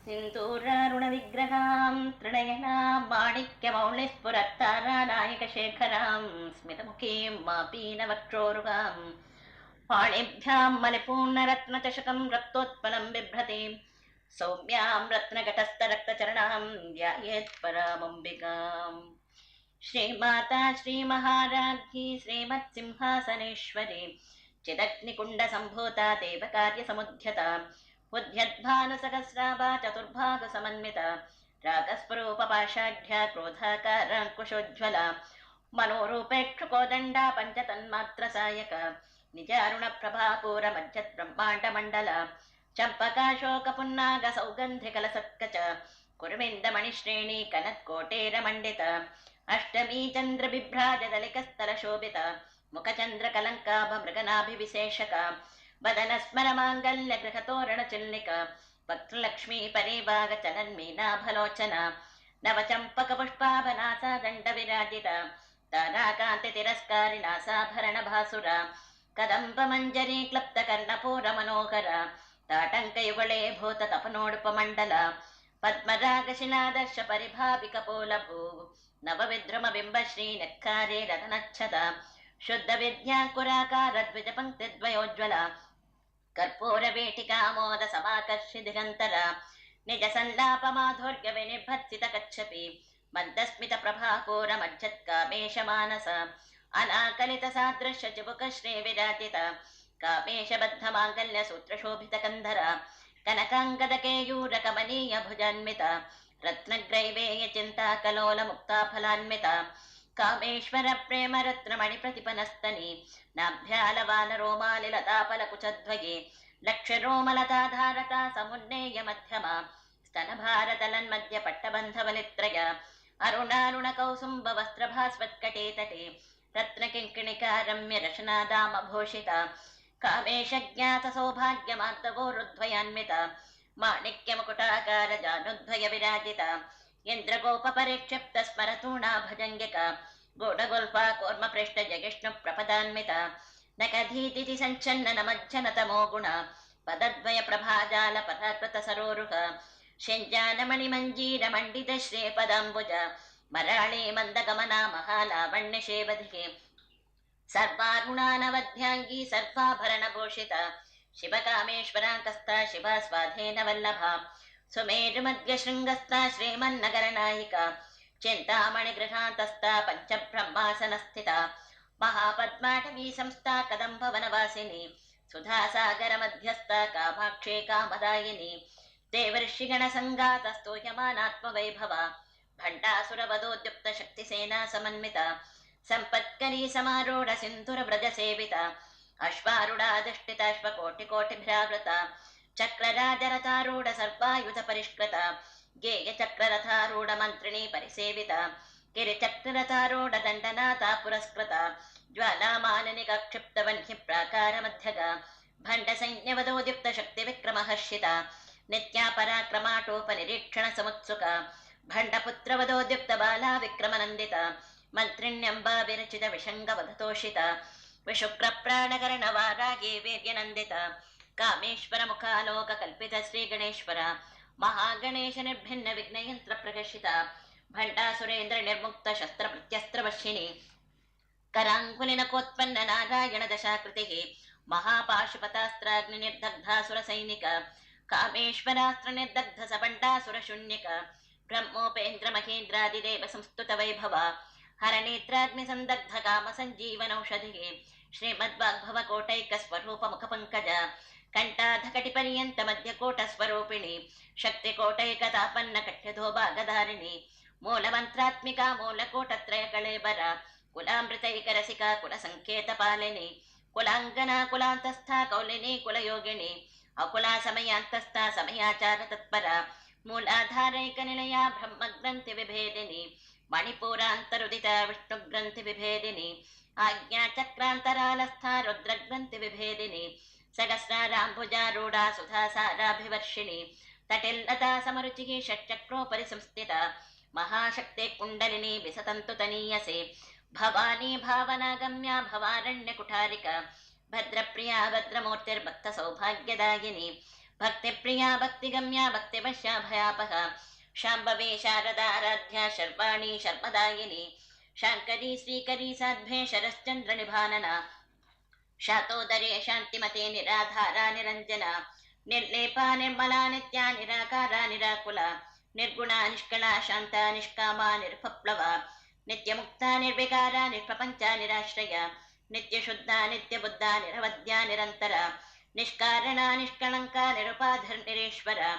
सिन्दूरारुणविग्रहां त्रिणयनां माणिक्यमौलिस्फुरत्तारानायकशेखरां स्मितमुखीं मापीनवक्षोरुगां पाणिभ्यां मलिपूर्णरत्नचषकं रक्तोत्पलं बिभ्रतीं सौम्यां रत्नघटस्थरक्तचरणां ध्यायेत् परामम्बिकाम्। श्रीमाता श्रीमहाराज्ञी श्रीमत्सिंहासनेश्वरी चिदग्निकुण्डसम्भूता देवकार्यसमुद्यता उद्यद्भानुसहस्राभा चतुर्भागसमन्विता रागस्वरूपपाषाढ्या क्रोधाकाराङ्कुशोज्ज्वला मनोरूपेक्षुकोदण्डा पञ्चतन्मात्रसायक निजारुणप्रभापूरमज्जद्ब्रह्माण्डमण्डला चम्पकाशोकपुन्नागसौगन्धिकलसत्कच कुर्मिन्दमणिश्रेणी कनत्कोटेरमण्डित अष्टमी चन्द्रबिभ्राजदलिकस्थलशोभित मुखचन्द्रकलङ्काभमृगनाभिविशेषक वदनस्मरमाङ्गल्यगृहतोरणचिल्लिक वक्त्रलक्ष्मी परिभागचलन्मीनाभलोचना नवचम्पकपुष्पाभनासा दण्डविराजित ताराकान्तितिरस्कारिणासाभरणभासुर कदम्बमञ्जरी क्लप्तकर्णपूरमनोहर ताटङ्कयुगळे भूततपनोडुपमण्डल पद्मरागशिलादर्श परिभाविकपोलभू नवविद्रुमबिम्ब श्रीनक्कारे रतनच्छद शुद्धविद्याकुराकार द्विजपङ्क्तिद्वयोज्ज्वल कर्पूरवेटिकामोद समाकर्षि दिगन्तर निजसल्लापमाधुर्य विनिर्भत्सितकच्छपि मन्दस्मितप्रभापूरमज्जत्कामेशमानस अनाकलितसादृश्य चिबुकश्रीविराजित कामेशबद्धमाङ्गल्यसूत्रशोभितकन्धर कनकाङ्गदकेयूरकमनीय भुजान्वित रत्नग्रैवेय चिन्ताकलोलमुक्ताफलान्वित कामेश्वर प्रेम रत्नमणिप्रतिपनस्तनि नाभ्यालवालरोमालिलतापलकुचद्वये लक्षरोमलताधारता समुन्नेय मध्यमा स्तनभारतलन्मध्य पट्टबन्धवलित्रय अरुणारुणकौसुम्बवस्त्रभास्वत्कटे तटे रत्नकिङ्किणिकारम्य रशनादामभूषिता कामेशज्ञातसौभाग्यमार्दवोरुद्वयान्वित माणिक्यमुकुटाकार जानुद्वय विराजित इन्द्रगोपपरिक्षिप्त स्मरतूणा भजङ्गिक गूढगोल्पा कूर्मपृष्ठ जगिष्णुप्रपदान्वित नकधीतिथि सञ्चन्न नमज्जनतमो गुण पदद्वय प्रभाजाल पराकृत सरोरुह शिञ्जानमणिमञ्जीरमण्डित श्रीपदाम्बुज मराळे मन्दगमना महालावण्यशेवधिः सर्वारुणानवध्याङ्गी सर्वाभरणभूषिता शिवकामेश्वराङ्कस्था शिवा स्वाधेन वल्लभा सुमेरुमध्यशृङ्गस्था श्रीमन्नगरनायिका चिन्तामणिगृहान्तस्था पञ्चब्रह्मासनस्थिता महापद्माटवी संस्था कदम्बवनवासिनी सुधासागरमध्यस्था कामाक्षी कामदायिनी देवर्षिगणसङ्गातस्तूयमानात्मवैभवा भण्डासुरवधोद्युक्तशक्तिसेना समन्विता सम्पत्करी समारूढ सिन्धुरव्रज सेविता अश्वारूढाधिष्ठिताश्वकोटिकोटिभ्रावृता चक्रराजरथारूढ सर्वायुध परिष्कृता गेयचक्ररथारूढ मन्त्रिणी परिसेविता गिरिचक्ररथारूढ दण्डनाथा पुरस्कृता ज्वालामालिनिकक्षिप्तवह्नि प्राकारमध्यगा भण्डसैन्यवधोद्युक्त शक्तिविक्रमहर्षिता नित्या पराक्रमाटोपनिरीक्षण समुत्सुका भण्डपुत्रवधोद्युक्त बाला विक्रमनन्दिता मन्त्रिण्यम्बा विरचित विषङ्गवधतोषिता विशुक्रप्राणकर्णवारागे वीर्यनन्दिता कामेश्वर मुखालोक कल्पित श्रीगणेश्वर महागणेश निर्भिन्न विघ्नयन्त्र प्रकर्षिता भण्डासुरेन्द्र निर्मुक्त शस्त्र प्रत्यस्त्रवर्षिणी कराङ्कुलिनकोत्पन्न नारायण दशाकृतिः महापाशुपतास्त्राग्नि निर्दग्धासुर सैनिक कामेश्वरास्त्र निर्दग्ध सबण्डासुर शून्यक ब्रह्मोपेन्द्र महेन्द्रादिदेव संस्तुत वैभव हरनेत्राग्नि संदग्ध काम संजीवनौषधिः श्रीमद्वाग्भव कोटैक स्वरूप मुखपङ्कज कंठाधकटिपर्यन्त मध्यकोटस्वरूपिणी शक्तिकोटैकतापन्न कठ्यधो भागधारिणी मूलमन्त्रात्मिका मूलकोटत्रय कळेबर कुलामृतैकरसिका कुलसङ्केतपालिनी कुलाङ्गना कुलान्तस्था कौलिनी कुलयोगिनी अकुला समयान्तस्था समयाचार तत्परा मूलाधारैकनिलया ब्रह्मग्रन्थिविभेदिनी मणिपूरान्तरुदिता विष्णुग्रन्थिविभेदिनी आज्ञाचक्रान्तरालस्था रुद्रग्रन्थिविभेदिनी सहस्राराम्भुजारूढा सुधासाराभिवर्षिणी तटिल्लता समरुचिः षट्चक्रोपरि संस्थिता महाशक्ते कुण्डलिनी विसतन्तु तनीयसे भवानी भावनागम्या भवारण्यकुठारिका भद्रप्रिया भद्रमूर्तिर्भक्त सौभाग्यदायिनी भक्तिप्रिया भक्तिगम्या भक्तिवश्या भयापहा शाम्भवी शारदाराध्या शर्वाणी शर्मदायिनी शाङ्करी श्रीकरी साध्वे शरश्चन्द्रनिभानना शातोदरे शान्तिमते निराधारा निरञ्जना निर्लेपा निर्मला नित्या निराकारा निराकुला निर्गुणा निष्कला शान्ता निष्कामा निर्भप्लवा नित्यमुक्ता निर्विकारा निर्प्रपञ्चा निराश्रया नित्यशुद्धा नित्यबुद्धा निरवद्या निरन्तरा निष्कारणा निष्कलङ्का निरुपाधर्निरेश्वरा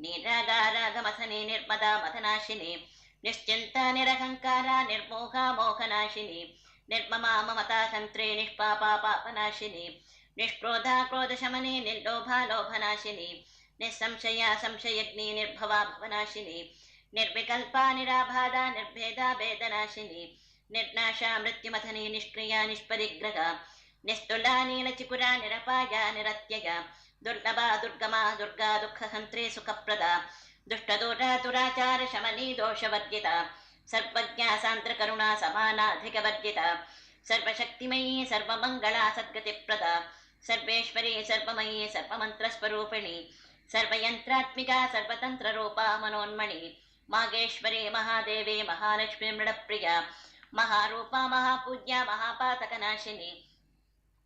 निरागारागमथने निर्मदा मथनाशिनी निश्चिन्ता निरहङ्कारा निर्मोहा मोहनाशिनी निर्ममा ममता तन्त्रे निष्पापा पापनाशिनी निष्क्रोधा क्रोधशमने निर्लोभा लोभनाशिनी निस्संशया संशयग्नि निर्भवा भवनाशिनी निर्विकल्पा निराबाधा निर्भेदा भेदनाशिनी निर्नाशा मृत्युमथनी निष्क्रिया निष्परिग्रहा निस्तुला नीलचिकुरा निरपाया निरत्यया दुर्लभा दुर्गमा दुर्गा दुःखहन्त्रे सुखप्रदा दुष्टदूरा दुराचार शमनी दोषवर्जिता सर्वज्ञा सान्द्रकरुणा समानाधिकवर्जिता सर्वशक्तिमयी सर्वमङ्गला सद्गतिप्रदा सर्वेश्वरी सर्वमयी सर्वमन्त्रस्वरूपिणी सर्वयन्त्रात्मिका सर्वतन्त्ररूपा मनोन्मणि मागेश्वरी महादेवी महालक्ष्मी मृडप्रिया महारूपा महापूज्या महापातकनाशिनी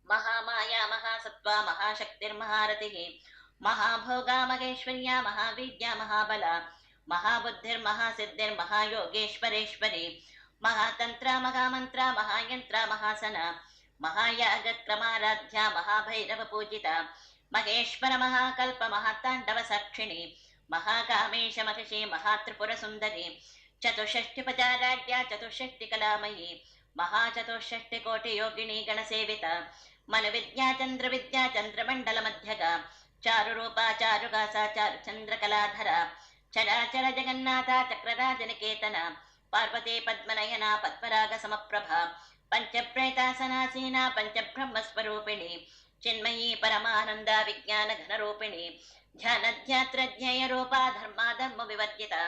महामाया महासत्त्वा महाशक्तिर्महारतिः महाभोगा महेश्वर्या महावीर्या महाबला महाबुद्धिर्महासिद्धिर्महायोगेश्वरेश्वरी महातन्त्रा महामन्त्रा महायन्त्रा महासना महायागक्रमाराध्या महाभैरवपूजिता महेश्वर महाकल्प महाताण्डवसाक्षिणी महाकामेश महिषी महात्रिपुरसुन्दरी चतुष्षष्टिपचाराढ्या चतुष्षष्टिकलामयी महाचतुष्षष्टिकोटियोगिनी गणसेविता मनविद्या चन्द्रविद्या चन्द्रमण्डलमध्यगा चारुरूपा चारुगासा चारुचन्द्रकलाधरा चराचर जगन्नाथा चक्रराजनिकेतना पार्वती पद्मनयना पद्मरागसमप्रभा पञ्चप्रेतासनासीना पञ्चब्रह्मस्वरूपिणी चिन्मयी परमानन्दा विज्ञानघनरूपिणी ध्यानध्यात्रध्येयरूपा धर्माधर्मविवर्जिता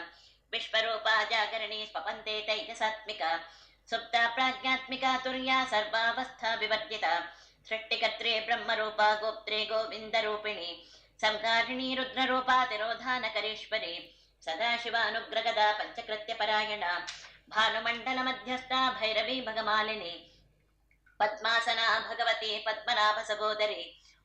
विश्वरूपा जागरणी स्वपन्ते तैजसात्मिका सुप्ता प्राज्ञात्मिका तुर्या सर्वावस्था विवर्जिता सृष्टिकर्त्रे ब्रह्मरूपा गोप्त्रे गोविन्दरूपिणी संहारिणी रुद्ररूपा तिरोधानकरेश्वरी सदाशिवानुग्रगदा पञ्चकृत्यपरायणा भानुमण्डलमध्यस्था भैरवी भगमालिनी पद्मासना भगवती पद्मनाभसगोदरी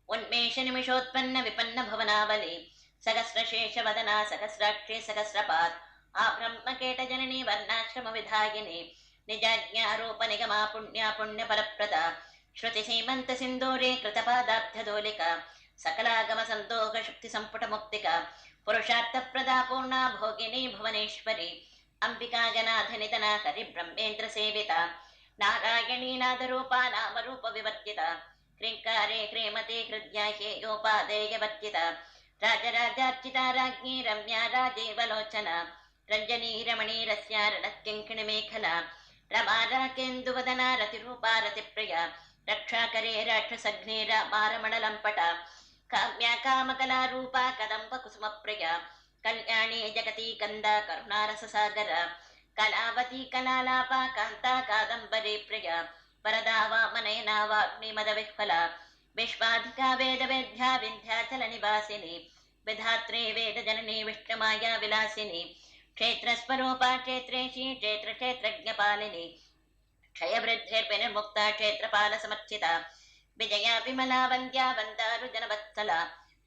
उन्मेषनिमिषोत्पन्न विपन्न भवनावली सहस्रशेषवदना सहस्राक्षी सहस्रपात् आब्रह्मकेटजननी वर्णाश्रमविधायिनी निजाज्ञारूपनिगमा पुण्या पुण्यफलप्रदा श्रुतिसीमन्तसिन्दूरे कृतपादाब्धदोलिका सकलागमसन्दोहशक्तिसम्पुटमुक्तिका पुरुषार्थप्रदा पूर्णा भोगिनी भुवनेश्वरी अंबिका जनाधनितना करिब्रह्मेन्द्रसेविता नारायणी नादरूपा नामरूपविवर्जिता क्रीङ्कारे क्रीमते हृद्या ह्येयोपादेयवर्जिता राजराजार्चिता राज्ञी रम्या राजेवलोचना रञ्जनी रमणी रस्या रणकिङ्किणिमेखला रमा राकेन्दुवदना रतिरूपा रतिप्रिया रक्षाकरे राक्षसघ्ने रामारमणलम्पटा काम्या कामकलारूपा कदम्बकुसुमप्रिया कल्याणी जगती कंदा करुणारससागर कलावती कलालापा कांता कादंबरी प्रिया वरदा वामनयना वाग्निमदविह्वला विश्वाधिका वेदवेद्या विन्ध्याचल निवासिनी विधात्रे वेदजननी विष्णुमाया विलासिनी क्षेत्रस्वरूपा क्षेत्रेशी क्षेत्रक्षेत्रज्ञपालिनी क्षयवृद्धिर्विनिर्मुक्ता क्षेत्रपालसमर्चिता विजया विमला वन्द्या वन्दारुजनवत्सला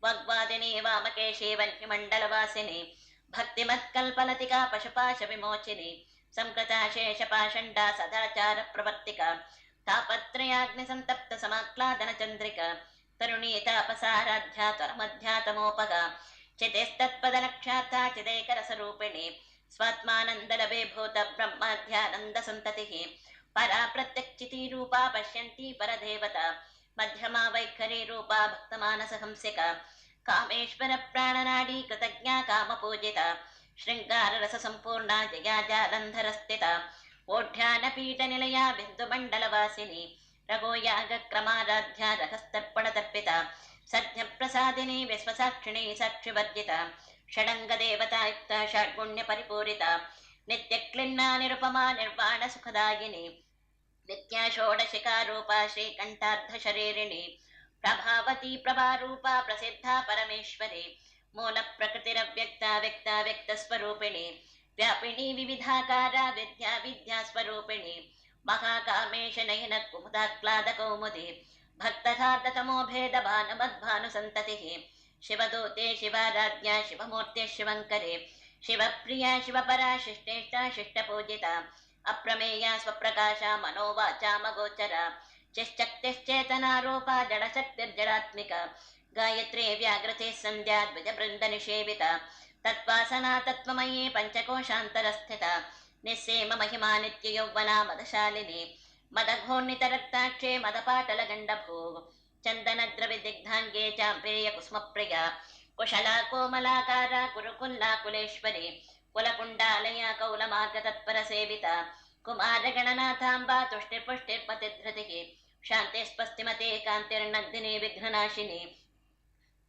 वाग्वादिनी वामकेशी वह्निमण्डलवासिनी भक्तिमत्कल्पलतिका पशुपाशविमोचिनी संकृता शेषपाषण्डा सदाचारप्रवर्तिका तापत्रयाग्निसन्तप्तसमाह्लादनचन्द्रिका तरुणी तापसाराध्या त्वरमध्यातमोपगा चितिस्तत्पदलक्ष्यार्था चिदैकरसरूपिणी स्वात्मानन्दलभे भूतब्रह्माध्यानन्दसन्ततिः परा प्रत्यक्षितिरूपा पश्यन्ती परदेवता मध्यमा वैखरी रूपा भक्तमानसहंसिका कामेश्वर प्राणनाडी कृतज्ञा कामपूजिता श्रृंगार रस संपूर्णा जया जालंधरस्थिता ओढ्यानपीठनिलया बिन्दुमण्डलवासिनी रघोयागक्रमाराध्या रघस्तर्पणतर्पिता सद्यप्रसादिनी विश्वसाक्षिणी साक्षिवर्जिता षडङ्गदेवतायुक्ता षड्गुण्यपरिपूरिता नित्यक्लिन्ना निरुपमा निर्वाणसुखदायिनी नित्या षोडशिकारूपा श्रीकण्ठार्धशरीरिणी ప్రభావతి ప్రభారూపా ప్రసిద్ధా పరమేశ్వరి మూల ప్రకృతిరవ్యక్త వ్యక్త వ్యక్త స్వరూపిణి వ్యాపిని వివిధాకార విద్యా విద్యా స్వరూపిణి మహాకామేశ నయన కుముదాక్లాద కౌముది భక్తఘాతమో భేద భానుమద్భాను సంతతి శివదూతే శివారాధ్య శివమూర్తే శివంకరే శివప్రియ శివపరా శిష్టేష్ట శిష్టపూజిత అప్రమేయ స్వప్రకాశ మనోవాచామగోచర చిశ్చక్తిశ్చేతనారూపా జడశక్తిర్జడాత్మిక గాయత్రీ వ్యాఘ్రతే సంధ్యా ద్విజబృంద నిషేవిత తత్వాసనా తత్వమయీ పంచకోశాంతరస్థిత నిస్సేమ మహిమా నిత్య యౌవనా మదశాలిని మదఘోన్నితరక్తాక్షే మదపాటల గండభూ చందన ద్రవిదిగ్ధాంగే చాంపేయ కుస్మప్రియ కుశలా కోమలాకార కురుకుల్లా కులేశ్వరి కులకుండాలయ కౌలమార్గతత్పర సేవిత కుమారగణనాథాంబా తుష్టిపుష్టిర్పతిధృతి శాంతిస్పస్తిమతే కాంతిర్నందిని విఘ్ననాశిని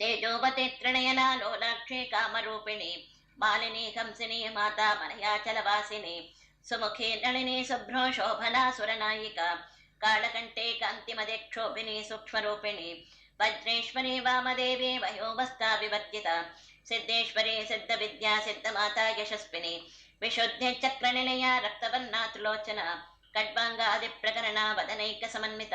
తేజోవతే త్రినయనా లోలాక్షే కామరూపిణి మాలిని కంసిని మాతా మనయాచలవాసిని సుముఖే నళిని శుభ్రో శోభనా సురనాయిక కాళకంఠే కాంతిమదేక్షోభిని సూక్ష్మరూపిణి వజ్రేశ్వరి వామదేవి వయోవస్థా వివర్జిత సిద్ధేశ్వరి సిద్ధ విద్యా సిద్ధమాతా యశస్విని విశుద్ధి చక్ర నిలయ రక్తవర్ణా త్రిలోచన ఖడ్వాంగాది ప్రకరణ వదనైక సమన్విత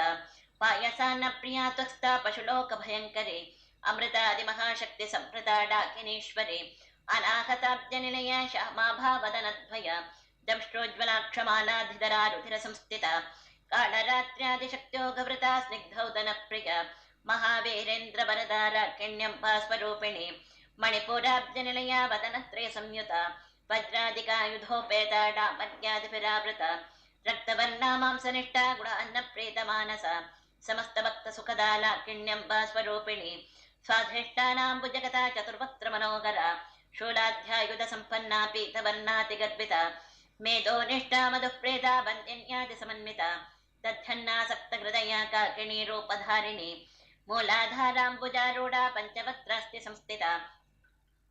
పాయసాన్న ప్రియా త్వస్థ పశులోక భయంకరి అమృతాది మహాశక్తి సంప్రత డాకినేశ్వరి అనాహతాబ్జ నిలయ శ్యామాభావదనద్వయ దంష్ట్రోజ్వలాక్షమాలాధిధరా రుధిర సంస్థిత కాళరాత్ర్యాదిశక్త్యోగవృత స్నిగ్ధౌదన ప్రియ మహావీరేంద్ర వరదారాకిణ్యంబా స్వరూపిణి మణిపురాబ్జ నిలయ వదనత్రయ సంయుత వజ్రాదికాయుధోపేత డామర్యాదిభిరావృత రక్తవర్ణా మాంసనిష్ట గుణ అన్న ప్రీత మానస సమస్త భక్త సుఖదాలాకిణ్యంబా స్వరూపిణి స్వాధిష్టానాంబుజగత చతుర్వక్త్ర మనోహర శూలాధ్యాయుధ సంపన్నా పీతవర్ణాతి గర్భిత మేధోనిష్టా మధుప్రేత బంధ్యన్యాది సమన్విత దద్ధన్నాసక్త హృదయ కాకిణీ రూపధారిణి మూలాధారాంబుజారూఢ పంచవక్త్రాస్తి సంస్థిత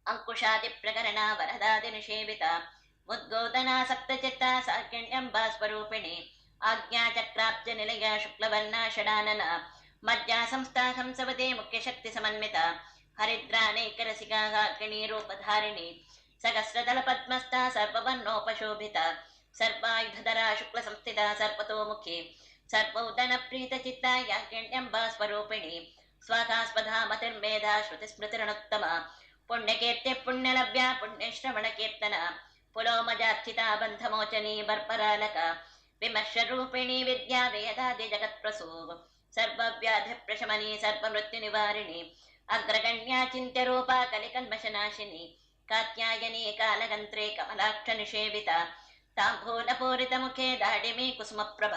అంకుశాది ప్రకరణ వరదాది నిషేవిత ఉద్గోదనాసక్త చిత్త సాకిణ్యంబా స్వరూపిణి ఆజ్ఞాచక్రాబ్జ నిలయ శుక్లవర్ణ షడానన మధ్యా సంస్థా హంసవతే ముఖ్యశక్తి సమన్విత హరిద్రానైకరసికా కాకిణీ రూపధారిణి సహస్రదళ పద్మస్థ సర్వవర్ణోపశోభిత సర్వాయుధరా శుక్ల సంస్థిత సర్పతోముఖి సర్వౌదన ప్రీత చిత్త యాకిణ్యంబా స్వరూపిణి స్వాకాస్పదా మతిర్మేధా శృతి స్మృతిరణుత్తమ పుణ్యకీర్తి పుణ్యలభ్య పుణ్యశ్రవణ కీర్తన పులోమజార్చిత బంధమోచనీ బర్పరాలక విమర్శ రూపిణి విద్యా వేదాది జగత్ప్రసూ సర్వవ్యాధి ప్రశమని సర్వమృత్యు నివారిణి అగ్రగణ్యా చింత్య రూపా కలికల్మషనాశిని కాత్యాయనీ కాలగంత్రే కమలాక్ష నిషేవిత తాంబూలపూరిత ముఖే దాడిమీ కుసుమప్రభ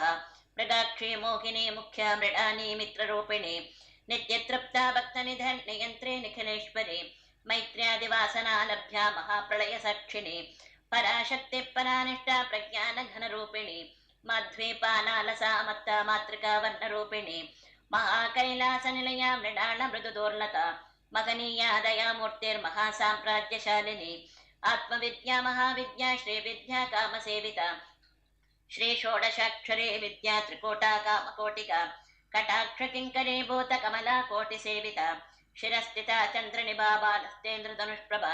మృగాక్షి మోహిని ముఖ్య మృడాని మిత్రరూపిణి నిత్యతృప్త భక్త నియంత్రే నిఖిలేశ్వరి మైత్ర్యాదివాసనాలభ్య మహాప్రళయ సాక్షిణి పరాశక్తి పరానిష్ట ప్రజ్ఞాన ఘనరూపిణి మధ్వీపానాలసామత్త మాతృకా వర్ణరూపిణి మహాకైలాస నిలయ మృడాళ మృదుదోర్లత మహనీయ దయామూర్తిర్మహాసామ్రాజ్యశాలిని ఆత్మవిద్యా మహావిద్యా శ్రీవిద్యా కామసేవిత శ్రీ షోడశాక్షరే విద్యా త్రికోటా కామకోటిక కటాక్ష కింకరీ భూత కమలా కోటి సేవిత శిరస్థిత చంద్రనిభా బాలస్తేంద్ర ధనుష్ప్రభ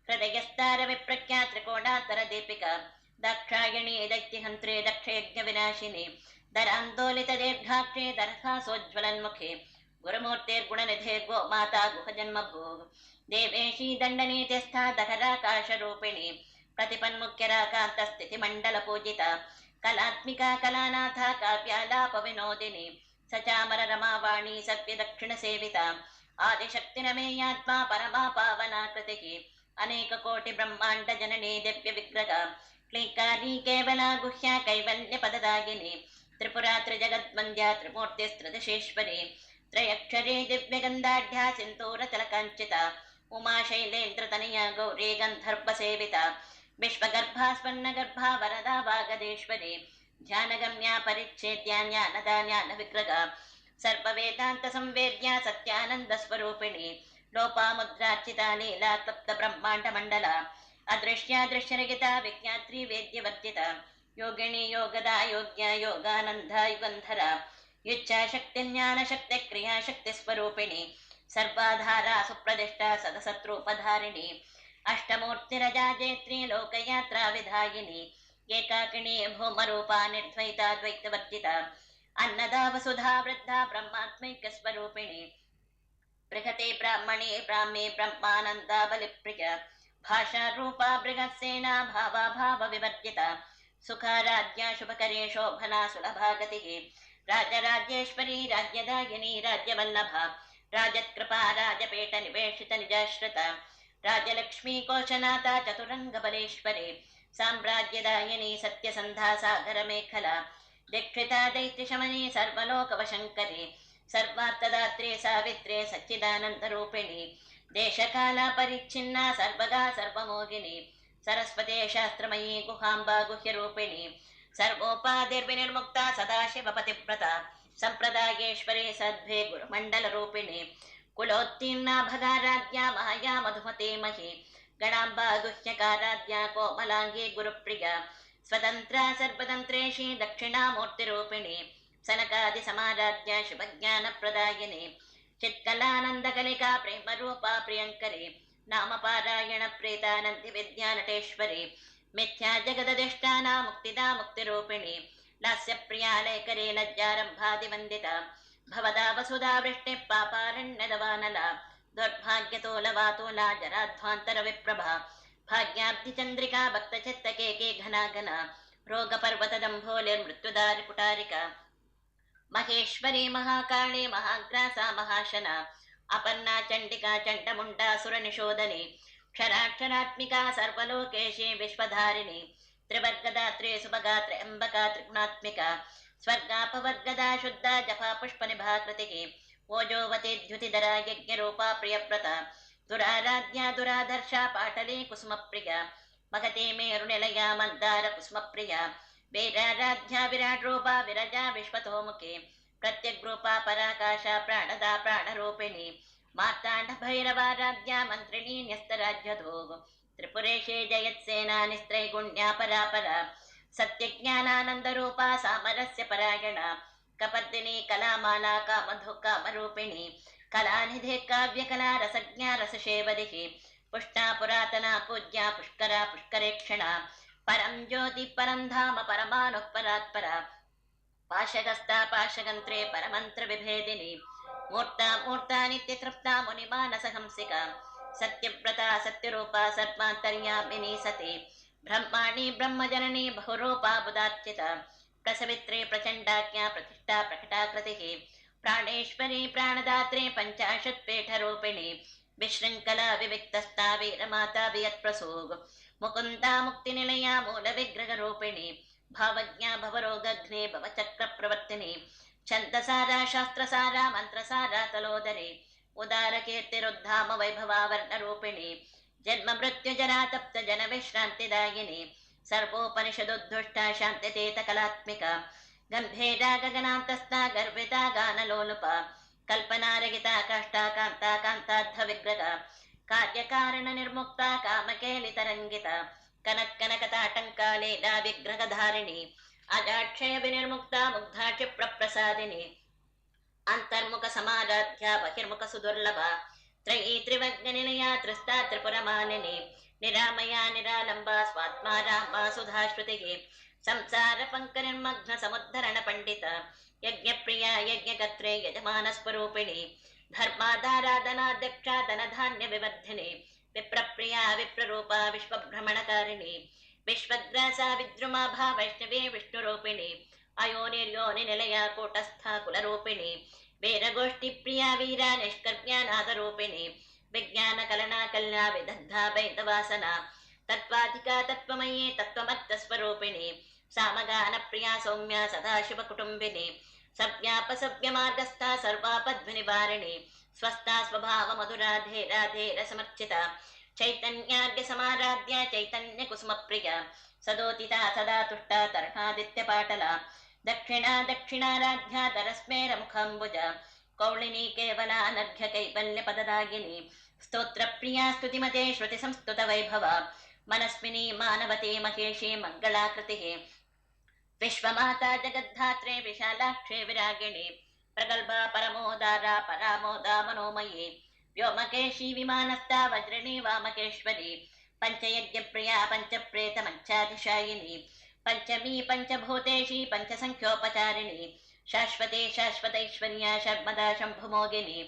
హృదయస్తార విప్రఖ్యా త్రికోణాతర దీపిక దాక్షాయణీ దైత్యహంత్రే దక్షయజ్ఞ వినాశిని దరాందోలిత దీర్ఘాక్షే దర్హాసోజ్వలన్ముఖే గురుమూర్తిర్గుణనిధే గో మాతా గుహజన్మభూ దేవేశీ దండనీతిస్థా దహరాకాశరూపిణి ప్రతిపన్ముఖ్యరాకాంతస్థితి మండల పూజిత కళాత్మికా కళానాథ కావ్యాలాప వినోదిని సచామర రమావాణి సవ్యదక్షిణ సేవిత ఆదిశక్తిరమేయాత్మా పరమా పావనాకృతి అనేక కోటి బ్రహ్మాండ జననీ దివ్య విగ్రహ క్లీకారీ కేవల గుహ్య కైవల్య పదదాగిని త్రిపురా త్రిజగద్వంద్యా త్రిమూర్తిస్త్రిదశేశ్వరి త్రయక్షరీ దివ్యగంధాఢ్యా సింధూర తిలకాంచిత ఉమాశైలేంద్రతనయ గౌరీ గంధర్వ సేవిత విశ్వగర్భా స్వర్ణగర్భా వరదా వాగదేశ్వరి ధ్యానగమ్యా పరిచ్ఛేద్యా జ్ఞానదా జ్ఞాన విగ్రహ సర్వవేదాంత సంవేద్యా సత్యానంద స్వరూపిణి లోపాముద్రార్చిత లీలా క్లుప్త బ్రహ్మాండ మండల అదృశ్య దృశ్యరహిత విజ్ఞాత్రి వేద్యవర్జిత యోగిణి యోగదా యోగ్య యోగానంద యుగంధర युच्छाशक्ति ज्ञानशक्ति क्रियाशक्ति स्वरूपिणी सर्वाधारा सुप्रदिष्टा सदसत्रूपधारिणी अष्टमूर्तिरजा जैत्री लोकयात्रा विधायिनी एकाकिनी भूमरूपा निर्द्वैता द्वैतवर्जिता अन्नदा वसुधा वृद्धा ब्रह्मात्मैक्यस्वरूपिणी बृहते ब्राह्मणे ब्राह्मे ब्रह्मानन्दा बलिप्रिया भाषा रूपा बृहत्सेना भावा भाव विवर्जिता सुखाराध्या शुभकरे शोभना सुलभा गतिः राजराजेश्वरी राज्यदायिनी राज्यवल्लभा राजत्कृपा राजपेट निवेशित निजाश्रिता राजलक्ष्मी कोशनाथा चतुरङ्गबलेश्वरे साम्राज्यदायिनी सत्यसन्धा सागरमेखला दीक्षिता दैत्यशमनी सर्वलोकवशङ्करे सर्वार्थदात्रे सावित्रे सच्चिदानन्दरूपिणी देशकाला परिच्छिन्ना सर्वगा सर्वमोहिनी सरस्वते शास्त्रमयी गुहाम्बा गुह्यरूपिणी सर्वोपाधिर्विनिर्मुक्ता सदाशिवपतिव्रता सम्प्रदायेश्वरे सद्भे गुरुमण्डलरूपिणी कुलोत्तीर्णा भगाराध्या माया मधुमते मही गणाम्बा गुह्यकाराध्या कोमलाङ्गी गुरुप्रिया स्वतन्त्रा सर्वतन्त्रेशी दक्षिणामूर्तिरूपिणी सनकादिसमाराध्या शुभज्ञानप्रदायिनी चित्कलानन्दकलिका प्रेमरूपा प्रियङ्करी नामपारायण प्रेतानन्दिविद्यानटेश्वरी मिथ्या जगदधिष्ठाना मुक्तिदा मुक्तिरूपिणी लास्यप्रियालयकरे लज्जारम्भादिवन्दिता भवदा वसुधा वृष्टिः पापारण्यदवानला दुर्भाग्यतोलवातोला जराध्वान्तरविप्रभा भाग्याब्धिचन्द्रिका भक्तचित्तकेके घना घना रोगपर्वतदम्भोलिर्मृत्युदारिपुटारिका महेश्वरी महाकाली महाग्रासा महाशना अपर्णा चण्डिका चण्डमुण्डा सुरनिशोधनी क्षराक्षरात्मिका सर्वलोकेशी विश्वधारिणी त्रिवर्गदात्रे सुभगा त्र्यम्बका त्रिगुणात्मिका स्वर्गापवर्गदा शुद्धा जपा पुष्पनिभा कृतिः ओजोवती द्युतिधरा यज्ञरूपा प्रियव्रता दुराराध्या दुराधर्षा पाटली कुसुमप्रिया मगते मेरुनिलया मन्दार कुसुमप्रिया वीराराध्या विराट्रूपा विरजा विश्वतोमुखे प्रत्यग्रूपा पराकाशा प्राणदा प्राणरूपिणी मार्ताण्डभैरवाराध्या मन्त्रिणी न्यस्तराज्यधोः त्रिपुरेशे जयत्सेना निस्त्रैगुण्या परापरा सत्यज्ञानानन्दरूपा सामरस्य परायणा कपर्दिनी कलामाला कामधु कामरूपिणी कलानिधे काव्यकला रसज्ञा रसशेवदिः पुष्टा पुरातना पूज्या पुष्करा पुष्करेक्षणा परं ज्योति परं धाम परमानुः परात्परा पाशगस्ता पाशगन्त्रे परमन्त्रविभेदिनी मूर्ता मूर्ता नित्यतृप्ता मुनिमानसहंसिका सत्यव्रता सत्यरूपा सर्वान्तर्यामिनी सती ब्रह्माणि ब्रह्मजननी बहुरूपा बुधार्चिता प्रसवित्रे प्रचण्डाज्ञा प्रतिष्ठा प्रकटाकृतिः प्राणेश्वरी प्राणदात्रे पञ्चाशत्पीठरूपिणी विशृङ्खला विविक्तस्था वीरमाता वियत्प्रसूग मुकुन्दा मुक्तिनिलया मूलविग्रहरूपिणी भावज्ञा भवरोगघ्ने भवचक्रप्रवर्तिनी छन्दसारा शास्त्रसारा मन्त्रसारा तलोदरी उदारकीर्तिरुद्धाम वैभवावर्णरूपिणी जन्ममृत्युजरा तप्त जनविश्रान्तिदायिनी सर्वोपनिषदुद्धुष्टा शान्तितेतकलात्मिका गम्भीरा गगनान्तस्था गर्भिता गानलोलुपा कल्पनारहिता काष्ठा कान्ता कान्ताद्धविग्रहा कार्यकारणनिर्मुक्ता कामकेलितरङ्गिता कनत्कनकताटङ्का लीला विग्रहधारिणी अजाक्षय विनिर्मुक्ता मुग्धा क्षिप्रप्रसादिनी अंतर्मुख समाराध्या बहिर्मुख सुदुर्लभा त्रयी त्रिवग्निलया त्रिस्ता त्रिपुरमालिनी निरामया निरालंबा स्वात्मा रामा सुधाश्रुतिः संसार पंकनिर्मग्न समुद्धरण पंडिता यज्ञप्रिया यज्ञकर्त्रे यजमानस्वरूपिणी धर्मादाराधनाध्यक्षा धनधान्य विवर्धिनी विप्रप्रिया विप्ररूपा विश्वभ्रमणकारिणी विश्वग्रासा विद्रुमाभा वैष्णवी विष्णुरूपिणी अयोनिर्योनिनिलया कूटस्था कुलरूपिणी वीरगोष्ठीप्रिया वीरा निष्कर्म्यानादरूपिणी विज्ञानकलना कल्या विदग्धा वैदवासना तत्त्वाधिका तत्त्वमयी तत्त्वमत्तस्वरूपिणी सामगानप्रिया सौम्या सदाशिवकुटुम्बिनी सव्यापसव्यमार्गस्था सर्वापद्विनिवारिणी स्वस्था स्वभावमधुरा धीरा धीरसमर्चिता चैतन्यार्घ्यसमाराध्या चैतन्यकुसुमप्रिया सदोदिता सदा तुष्टा तर्णादित्यपाटला दक्षिणा दक्षिणाराध्या तरस्मेरमुखाम्बुजा कौलिनी केवलानर्घ्य कैवल्यपददायिनी स्तोत्रप्रिया स्तुतिमते श्रुतिसंस्तुतवैभवा मनस्विनी मानवती महेशी मङ्गलाकृतिः विश्वमाता जगद्धात्रे विशालाक्षे विरागिणे प्रगल्भा परमोदारा परामोदा मनोमये व्योमकेशी विमानस्था वज्रिणी वामकेश्वरी पञ्चयज्ञप्रिया पञ्चप्रेतमञ्चाधिशायिनी पञ्चमी पञ्चभूतेशी पञ्चसङ्ख्योपचारिणी शाश्वती शाश्वतैश्वर्या शर्मदा शम्भुमोगिनी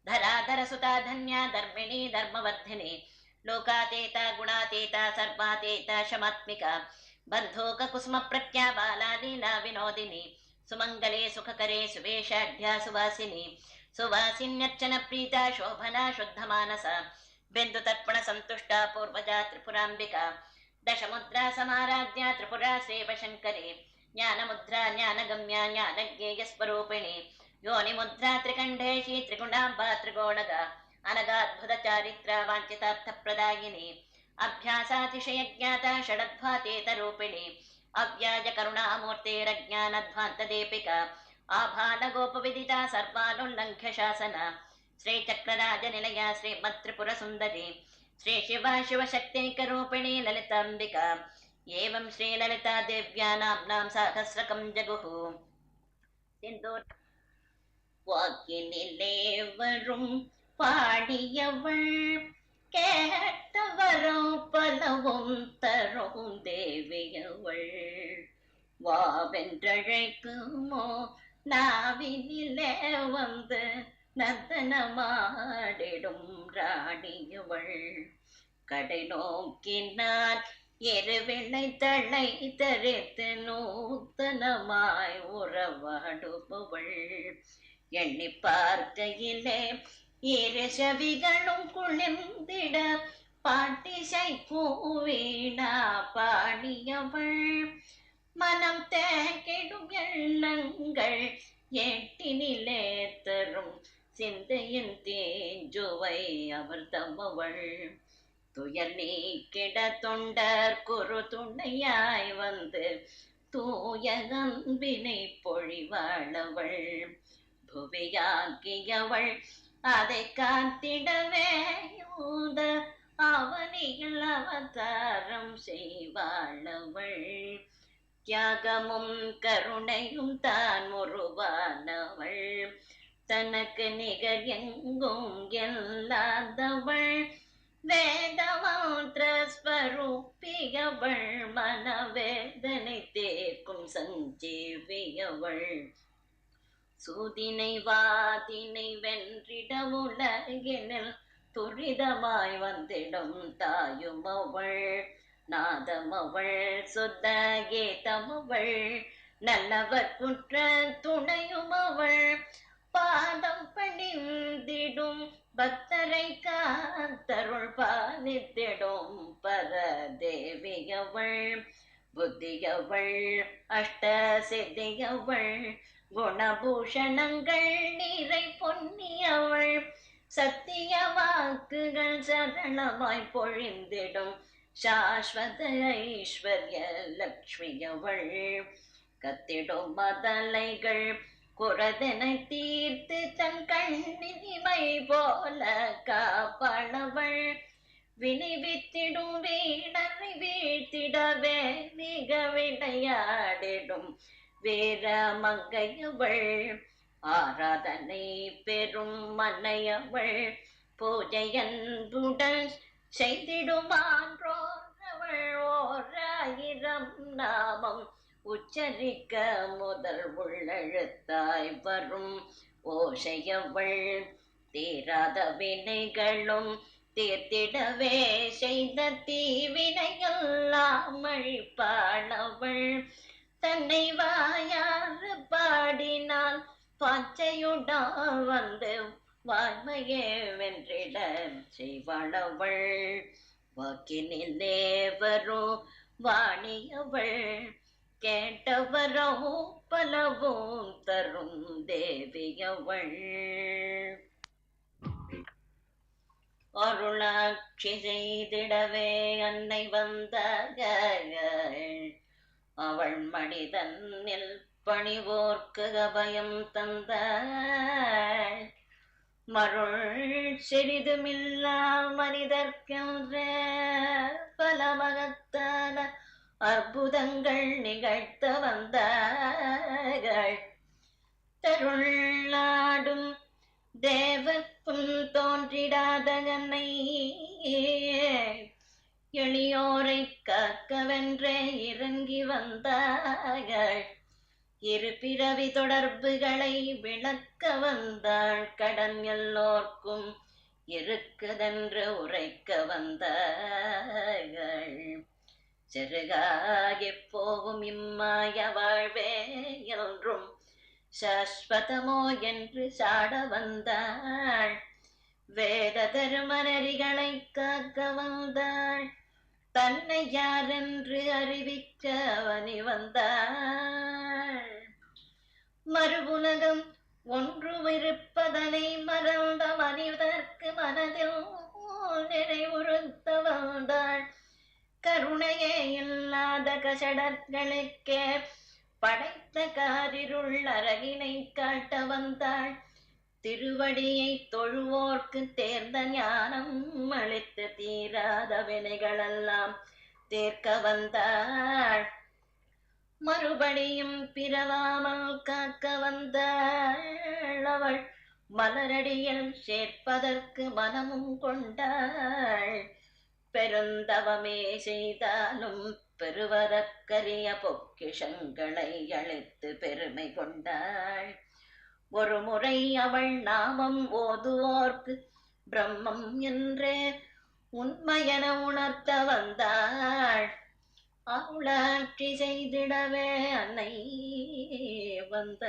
धराधरसुता धन्या धर्मिणी धर्मवर्धिनी लोकातीता गुणातीता सर्वातीता शमात्मिका बन्धूककुसुम प्रज्ञा बाला लीला विनोदिनी सुमङ्गले सुखकरे सुवेशाढ्या सुवासिनी सुवासिन्यर्चन प्रीता शोभना शुद्धमानसा बिन्दुतर्पण सन्तुष्टा पूर्वजा त्रिपुराम्बिका दशमुद्रा समाराध्या त्रिपुरा श्रीवशङ्करी ज्ञानमुद्रा ज्ञानगम्या ज्ञानज्ञेयस्वरूपिणी योनिमुद्रा त्रिकण्ठेशी त्रिगुणाम्बा त्रिगोणगा अनगाद्भुत चारित्रा वाञ्छितार्थप्रदायिनी अभ्यासातिशयज्ञाता षडध्वातेतरूपिणी अव्याज करुणामूर्तेरज्ञानध्वान्तदीपिका आभानगोपविदिता सर्वानुल्लङ्घ्य शासना श्रीचक्रराजनिलया श्रीमत्त्रिपुरसुन्दरी श्रीशिवा शिवशक्त्यैकरूपिणी ललिताम्बिका एवं श्रीललिता देव्या नाम्नां सहस्रकं जगुः सिन्दूर வாக்கினிலே வரும் பாடியவள் கேட்டவரும் பலவும் தரும் தேவியவள் வாவென்றழைக்குமோ நாவினிலே வந்து நர்த்தனமாடிடும் ராணியவள் கடை நோக்கினார் எருவினை தளை தரித்து நூத்தனமாய் உறவாடுபவள் எண்ணி பார்க்கையிலே இரு செவிகளும் குளிர்ந்திட பாட்டிசை பூவீணா பாடியவள் மனம் தேக்கிடும் எண்ணங்கள் எட்டினிலே தரும் சிந்தையின் தேஞ்சுவை அமிர்தமவள் துயர் நீக்கிட தொண்டர் குரு துணையாய் வந்து தூய அன்பினை பொழிவாளவள் புவியாக்கியவள் அதை காத்திடவே யூத அவனியில் அவதாரம் செய்வாளவள் தியாகமும் கருணையும் தான் உருவானவள் தனக்கு நிகர் எங்கும் இல்லாதவள் வேதமந்திரஸ்வரூபியவள் மனவேதனை தேர்க்கும் சஞ்சீவியவள் சூதினை வாதினை வென்றிட உலகினில் துரிதமாய் வந்திடும் தாயுமவள் நாதமவள் சுத்த கீதமவள் நல்லவர் குற்ற துணையுமவள் பாதம் பணிந்திடும் பக்தரை காத்தருள் பாலித்திடும் பரதேவியவள் புத்தியவள் அஷ்ட சித்தியவள் குணபூஷணங்கள் நீரை பொன்னியவள் சத்திய வாக்குகள் சரளமாய் பொழிந்திடும் சாஸ்வத ஐஸ்வர்ய லக்ஷ்மியவள் கத்திடும் மதலைகள் குரதனை தீர்த்து தன் கண்ணினிமை போல காப்பாளவள் வினிவித்திடும் வீணரை வீழ்த்திடவே மிக விளையாடிடும் வீரமங்கையவள் ஆராதனை பெரும் மன்னையவள் பூஜையன்புடன் செய்திடுமான்றோரவள் ஓராயிரம் நாமம் உச்சரிக்க முதல் உள்ளெழுத்தாய் வரும் ஓசையவள் தீராத வினைகளும் தீர்த்திடவே செய்த தீவினையெல்லாம் அழிப்பாளவள் தன்னை வாயாறு பாடினால் பாச்சையுடா வந்து வாய்மையே வென்றிட செய்வாளவள் வாக்கினிலே வரும் வாணியவள் கேட்டவரோ பலவும் தரும் தேவியவள் அருளாட்சி செய்திடவே அன்னை வந்தாக அவள் மனிதனில் பணிவோர்க்கு அபயம் தந்த மருள் சிறிதுமில்லா மனிதர்க்கென்ற பல மகத்தான அற்புதங்கள் நிகழ்த்த வந்தார்கள். தருளாடும் தேவர்க்கும் தோன்றிடாத என்னை எளியோரை காக்கவென்றே இறங்கி வந்தார்கள். இரு பிறவி தொடர்புகளை விளக்க வந்தாள். கடன் எல்லோர்க்கும் இருக்குதென்று உரைக்க வந்தார்கள். செருகாகிப் போகும் இம்மாய வாழ்வே என்றும் சாஸ்வதமோ என்று சாட வந்தாள். வேத தருமநெறிகளை காக்க வந்தாள். தன்னை யாரென்று அறிவிக்க அவனி வந்தாள். மறுபுலகம் ஒன்று இருப்பதனை மறந்த மனிதர்க்கு மனதில் நினைவுறுத்த வந்தாள். கருணையே இல்லாத கசடர்களுக்கே படைத்த காரிருள் அரகினை காட்ட வந்தாள். திருவடியை தொழுவோர்க்கு தேர்ந்த ஞானம் அளித்து தீராத வினைகளெல்லாம் தீர்க்க வந்தாள். மறுபடியும் பிறவாமல் காக்க வந்தாள். அவள் மலரடியில் சேர்ப்பதற்கு மனமும் கொண்டாள். பெருந்தவமே செய்தாலும் பெறுவதற்கரிய பொக்கிஷங்களை அளித்து பெருமை கொண்டாள். ஒரு முறை அவள் நாமம் ஓதுவோர்க்கு பிரம்மம் என்றே உண்மையென உணர்த்த வந்தாள். அருளாட்சி செய்திடவே அன்னை வந்த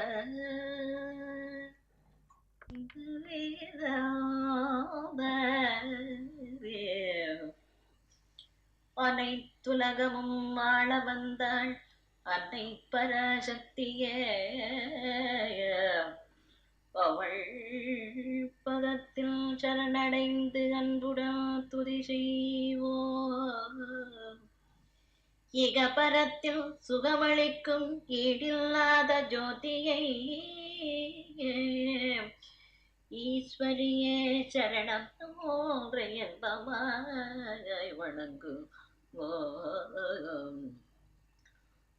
அனைத்துலகமும் ஆள வந்தாள். அன்னை பராசக்தியே அவள் பதத்தில் சரணடைந்து அன்புடன் துதி செய்வோம். இகபரத்தில் சுகமளிக்கும் ஈடில்லாத ஜோதியை ஈஸ்வரியே சரணம் ஒன்றை என்பமாய் வணங்குவோம்.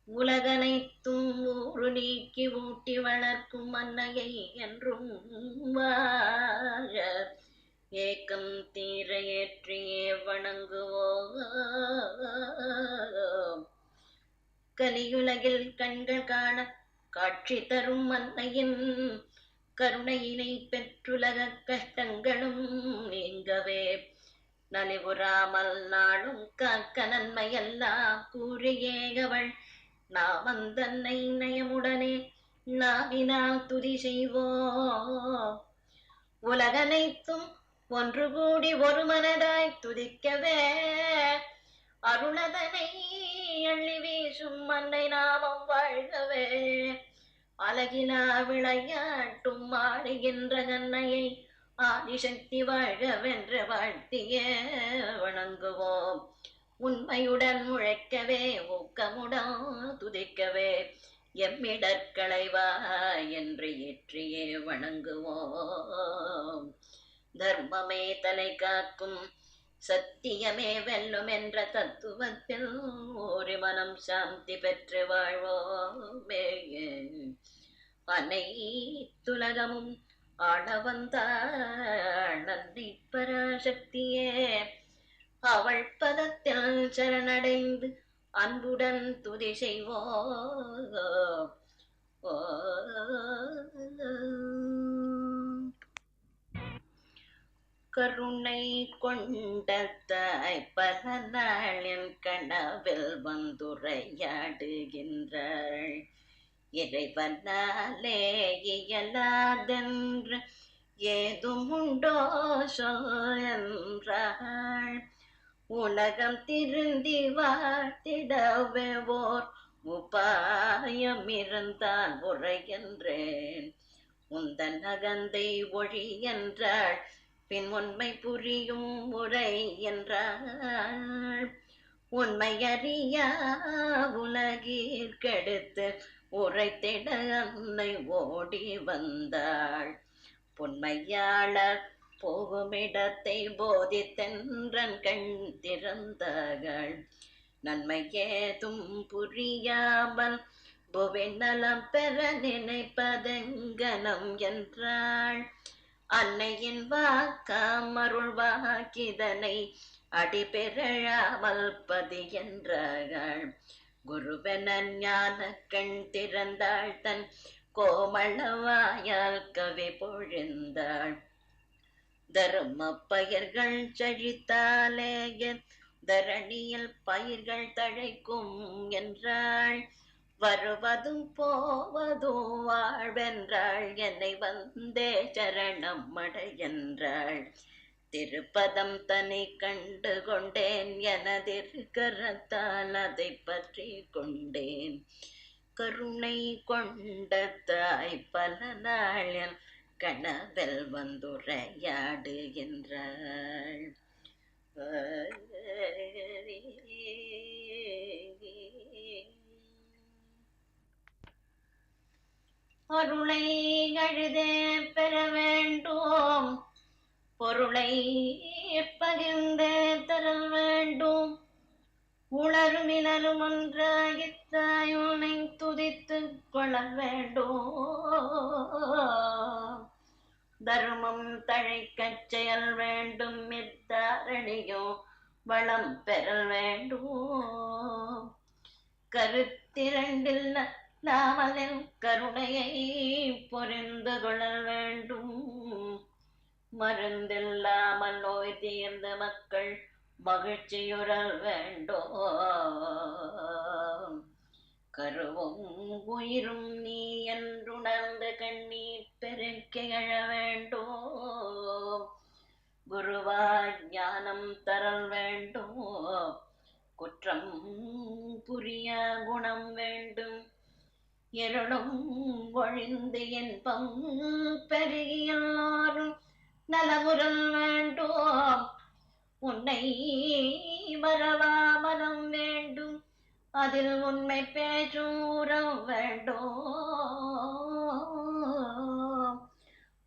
உலகனைத்தும் ஊறு நீக்கி ஊட்டி வளர்க்கும் அன்னையை என்றும் வாழ ஏக்கம் தீர ஏற்றியே வணங்குவோம். கலியுலகில் கண்கள் காண காட்சி தரும் அன்னையின் கருணையினை பெற்றுலக கஷ்டங்களும் நீங்கவே நலிவுறாமல் நாளும் காக்க நன்மையெல்லாம் கூறியே அவள் நாமந்தன்னை நயமுடனே நாவினால் துதி செய்வோம். உலகனைத்தும் ஒன்று கூடி ஒரு மனதாய் துதிக்கவே அருளதனை அள்ளி வீசும் அன்னை நாமம் வாழ்கவே அழகினா விளையாட்டும் ஆடுகின்ற அன்னையை ஆதிசக்தி வாழ்கவென்று வாழ்த்திய வணங்குவோம். உண்மையுடன் உழைக்கவே ஊக்கமுடன் துதிக்கவே எம்மிடற்களைவா என்று ஏற்றியே வணங்குவோம். தர்மமே தலை காக்கும் சத்தியமே வெல்லும் என்ற தத்துவத்தில் ஒரு மனம் சாந்தி பெற்று வாழ்வோமே. அனைத்துலகமும் ஆள வந்தாள் அன்னை பராசக்தியே அவள் பதத்தில் சரணடைந்து அன்புடன் துதி செய்வோம். கருணை கொண்ட தாய் பல நாளின் கனவில் வந்துரையாடுகின்றாள். இறைவனாலே இயலாதென்று ஏதும் உண்டோ சொல் என்றாள். உலகம் திருந்தி வாழ்த்திடவே ஓர் உபாயம் இருந்தால் உரைகின்றேன். உந்தன் அகந்தை ஒழி என்றாள். பின் உண்மை புரியும் முறை என்றாள். உண்மை அறியா உலகிற்கெடுத்து உரைத்திட அன்னை ஓடி வந்தாள். பொன்மையாளர் போகுமிடத்தை போதித்தென்றன் கண் திறந்தாள். நன்மை ஏதும் புரியாமல் புவிநலம் பெற நினைப்பதெங்கனம் என்றாள். அன்னையின் வாக்காம் அருள்வாக்கிதனை அடிபெறாமல் பதி என்றாள். குருவென ஞான கண் திறந்தாள், தன் கோமளவாயால் கவி பொழிந்தாள். தர்ம பயிர்கள் செழித்தாலே தரணியில் பயிர்கள் தழைக்கும் என்றாள். வருவதும் போவதும் வாழ்வென்றாள், என்னை வந்தே சரணம் அடையென்றாள். திருப்பதம் தனி கண்டு கொண்டேன், எனதிருக்கரத்தால் அதை பற்றி கொண்டேன். கருணை கொண்ட தாய் பல நாள் கனவில் வந்துரையாடுகின்றாள். அருளை அழுதே பெற வேண்டும், பொருளை பகிர்ந்தே தர வேண்டும். உணர்வினரும் ஒன்றாகித்தாயுனை துதித்து கொள்ள வேண்டும். தர்மம் தழைக்கச் செயல் வேண்டும், இத்தாரணியோ வளம் பெறல் வேண்டும். கருத்திரண்டில் நாமலில் கருணையை பொறிந்து கொள்ளல் வேண்டும். மருந்தில்லாமல் நோய் தீர்ந்த மக்கள் மகிழ்ச்சியுறல் வேண்டும். கருவும் உயிரும் நீ என்றுணர்ந்து கண்ணீர் பெருக்கி எழ வேண்டும். குருவாய் ஞானம் தரல் வேண்டும், குற்றம் புரிய குணம் வேண்டும். இருளும் ஒழிந்து இன்பம் பெருகி எல்லாரும் நலமுறல் வேண்டும். உன்னை மறவா மனம் வேண்டும், அதில் உண்மை பேசும் உறவு வேண்டும்.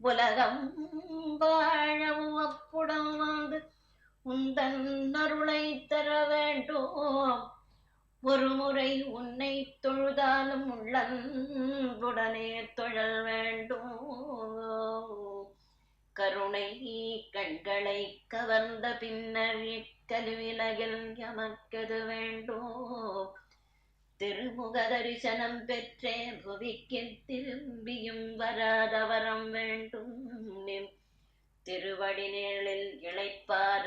உலகம் வாழவும் அப்புடம் வந்து உந்தன் அருளை தர வேண்டும். ஒரு முறை உன்னை தொழுதாலும் உள்ளன்புடனே தொழல் வேண்டும். கருணை கண்களை கவர்ந்த பின்னர் இக்கலிவிலகில் எமக்கது வேண்டும். திருமுக தரிசனம் பெற்றே புவிக்கு திரும்பியும் வராத வரம் வேண்டும். திருவடி நேரில் இளைப்பார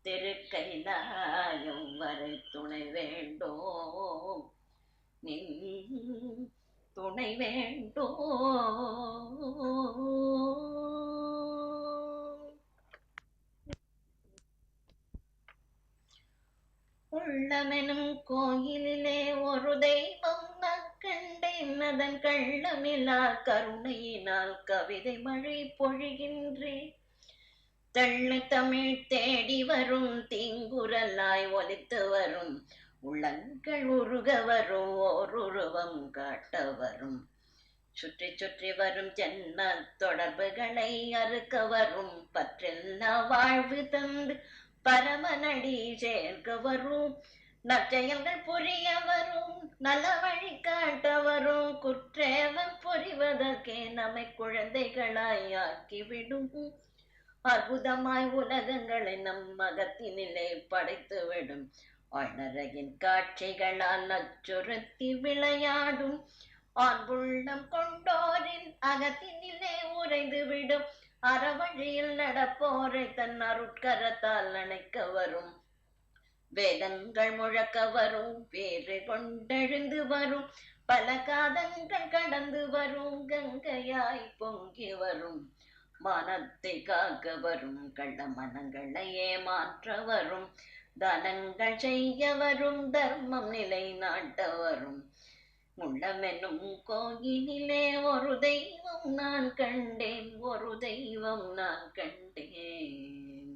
திருக்கைலாயம் வரை துணை வேண்டும். நின் துணை வேண்டும். உள்ளமெனும் கோயிலிலே ஒரு தெய்வம் நான் கண்டேன், அதன் கள்ளமில்லா கருணையினால் கவிதை மழை பொழிகின்றேன். தெள்ளு தமிழ் தேடி வரும் தீங்குரலாய் ஒலித்து வரும், உள்ளங்கள் உருக வரும், ஓர் உருவம் காட்ட வரும். சுற்றி சுற்றி வரும் ஜன்ம தொடர்புகளை அறுக்க வரும், பற்றெல்லா வாழ்வு தந்து பரமனடி சேர்க்க வரும். நற்செயல்கள் புரிய வரும், நல்ல வழி காட்ட வரும். குற்றேவம் புரிவதற்கே நம்மை குழந்தைகளாய் ஆக்கிவிடும். அற்புதமாய் உலகங்களை நம் மகத்தினிலே படைத்துவிடும். ஆழ்நரையின் காட்சிகளால் அச்சுறுத்தி விளையாடும், ஆண்புள்ளம் கொண்டோரின் அகத்தினிலே உறைந்துவிடும். அறவழியில் நடப்போரை தன் அருட்கரத்தால் அணைக்க வரும். வேதங்கள் முழக்க வரும், வேறு கொண்டெழுந்து வரும். பல காதங்கள் கடந்து வரும், கங்கையாய் பொங்கி வரும். மானத்தை காக்க வரும், கள்ள மனங்களை ஏமாற்ற வரும். தானங்கள் செய்ய வரும், தர்மம் நிலை நாட்ட வரும். உள்ளமெனும் கோயிலிலே ஒரு தெய்வம் நான் கண்டேன், ஒரு தெய்வம் நான் கண்டேன்.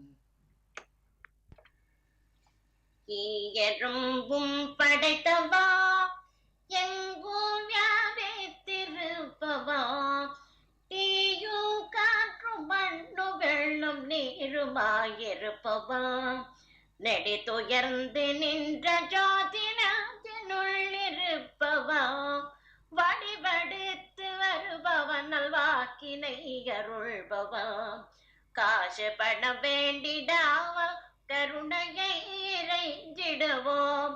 எறும்பும் படைத்தவா, எங்கும் வியாபித்திருப்பவா, தீயும் காற்றும் மண்ணு வெள்ளம் நீருமாயிருப்பவா, நெடிதுயர்ந்து நின்ற ஜோதினுள்ளிருப்பவா வடிவடுத்து வருபவன் நல்வாக்கினை அருள்பவா காசு பணம் வேண்டிடாவ கருணையை இறைஞ்சிடுவோம்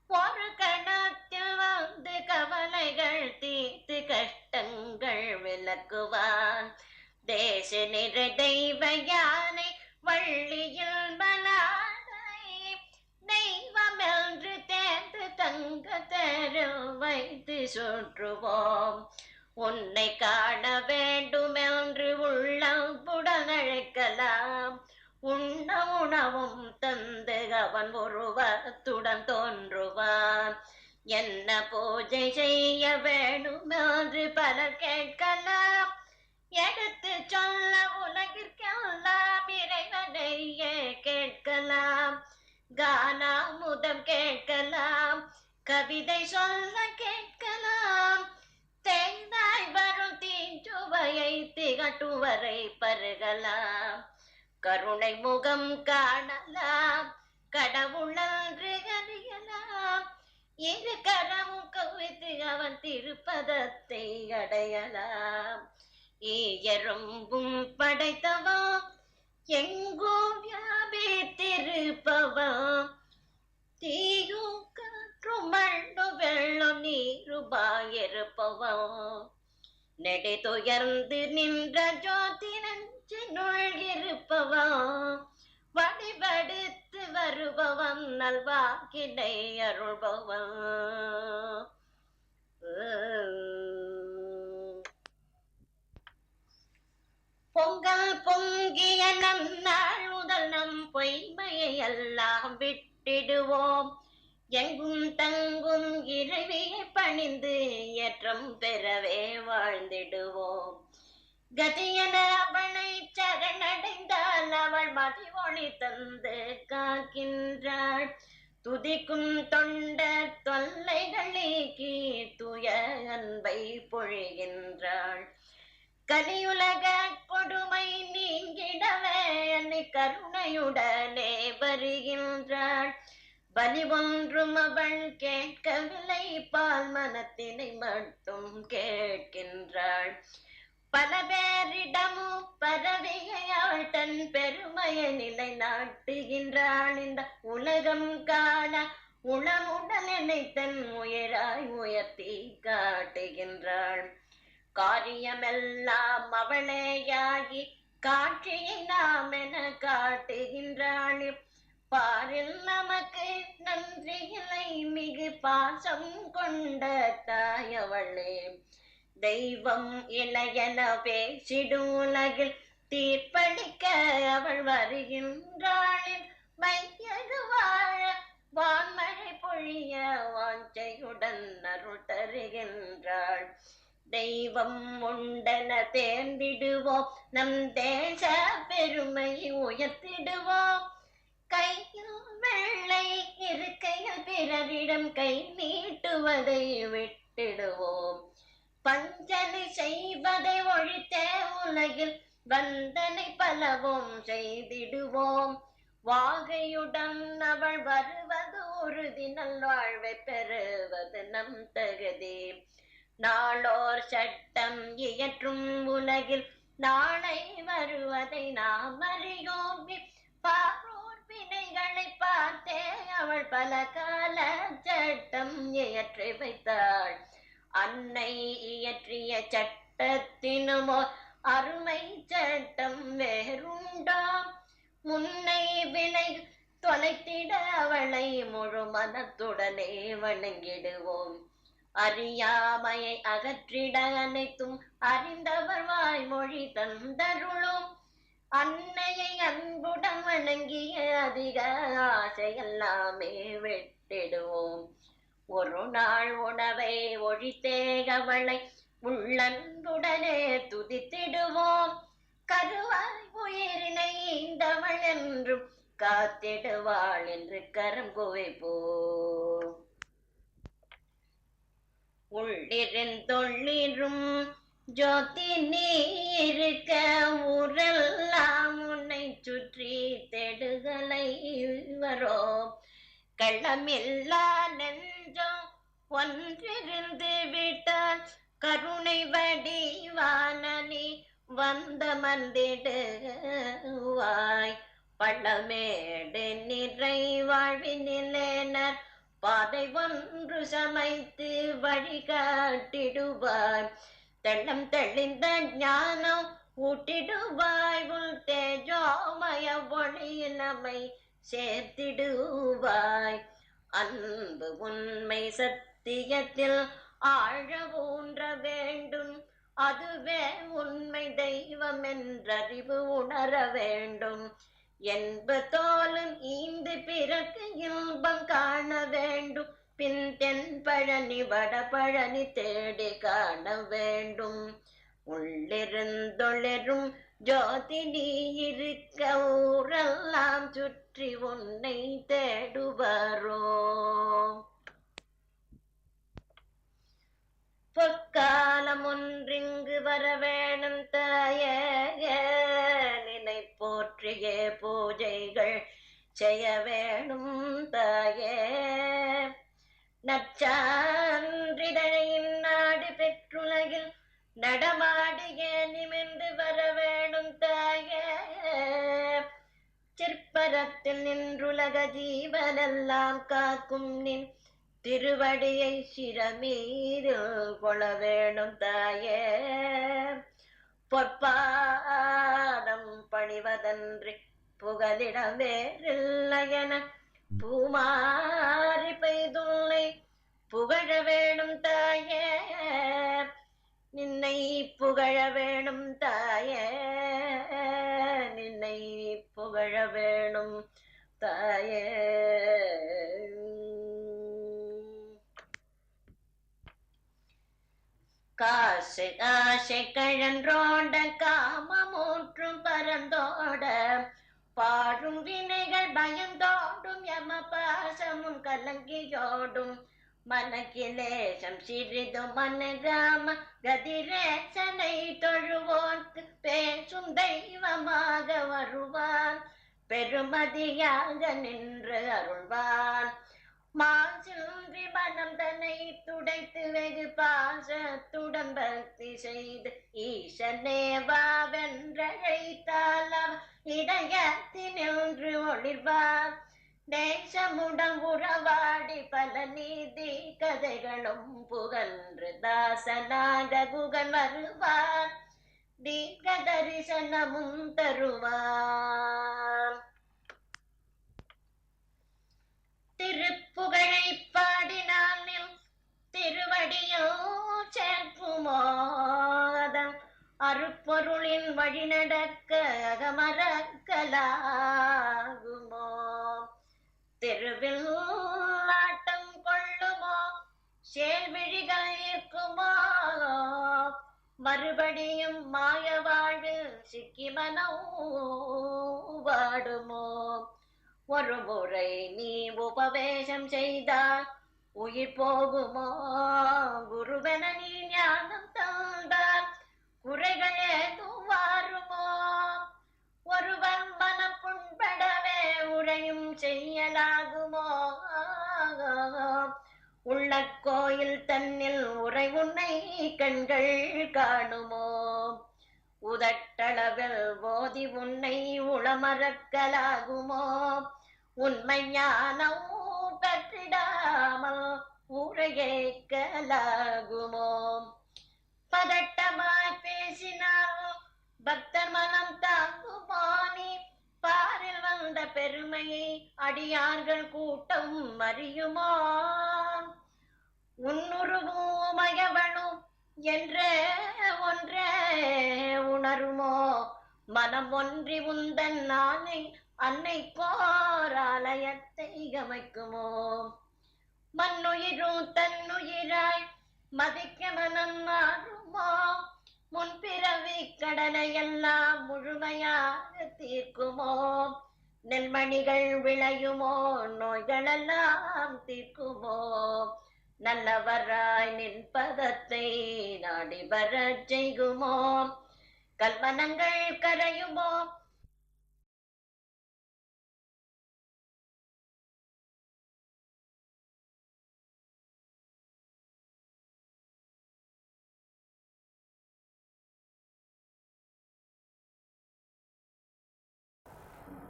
ஒரு கணத்தில் வந்து கவலைகள் தீர்த்து கஷ்டங்கள் விளக்குவான் தேச நிற தெய்வ யானை வள்ளியில் பலானை தெய்வம் என்று தேர்ந்து தங்க தெருள் வைத்து சுற்றுவோம் உன்னை காண வேண்டும் என்று உள்ளம் புடனழைக்கலாம் உண்ண உணவும் தந்து அவன் உருவத்துடன் தோன்றுவான் என்ன பூஜை செய்ய வேண்டும் என்று பலர் கேட்கலாம் எடுத்து சொல்ல உலகிற்கெல்லாம் இறைவனையே கேட்கலாம் கானாமுதம் கேட்கலாம் கவிதை சொல்ல கேட்கலாம் தேங்காய் வரும் தீஞ்சுவையை திகட்டுவரை பருகலாம் கருணை முகம் காணலாம் கடவுளன்று அறியலாம் இரு கரமும் கவித்து அவன் திருப்பதத்தை அடையலாம் ஈயரும்பும் படைத்தவா எங்கும் வியாபித்திருப்பவா தீயும் காற்றும் மண்ணு வெள்ளம் நீருபாயிருப்பவா நெடிதுயர்ந்து நின்ற ஜோதி நெஞ்சினுள் இருப்பவா வடிவடுத்து வருபவன் நல்வாக்கினை அருள்பவன் பொங்கல் பொங்கிய நன்னாள் முதல் நம் பொய்மையை எல்லாம் விட்டிடுவோம் எங்கும் தங்கும் இறைவியை பணிந்து ஏற்றம் பெறவே வாழ்ந்திடுவோம் கதியன அவளை சரணடைந்தால் அவள் மதி ஒளி தந்து காக்கின்றாள் துதிக்கும் தொண்ட தொல்லைகள் நீக்கி துய அன்பை பொழிகின்றாள் கலியுலக கொடுமை நீங்கிடவே என்னை கருணையுடனே வருகின்றாள் பலி ஒன்றும் அவள் கேட்கவில்லை பால் மனத்தினை மட்டும் கேட்கின்றாள் பல பேரிடமும் பரவியை தன் பெருமையை நிலை நாட்டுகின்றாள் இந்த உலகம் காண உளமுடன் என்னை தன் உயராய் உயர்த்தி காட்டுகின்றாள் காரியமெல்லாம் அவளேயாகி காட்சியை நாம் என காட்டுகின்றாள் பாரில் நமக்கு நன்றி இல்லை மிகு பாசம் கொண்ட தாயவளே தெய்வம் இளையன பேசிடும் உலகில் தீர்ப்பளிக்க அவள் வருகின்றாள் மையது வாழ வான்மழை பொழிய வாஞ்சையுடன் அருள் தருகின்றாள் தெய்வம் உண்டென தேர்ந்திடுவோம் நம் தேச பெருமையை உயர்த்திடுவோம் கையில் வெள்ளை இருக்கையில் பிறரிடம் கை நீட்டுவதை விட்டிடுவோம் பஞ்சனை செய்வதை ஒழித்தே உலகில் வந்தனை பலவும் செய்திடுவோம் வாகையுடன் அவள் வருவது உறுதி நல்வாழ்வை பெறுவது நம் தகுதி நாளோர் சட்டம் இயற்றும் உலகில் நாளை வருவதை நாம் அறியோம் பாரோர் வினைகளை பார்த்தே அவள் பல கால சட்டம் இயற்றி வைத்தாள் அன்னை இயற்றிய சட்டத்தினுமோ அருமை சட்டம் வேறுண்டா முன்னை வினை தொலைத்திட அவளை முழு மனத்துடனே வணங்கிடுவோம் அறியாமையை அகற்றிட அனைத்தும் அறிந்தவர் வாய்மொழி தந்தருளும் அன்னையை அன்புடன் வணங்கிய அதிக ஆசையெல்லாமே விட்டிடுவோம் ஒரு நாள் உணவை ஒழித்தே அவளை உள்ளன்புடனே துதித்திடுவோம் கருவாய் உயிரினை ஈந்தவள் என்றும் காத்திடுவாள் என்று கரம் குவிப்போம் உள்ளிருந்தொள்ளிரும் ஜோதி நீ இருக்க ஊரெல்லாம் உன்னை சுற்றி தேடுதலை வரோம். கள்ளமில்லா நெஞ்சம் ஒன்றிருந்து விட்டால் கருணை வடிவானி வந்த மந்திடுவாய். பள்ளமேடு நிறை வாழ்வினிலேனர் பாதை ஒன்று சமைத்து வழிகாட்டிடுவாய். தெள்ளம் தெளிந்த ஞானம் ஊட்டிடுவாய். உள் தேஜோமய ஒளியில் நம்மை சேர்த்திடுவாய். அன்பு உண்மை சத்தியத்தில் ஆழ ஊன்ற வேண்டும். அதுவே உண்மை தெய்வம் என்றறிவு உணர வேண்டும். என்பதோலும் ஈந்து பிறகு இன்பம் காண வேண்டும். பின் தென் பழனி வட பழனி தேடி காண வேண்டும். உள்ளிருந்தொளிரும் ஜோதி நீ இருக்க ஊரெல்லாம் சுற்றி உன்னை தேடுவாரோ. பொற்காலம் ஒன்றிங்கு வர வேணும் தாயே, நினை போற்றிய பூஜைகள் செய்ய வேணும் தாயே. நற்சான்றிதழையின் நாடு பெற்றுலகில் நடமாடிய நிமிர்ந்து வர வேணும் தாயே. சிற்பரத்தில் நின்றுலக ஜீவனெல்லாம் காக்கும் நின் திருவடியை சிரமீதில் கொள்ள வேணும் தாயே. பொற்பாதம் பணிவதன்றி புகலிடம் வேறில்லையென பூமாரி பெய்துள்ளை புகழ வேணும் தாயே. நின்னை புகழ வேணும் தாயே, நின்னை புகழ வேணும் தாயே. காசு ஆசை கழன்றோட காமமூற்றும் பரந்தோட பாடும் வினைகள் பயந்தோடும் யம பாசமும் கலங்கியோடும். மனக்கிலேசம் சிறிது மனராம கதிரேசனை தொழுவோர்க்கு பேசும் தெய்வமாக வருவான். பெருமதியாக நின்று அருள்வான். மாசின்றி மனம் தன்னை துடைத்து வெகு பாசத்துடன் பக்தி செய்து ஈசனே வாவென்றழைத்தால் இதயத்தினின்று ஒளிர்வார். நேசமுடன் உறவாடி பல நீதி கதைகளும் புகன்று தாசனாக குகன் வருவார். தீர்க்க தரிசனமும் தருவார். திருப்புகழை பாடினால் நில் திருவடியோ சேர்க்குமோதம். அருப்பொருளின் வழி நடக்க அகமறக்கலாகுமோ. தெருவில் ஆட்டம் கொள்ளுமோ சேல்விழிகள் இருக்குமோ. மறுபடியும் மாய வாழ்வில் சிக்கி மனம் வாடுமோ. ஒரு முறை நீ உபவேசம் செய்தால் உயிர் போகுமோ. குருவென நீ ஞானம் தந்தால் குறைகள் ஏதும் வாருமோ. ஒருவன் மனம் புண்படவே உரையும் செய்யலாகுமோ. உள்ள கோயில் தன்னில் உரை உன்னை கண்கள் காணுமோ. உதட்டளவில் போதி உன்னை உளமறக்கலாகுமோ. உண்மை ஞானம் பெற்றிடாமல் உரையேற்கலாகுமோ. பதட்டமாய் பேசினால் பக்தர் மனம் தாங்குமோ. நீ பாரில் வந்த பெருமையை அடியார்கள் கூட்டம் அறியுமோ. உன்னுருவும் மயவனும் என்றே ஒன்றே உணருமோ. மனம் ஒன்றி உந்தன் நாளை அன்னை போராலயத்தை அமைக்குமோ. மண்ணுயிரும் தன்னுயிராய் மதிக்க மனம் மாறுமோ. முன்பிறவி கடனை எல்லாம் முழுமையாக தீர்க்குமோ. நெல்மணிகள் விளையுமோ நோய்களெல்லாம் தீர்க்குமோ. நல்லவராய் நின் பதத்தை நாடி வரச் செய்குமோ. கல்மனங்கள் கரையுமோ.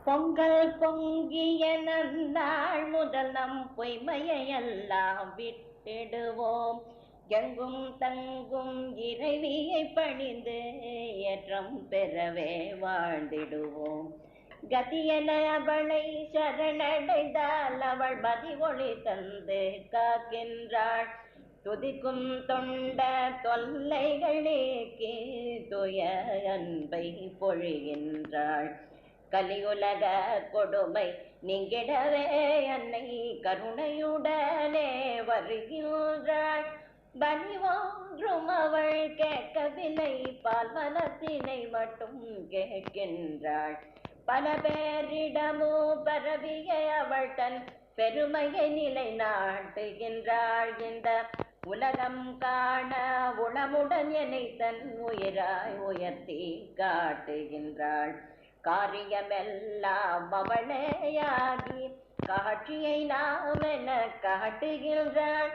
பொங்கல் பொங்கிய நன்னாள் முதல் நம் பொய்மையெல்லாம் விட்டிடுவோம். எங்கும் தங்கும் இறைவியை பணிந்து ஏற்றம் பெறவே வாழ்ந்திடுவோம். கதியென அவளை சரணடைந்தால் அவள் மதி ஒளி தந்து காக்கின்றாள். துதிக்கும் தொண்ட தொல்லைகள் நீக்கி துய அன்பை பொழிகின்றாள். கலியுலக கொடுமை நீங்கிடவே அன்னை கருணையுடனே வருகின்றாள். பலி ஒன்றும் அவள் கேட்கவில்லை, பால்வனத்தினை மட்டும் கேட்கின்றாள். பல பேரிடமோ பரவிய அவள் தன் பெருமையை நிலை நாட்டுகின்றாள். இந்த உலகம் காண உளமுடன் என்னை தன் உயிராய் உயர்த்தி காட்டுகின்றாள். காரியமெல்லாம் அவளேயாகி காட்சியை நாம் என காட்டுகின்றாள்.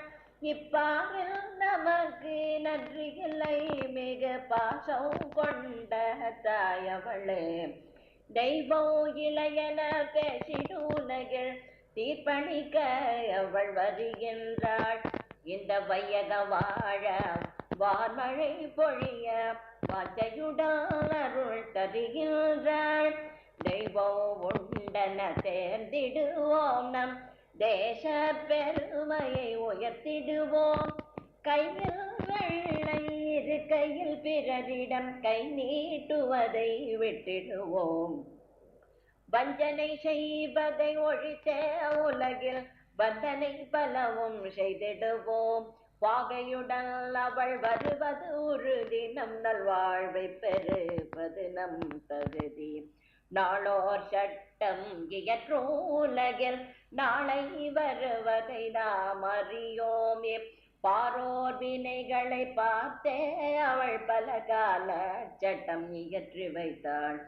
இப்பாரில் நமக்கு நன்றி இல்லை, மிக பாசம் கொண்ட தாயவளே. தெய்வம் இளையன பேசிடுலகில் தீர்ப்பணிக்க அவள் வருகின்றாள். இந்த வையக வாழ வான்மழை பொழிய வாஞ்சையுடன் அருள் தருகின்றாள். தெய்வம் உண்டன சேர்ந்திடுவோம், நம் தேச பெருமையை உயர்த்திடுவோம். கையில் வெள்ளை இருக்கையில் பிறரிடம் கை நீட்டுவதை விட்டிடுவோம். வஞ்சனை செய்வதை ஒழித்தே உலகில் பந்தனை பலவும் செய்திடுவோம். வாகையுடன் அவள் வருவது உறுதி, நம் நல்வாழ்வை பெறுவது நம் தகுதி. நாளோர் சட்டம் இயற்றும் உலகில் நாளை வருவதை நாம் அறியோமே. பாரோர் வினைகளை பார்த்தே அவள் பல கால சட்டம் இயற்றி வைத்தாள்.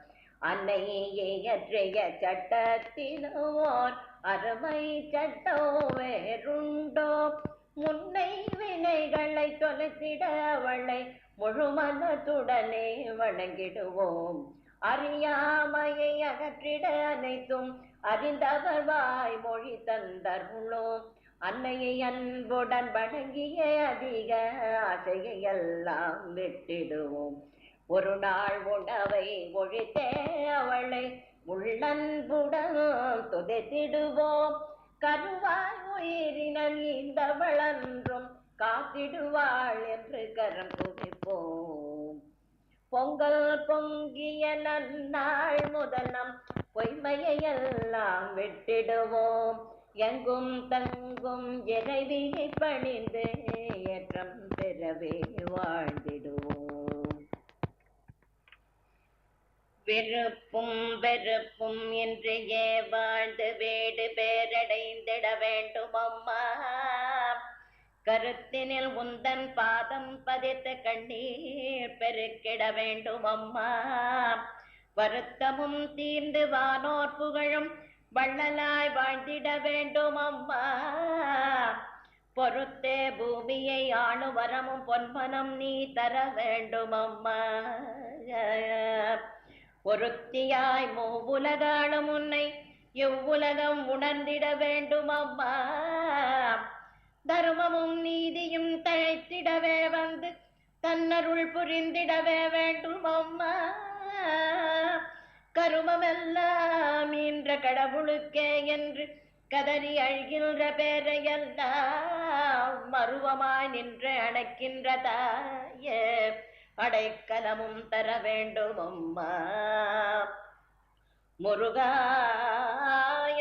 அன்னை இயற்றிய சட்டத்தினோர் அருமை சட்டம் வேறுண்டோ? முன்னை வினைகளை தொலைத்திட அவளை முழு மனத்துடனே வணங்கிடுவோம். அறியாமையை அகற்றிட அனைத்தும் அறிந்தவர் வாய் மொழி தந்தருளோம். அன்னையை அன்புடன் வணங்கிய அதிக ஆசையை எல்லாம் விட்டிடுவோம். ஒரு நாள் உணவை ஒழித்தே அவளை உள்ளன்புடன் துதைத்திடுவோம். கருவாய் உயிரினம் ஈந்தவளன்றும் காத்திடுவாள் என்று கரம் குவிப்போம். பொங்கல் பொங்கிய நன்னாள் முதல் நம் பொய்மையெல்லாம் விட்டிடுவோம். எங்கும் தங்கும் இறைவியை பணிந்து ஏற்றம் பெறவே வாழ்ந்திடுவோம். வெறுப்பும் வெறுப்பும் இன்றையே வாழ்ந்து வீடு பேரடைந்திட வேண்டும் அம்மா. கருத்தினில் உந்தன் பாதம் பதித்த கண்ணீர் பெருக்கிட வேண்டும் அம்மா. வருத்தமும் தீர்ந்து வானோர் புகழும் வள்ளலாய் வாழ்ந்திட வேண்டும் அம்மா. பொறுத்தே பூமியை ஆணு வரமும் பொன்மனம் நீ தர வேண்டும் அம்மா. ஒருத்தியாய் மூவுலகாளும் உன்னை இவ்வுலகம் உணர்ந்திட வேண்டும் அம்மா. தர்மமும் நீதியும் தழைத்திடவே வந்து தன்னருள் புரிந்திடவே வேண்டும் அம்மா. கருமமெல்லாம் என்ற கடவுளுக்கே என்று கதறி அழுகின்ற பேரையெல்லாம் மருவமாய் நின்று அணைக்கின்ற தாயே அடைக்கலமும் தர வேண்டும் அம்மா. முருகா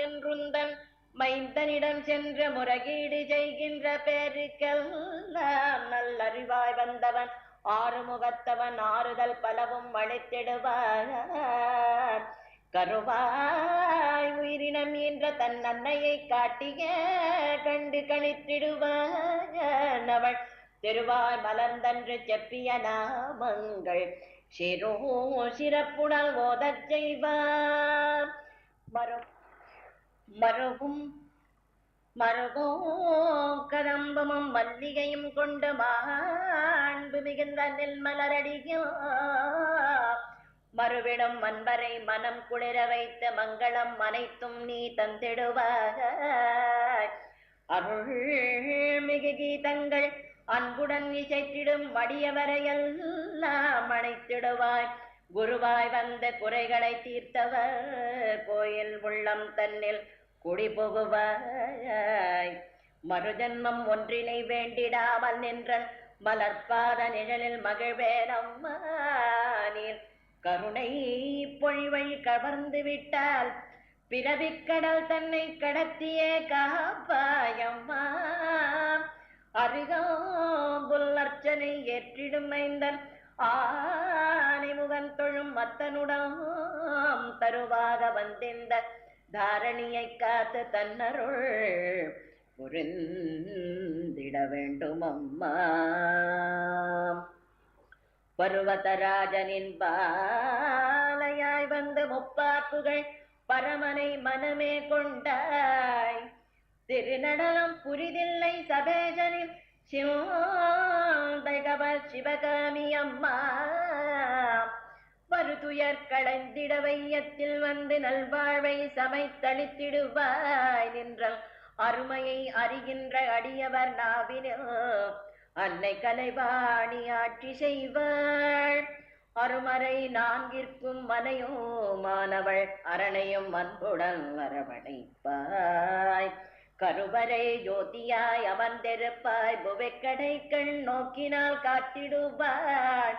என்றுந்தன் மைந்தனிடம் சென்று முறையீடு செய்கின்ற பேருக்கெல்லாம் நல்லறிவாய் வந்தவன் ஆறுமுகத்தவன் ஆறுதல் பலவும் அழைத்திடுவார். கருவாய் உயிரினம் என்ற தன் அன்னையை காட்டிய கண்டு கணித்திடுவான். அவள் திருவாய் மலர்ந்தன்று செப்பிய நாமங்கள் சிறப்புடன் ஓதச் செய்வார். மருகும் கதம்பமும் மல்லிகையும் கொண்டு மாண்பு மிகுந்த நெல் மலரடியும் மறுவிடும் மன்பரை மனம் குளிர வைத்த மங்களம் அனைத்தும் நீ தந்திடுவாய். அருள்மிகு கீதங்கள் அன்புடன் இசைத்திடும் மடியவரையெல்லாம் அணைத்திடுவாய். குருவாய் வந்த குறைகளை தீர்த்தவர் கோயில் உள்ளம் தன்னில் குடிபுகுவாய். மறுஜன்மம் ஒன்றினை வேண்டிடாமல் நின்றன் மலர்பாத நிழலில் மகிழ்வேனம்மா. நீர் கருணை பொழிவை கவர்ந்து விட்டால் பிறவிக்கடல் தன்னை கடத்தியே காப்பாயம்மா. அருகாம்புல் அர்ச்சனை ஏற்றிடும் மைந்தன் ஆனைமுகன் தொழும் மத்தனுடன் தருவாக வந்திந்த தாரணியை காத்து தன்னருள் புரிந்திட வேண்டும் அம்மா. பருவதராஜனின் பாலையாய் வந்து முப்பாப்புகள் பரமனை மனமே கொண்டாய். திருநடனம் புரிதில்லை சபேஜனின் சிவகவர் சிவகாமி அம்மா. வருதுயர் களைந்திட வையத்தில் வந்து நல்வாழ்வை சமைத்தளித்திடுவாய். நின்ற அருமையை அறிகின்ற அடியவர் நாவினில் அன்னை கலைவாணி ஆட்சி செய்வாள். அருமறை நான்கிற்கும் மனையோ மாணவள் அரணையும் அன்புடன் வரவழைப்பாய். கருவறை ஜோதியாய் அமர்ந்திருப்பாய். புவைக்கடைகள் நோக்கினால் காத்திடுவாய்.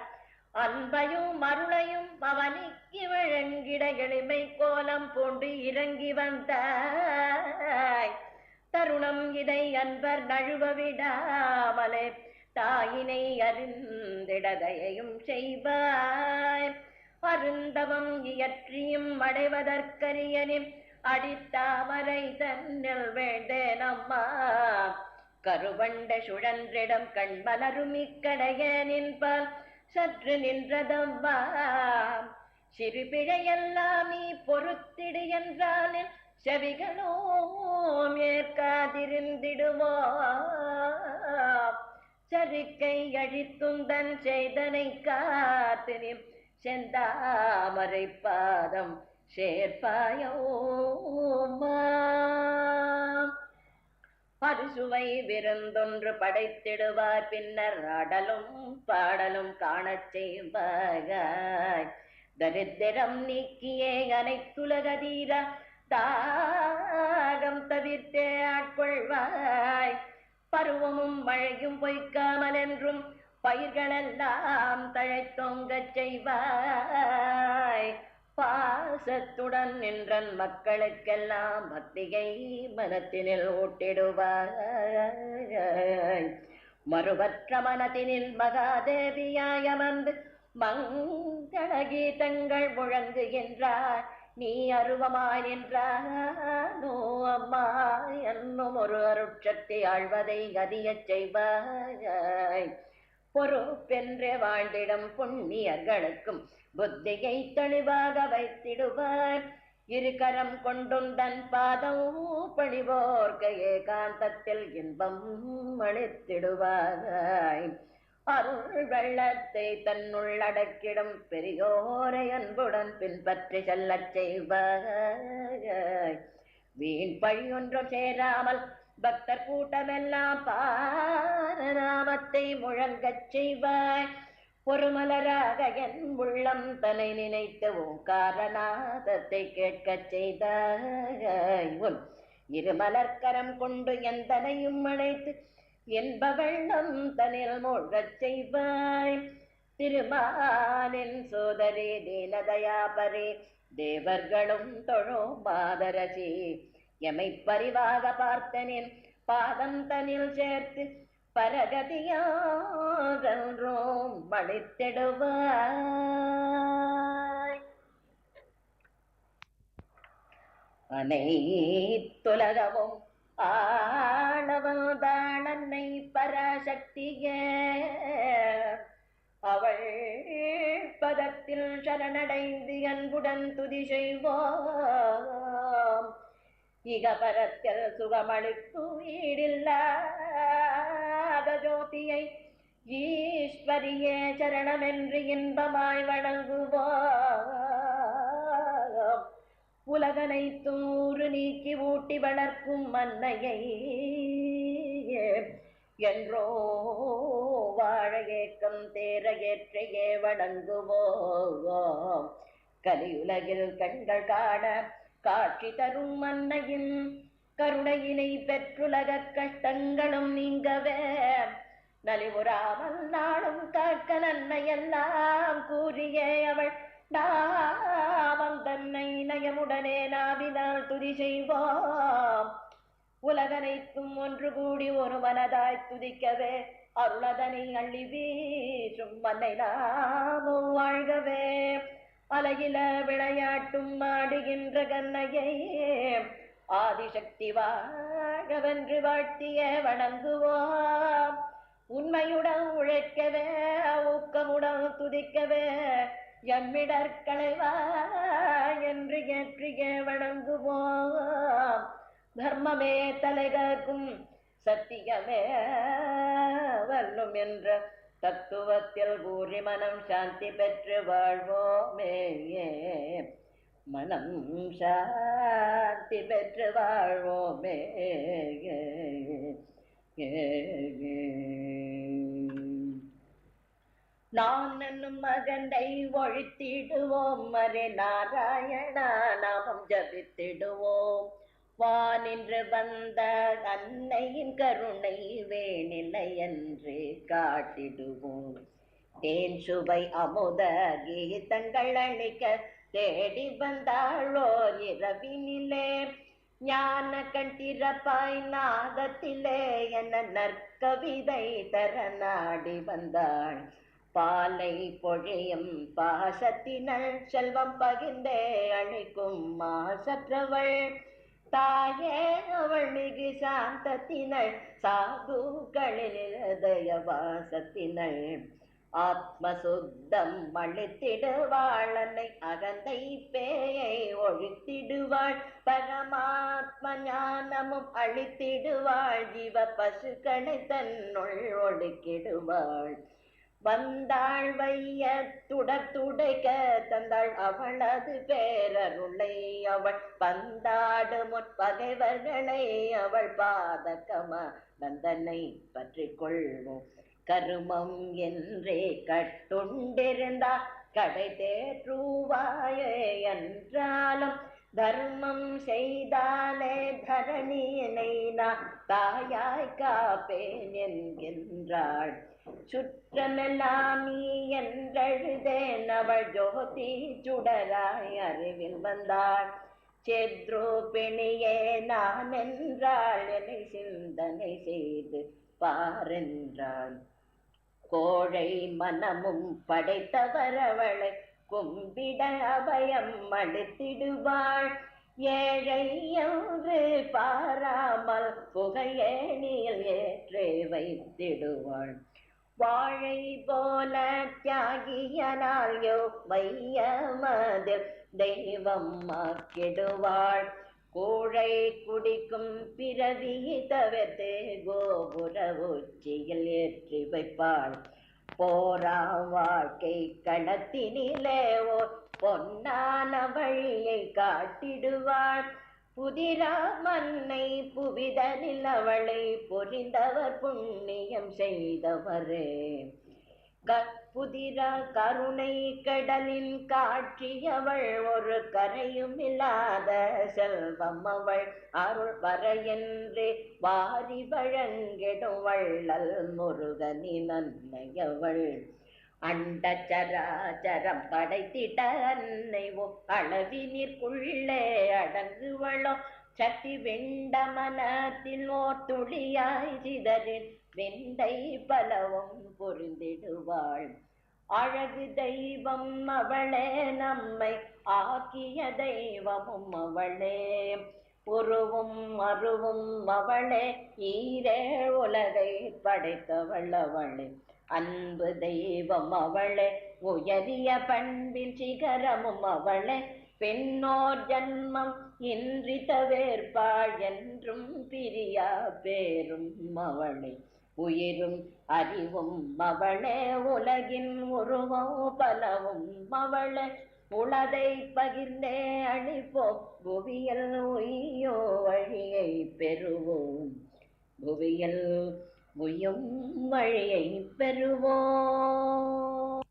அன்பையும் அருளையும் அவனிக்கு வழங்கிட எளிமை கோலம் பூண்டு இறங்கி வந்தாய். தருணம் இதை அன்பர் நழுவ விடாமலே தாயினை அறிந்திடதையும் செய்வாய். அருந்தவம் இயற்றியும் அடைவதற்கரியனின் அடித்தாமரை தன்னில் வேண்டேனம்மா. கருவண்ட சுழன்றிடம் கண்மலரும் இக்கடையனின்பால் சற்று நின்றதம்மா. சிறு பிழையெல்லாம் நீ பொறுத்திடு என்றால் செவிகளோ ஏற்காதிருந்திடுமோ. சரிக்கை அழித்துந்தன் செய்தனை காத்து நிம் செந்தாமரை பாதம் சேர்ப்பாயோமா. அறுசுவை விருந்தொன்று படைத்திடுவார். பின்னர் ஆடலும் பாடலும் காணச் செய்வாய். தரித்திரம் நீக்கியே அனைத்துலகதீர தாகம் தவிர்த்தே ஆட்கொள்வாய். பருவமும் மழையும் பொய்க்காமல் என்றும் பயிர்களெல்லாம் தழைத்தோங்கச் செய்வாய். பாசத்துடன் நின்றன் மக்களுக்கெல்லாம் பக்தியை மனத்தினில் ஊட்டிடுவாய். மறுபற்ற மனத்தினில் மகாதேவியாய் அமர்ந்து மங்கள கீதங்கள் முழங்குகின்றார். நீ அருவமாய் நின்றானோ அம்மா என்னும் ஒரு அருட்சக்தி ஆழ்வதை கதியச் செய்வாய். பொறுப்பென்றே வாழ்ந்திடும் புண்ணியர்களுக்கும் புத்தியை தெளிவாக வைத்திடுவார். இருகரம் கொண்டுந்தன் பாதம் பணிவோர்க்கு ஏகாந்தத்தில் இன்பம் அளித்திடுவாய். அருள் வெள்ளத்தை தன்னுள் அடக்கிடும் பெரியோரை அன்புடன் பின்பற்றி செல்லச் செய்வாய். வீண் பழியொன்றும் சேராமல் பக்தர் கூட்டமெல்லாம் பாரநாமத்தை முழங்கச் செய்வாய். ஒரு மலராக என் உள்ளம் தன்னை நினைத்து ஓங்காரநாதத்தை கேட்கச் செய்தாய். உன் இருமலர்கரம் கொண்டு எந்தனையும் அழைத்து என்ப வெள்ளம் தனில் மூழ்கச் செய்வாய். திருமாலின் சோதரி தீனதயாபரி தேவர்களும் தொழும் மாதரசி எமை பரிவாக பார்த்தனின் பாதம் தனில் சேர்த்து பரகதியாரோம் அளித்திடுவாய். அனைத்துலகமும் ஆளவந்தாளன்னை பராசக்தியே அவள் பதத்தில் சரணடைந்து அன்புடன் துதி செய்வோம். இகபரத்தில் சுகமளிக்கும் ஈடில்லாத ஜோதியை ஈஷ்ட ஈஸ்வரியே சரணமென்று இன்பமாய் வணங்குவோம். உலகனைத்தும் ஊறு நீக்கி ஊட்டி வளர்க்கும் மன்னையை என்றோ வாழ ஏக்கம் தேர ஏற்றையே வணங்குவோம். கலியுலகில் கண்கள் காண காட்சி தரும் மன்னையின் கருணையினை பெற்றுலக கஷ்டங்களும் நீங்கவே நலிவுறாமல் நாளும் காக்க நன்மையெல்லாம் கூறியே அவள் நாமம் தன்னை நயமுடனே நாவினால் துதி செய்வோம். உலகனைத்தும் ஒன்று கூடி ஒரு மனதாய் துதிக்கவே அருளதனை அள்ளி வீசும் மன்னை நாமும் வாழ்கவே. அலையில விளையாட்டும் ஆடுகின்ற கண்ணையை ஆதிசக்தி வாழவென்று வாழ்த்திய வணங்குவோம். உண்மையுடன் உழைக்கவே ஊக்கமுடன் துதிக்கவே எம்மிடற்களைவா என்று ஏற்றிய வணங்குவோம். தர்மமே தலைகாக்கும் சத்தியமே வல்லும் என்ற தத்துவத்தில் கூறி மனம் சாந்தி பெற்று வாழ்வோமே. மனம் சாந்தி பெற்று வாழ்வோமே. நான் என்னும் மகனை ஒழித்திடுவோம். மறை நாராயணா நாமம் ஜபித்திடுவோம். வானின்று வந்த அன்னையின் கருணை வேணிலை என்று காட்டிடுவோம். தேன் சுவை அமுத கீதங்கள் அளிக்க தேடி வந்தாளோர் இரவினிலே. ஞான கண்டிரப்பாய் நாதத்திலே என நற்கவிதை தர நாடி வந்தாள். பாலை பொழியும் பாசத்தினள் செல்வம் பகிர்ந்தே அளிக்கும் மாசற்றவள். தாயே அவள் மிகு சாந்தத்தினள் சாதுக்களில் இதயவாசத்தினள். ஆத்மசுத்தம் அளித்திடுவாள் அன்னை அகந்தை பேயை ஒழித்திடுவாள். பரமாத்ம ஞானமும் அளித்திடுவாள். ஜீவ பசுக்களை தன்னுள் ஒடுக்கிடுவாள். வந்தாள் வைய துடைக்க தந்தாள் அவளது பேரருளை. அவள் பந்தாடு முற்பகைவர்களை அவள் பாதகமா நந்தனை பற்றி கொள்வோம். கருமம் என்றே கட்டுண்டிருந்தால் கடை தேற்றுவாயே என்றாலும் தர்மம் செய்தாலே தரணியினை நான் தாயாய் காப்பேன் என்கின்றாள். சுற்றமெல்லாம் நீ என்றழுதேன் அவள் ஜோதி சுடராய் அறிவில் வந்தாள். சேத்ரூபிணியே நான் என்றாள். என்னை சிந்தனை செய்து பாரென்றாள். கோழை மனமும் படைத்தவர் அவளை கும்பிட அபயம் அளித்திடுவாள். ஏழை என்று பாராமல் புகையேனியில் ஏற்றே வைத்திடுவாள். வாழை போல தியாகியனால் வையமதில் தெய்வம் ஆக்கிடுவாள். கூழை குடிக்கும் பிறவி தவிர்த்து கோபுர உச்சியில் ஏற்றி வைப்பாள். போரா வாழ்க்கை களத்தினிலே ஓர் பொன்னான வழியை காட்டிடுவாள். புதிரா மண்ணை புவிதனில் அவளை பொறிந்தவர் புண்ணியம் செய்தவரே. புதிரா கருணை கடலின் காட்சியவள். ஒரு கரையும் இல்லாத செல்வம் அவள். அருள் வரையென்று வாரி வழங்கிடும் வள்ளல் முருகனின் அன்னையவள். அண்ட சராச்சரம் படைத்திட்ட அன்னைவோ அளவினிற்குள்ளே அடங்குவளோ. சக்தி வெண்ட மனத்தில் ஓர் துளியாய் சிதறின் வெண்டை பலவும் பொருந்திடுவாள். அழகு தெய்வம் அவளே நம்மை ஆக்கிய தெய்வமும் அவளே. உருவும் அருவும் அவளே ஈரே உலகை படைத்தவள் அவளே. அன்பு தெய்வம் அவளே உயரிய பண்பின் சிகரமும் அவளே. பெண்ணோர் ஜன்மம் இன்றி தவேற்பாள் என்றும் பிரியா பேரும் அவளே. உயிரும் அறிவும் அவளே உலகின் உருவம் பலவும் அவளே உளதை பகிர்ந்தே அழிப்போம் புவியல் உய்யோ வழியை பெறுவோம் புவியல் உய்யும் வழியை பெறுவோம்.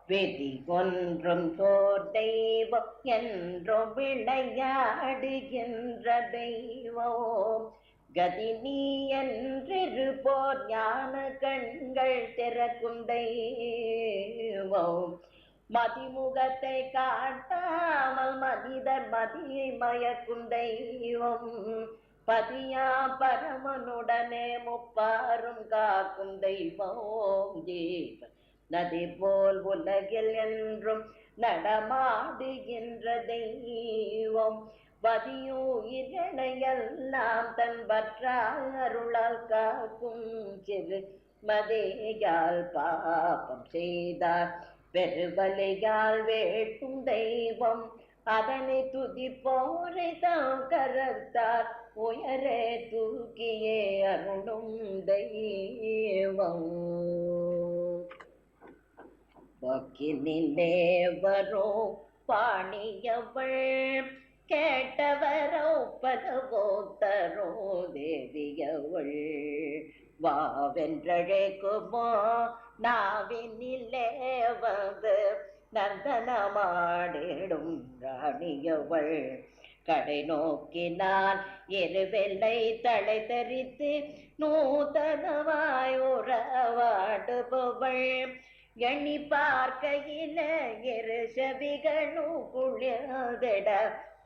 விதி ஒன்றும் சோர் தெய்வம் என்றும் விளையாடுகின்ற தெய்வம் கதி நீ என்றிருப்போர் ஞான கண்கள் திறக்கும் தெய்வம் மதிமுகத்தை காட்டாமல் மனிதர் மதியை மயக்கும் தெய்வம் பதியா பரமனுடனே முப்பாரும் காக்கும் தெய்வம் ஜீவ நதி போல் உலகில் என்றும் நடமாடுகின்ற தெய்வம் பதியுயிரையெல்லாம் தன் பற்றால் அருளால் காக்கும் சிறு மதேயால் பாபம் செய்தார் பெருவலையால் வேட்டும் தெய்வம் அதனை துதிப்போரை தாம் கரத்தார் உயரே தூக்கியே அருளும் தெய்வம். வாக்கினிலே வரும் பாணியவள் கேட்டவரோ பலவோ தரோ தேவியவள் வாவென்றழைக்குமோ நாவினிலே வந்து நந்தனமாடிடும் ராணியவள் கடை நோக்கினான் இருவெல்லை தலை தரித்து நூதனமாய் உறவாடுபவள் எண்ணி பார்க்கையில இரு செவிகளும் குளிர்ந்திட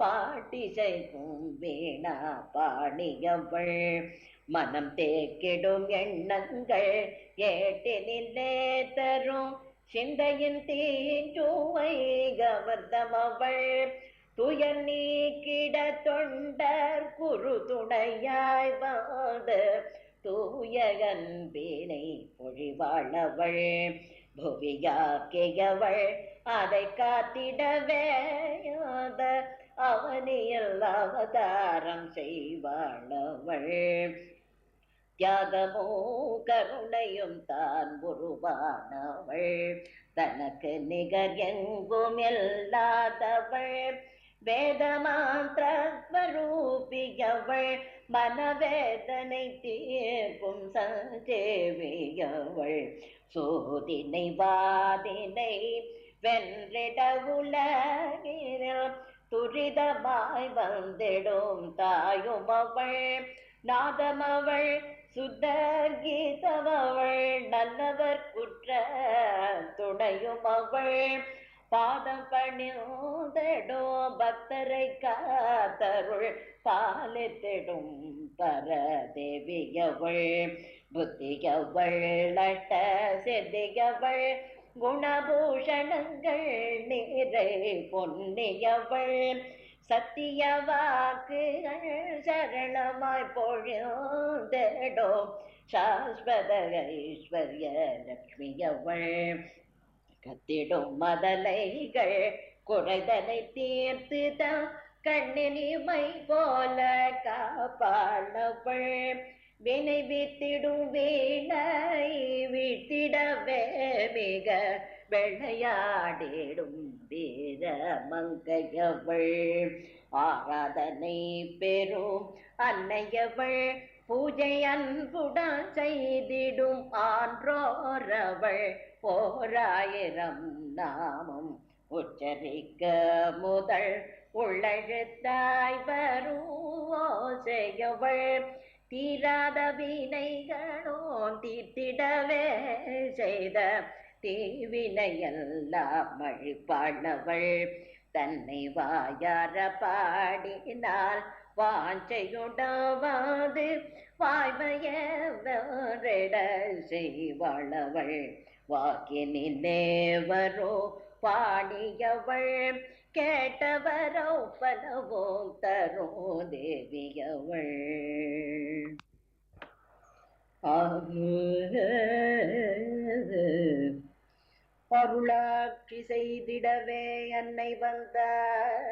பாட்டிசைக்கும் வீணா பாணியவள் மனம் தேக்கிடும் எண்ணங்கள் ஏட்டினிலே தரும் சிந்தையின் தீஞ்சுவை கவர்ந்தமவள் துயர் நீக்கிட தொண்டர் குரு துணையாய் வந்து தூய அன்பினை பொழிவாளவள் புவியாக்கியவள் அதை காத்திடவே அவனியில் அவதாரம் செய்வாளவள் தியாகமோ கருணையும் தான் உருவானவள் தனக்கு நிகர் எங்கும் இல்லாதவள் வேதமாந்திரஸ்வரூபியவள் மனவேதனை தீர்க்கும் சஞ்சேவியவள் சோதினை வாதினை வென்றிட உலகினில் துரிதமாய் வந்திடும் தாயும் அவள் நாதமவள் சுத்தர் கீதமவள் நல்லவர் குற்ற துணையும் அவள் பாதம் பணிந்தடும் பக்தரை காத்தருள் பாலித்திடும் பரதேவியவள் புத்தியவள் நட்ட சித்தியவள் குணபூஷணங்கள் நிறை பொன்னியவள் சத்திய வாக்குகள் சரளமாய் பொழிந்திடும் சாஸ்வத ஐஸ்வர்ய லட்சுமியவள் கத்திடும் மதலைகள் குறைதலை தீர்த்து தம் கண்ணினிமை போல காப்பாளவள் வினை வித்திடும் வீணை விட்டிடவே மிக விளையாடிடும் வீர மங்கையவள் ஆராதனை பெறும் அன்னையவள் பூஜை அன்புடன் செய்திடும் ஆன்றோரவள் ஓராயிரம் நாமம் உச்சரிக்க முதல் உள்ளழுத்தாய் வருவோசையவள் தீராத வினைகளோ தீர்த்திடவே செய்த தீவினையெல்லாம் மழிப்பாளவள் தன்னை வாயார பாடினால் வாஞ்சையுடவாது வாய்மையவரிட செய்வாளவள் வாக்கினிலே வரோ பாடியவள் கேட்டவரோ பலவோ தரோ தேவியவள் அருளாட்சி செய்திடவே அன்னை வந்தாள்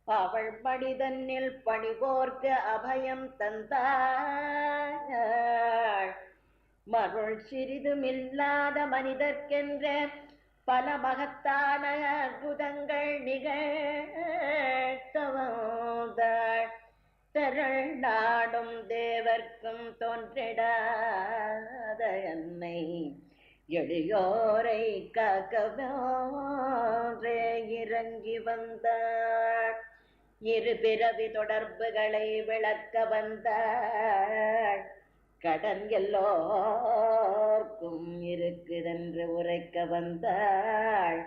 அவள் மனிதனில் பணிவோர்க்க அபயம் தந்தாள். மருள் சிறிதுமில்லாத மனிதர்க்கென்ற பல மகத்தான அற்புதங்கள் நிகழ்த்தவந்தாள். திரள் நாடும் தேவர்க்கும் தோன்றிடாத என்னை எளியோரை காக்கவே இறங்கி வந்தாள். இரு பிறவி தொடர்புகளை விளக்க வந்தாள். கடன் எல்லோர்க்கும் இருக்குதென்று உரைக்க வந்தாள்.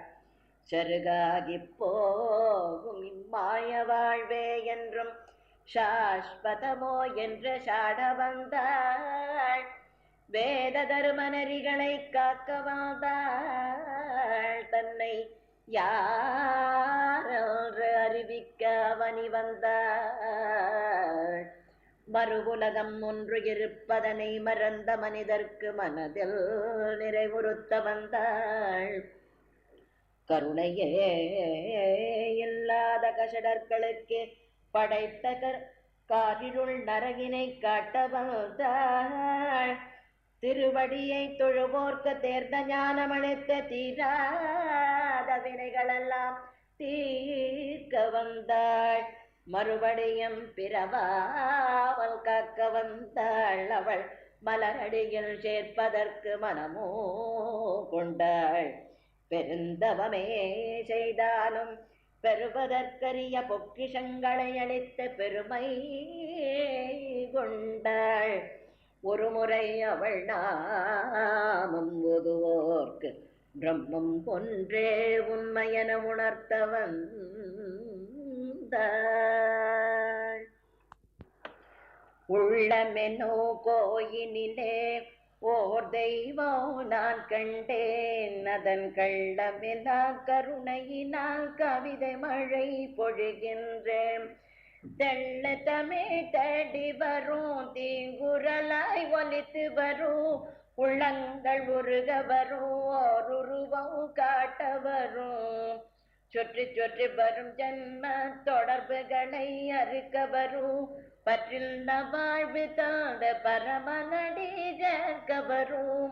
சருகாகி போகும் இம்மாய வாழ்வே என்றும் சாஸ்வதமோ என்று சாட வந்தாள். வேத தர்ம நெறிகளை காக்க வந்தாள். தன்னை யாரென்று அறிவிக்க அவனி வந்தாள். மறுவுலகம் ஒன்று இருப்பதனை மறந்த மனிதர்க்கு மனதில் நிறைவுறுத்த வந்தாள். கருணையே இல்லாத கஷடர்களுக்கு படைத்த காரிருள் நரகினை காட்ட வந்தாள். திருவடியை தொழுவோர்க்கு தேர்ந்த ஞானமளித்த தீராத வினைகளெல்லாம் தீர்க்க வந்தாள். மறுபடியும் பிறவாமல் காக்க வந்தாள். அவள் மலரடியில் சேர்ப்பதற்கு மனமோ கொண்டாள். பெருந்தவமே செய்தாலும் பெறுவதற்கரிய பொக்கிஷங்களை அளித்த பெருமை கொண்டாள். ஒரு முறை அவள் நாமம் ஓதுவோர்க்கு பிரம்மம் ஒன்றே உண்மையென உணர்த்த வந்தாள். உள்ளமெனோ கோயினிலே ஓர் தெய்வம் நான் கண்டேன். அதன் கள்ளமெல்லா கருணையினால் கவிதை மழை பொழிகின்றேன். தெள்ள தமிழ் தேடி வரும் தீங்குரலாய் ஒலித்து வரும். உள்ளங்கள் உருக வரும் ஓர் உருவம் காட்ட வரும். சுற்றி சுற்றி வரும் ஜன்ம தொடர்புகளை அறுக்க வரும். பற்றில் வாழ்வு தாழ்ந்த பரமனடி சேர்க்க வரும்.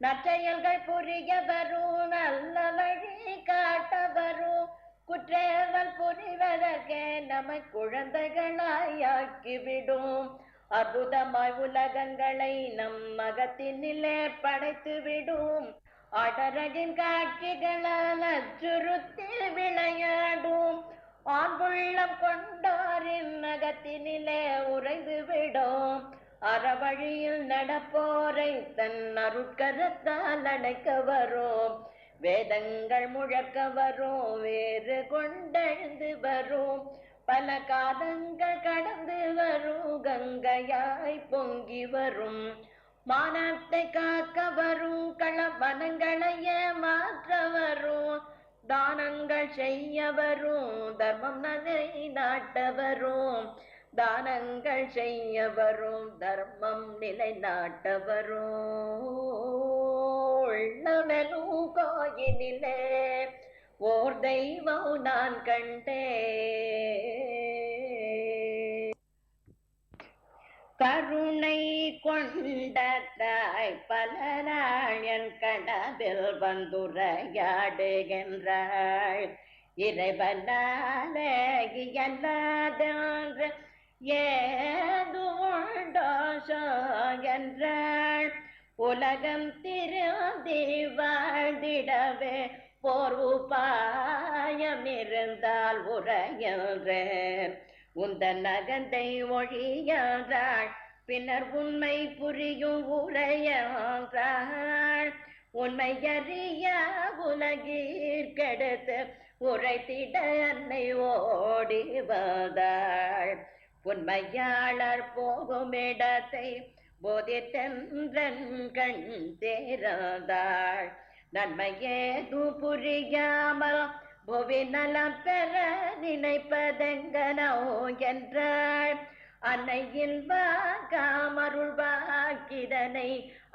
நற்செயல்கள் புரிய வரும். நல்ல வழி காட்ட வரும். குற்றேவல் புரிவதற்கே நம்மை குழந்தைகளாய் ஆக்கிவிடும். அற்புதமாய் உலகங்களை நம் மகத்தினிலே படைத்து விடும். அடரகின் காட்சிகளால் அச்சுறுத்தி விளையாடும். ஆண்புள்ளம் கொண்டோரின் நகத்தினிலே உறைந்து விடும். அறவழியில் நடப்போரை தன் அருட்கரத்தால் அடைக்க வரும். வேதங்கள் முழக்க வரும். வேறு கொண்டெழுந்து வரும். பல காலங்கள் கடந்து வரும். கங்கையாய் பொங்கி வரும். மானத்தை காக்க வரும். களமனங்களையே மாற்ற வரும். தானங்கள் செய்ய வரும். தர்மம் நலை நாட்ட வரும். தானங்கள் செய்ய வரும். தர்மம் நிலை நாட்ட வரும். உள்ளமெனும் கோயினிலே ஓர் தெய்வம் நான் கண்டேன். கருணை கொண்ட தாய் பல நாள் என் கனவில் வந்துரையாடுகின்றாள். இறைவனாலே இயலாதென்று ஏது உண்டோ என்றாள். உலகம் திருந்தி வாழ்ந்திடவே போர் உபாயம் இருந்தால் உரையன்றேன். உந்தன் நகந்தை ஒழியாள். பின்னர் உண்மை புரியும் உரையாள். உண்மை அறிய உலகீர்கெடுத்து உரைத்திட அன்னை ஓடி வந்தாள். உண்மையாளர் போகும் இடத்தை போதித்தென்றன் கண் தேர்ந்தாள். நன்மையேது புரியாமல் புவி நலம் பெற நினைப்பதெங்கனோ என்றாள். அன்னையில் வாக்காமருள் வாக்கிதனை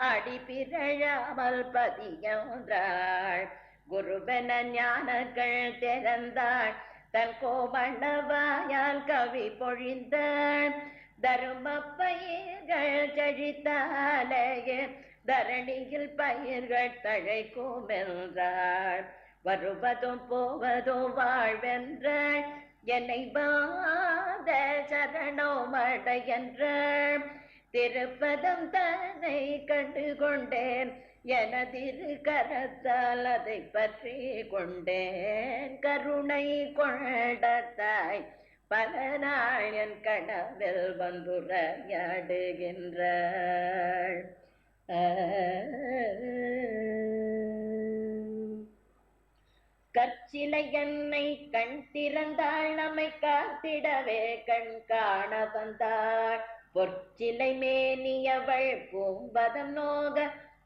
அடி பிறழாமல் பதியன்றாள். குருவென ஞானங்கள் திறந்தாள். தன் கோமளவாயால் கவி பொழிந்த தரும பயிர்கள் செழித்தாலேயே தரணியில் பயிர்கள் தழைக்கும் என்றாள். வருவதும் போவதும் வாழ்வென்ற என்னை பாத சரணோமடையென்ற திருப்பதம் தன்னை கண்டு கொண்டேன். எனதிரு கரத்தால் அதை பற்றி கொண்டேன். கருணை கொண்டதாய் பல நாள் என் கனவில் வந்துரையாடுகின்றாள். கற்சிலை என்னை கண் திறந்தாள். நம்மை காத்திடவே கண் காண வந்தாள். பொற்சிலை மேனியவள் பூம்பதம் நோக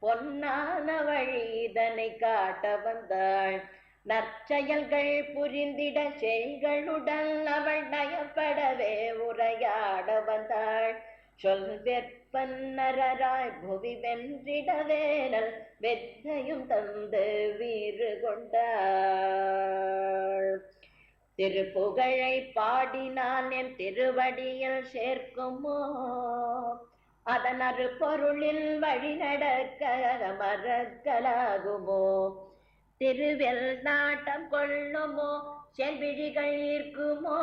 பொன்னான வழி இதனை காட்ட வந்தாள். நற்செயல்கள் புரிந்திட செய்களுடன் அவள் நயப்படவே உரையாட வந்தாள். சொல் வெற்பன்னராய் புவி வென்றிடவேனல் வெத்தையும் தந்து வீறு கொண்டாள். திருப்புகழை பாடினான் என் திருவடியில் சேர்க்குமோ, அதன் அருப்பொருளில் வழி நடக்க மறக்கலாகுமோ. திருவெல் நாட்டம் கொள்ளுமோ, செல்விழிகள் ஈர்க்குமோ,